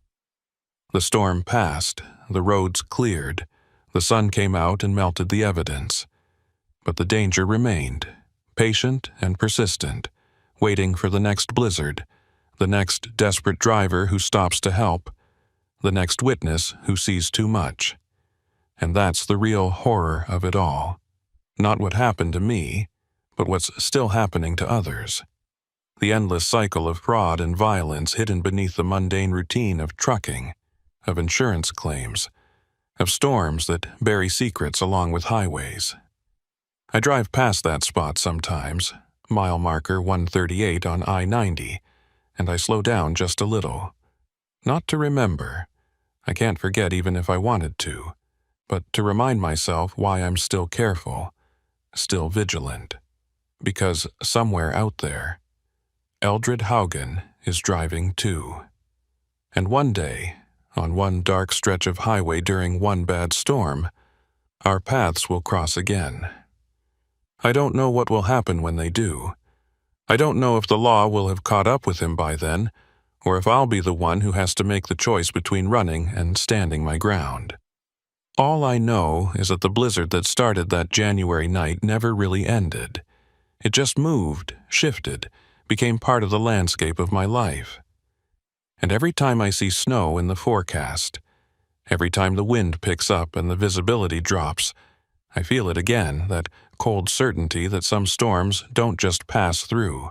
The storm passed, the roads cleared, the sun came out and melted the evidence. But the danger remained, patient and persistent, waiting for the next blizzard, the next desperate driver who stops to help, the next witness who sees too much. And that's the real horror of it all. Not what happened to me, but what's still happening to others. The endless cycle of fraud and violence hidden beneath the mundane routine of trucking, of insurance claims, of storms that bury secrets along with highways. I drive past that spot sometimes, mile marker 138 on I-90, and I slow down just a little. Not to remember. I can't forget even if I wanted to, but to remind myself why I'm still careful, still vigilant. Because somewhere out there, Eldred Haugen is driving too. And one day, on one dark stretch of highway during one bad storm, our paths will cross again. I don't know what will happen when they do. I don't know if the law will have caught up with him by then, or if I'll be the one who has to make the choice between running and standing my ground. All I know is that the blizzard that started that January night never really ended. It just moved, shifted, became part of the landscape of my life. And every time I see snow in the forecast, every time the wind picks up and the visibility drops, I feel it again, that cold certainty that some storms don't just pass through.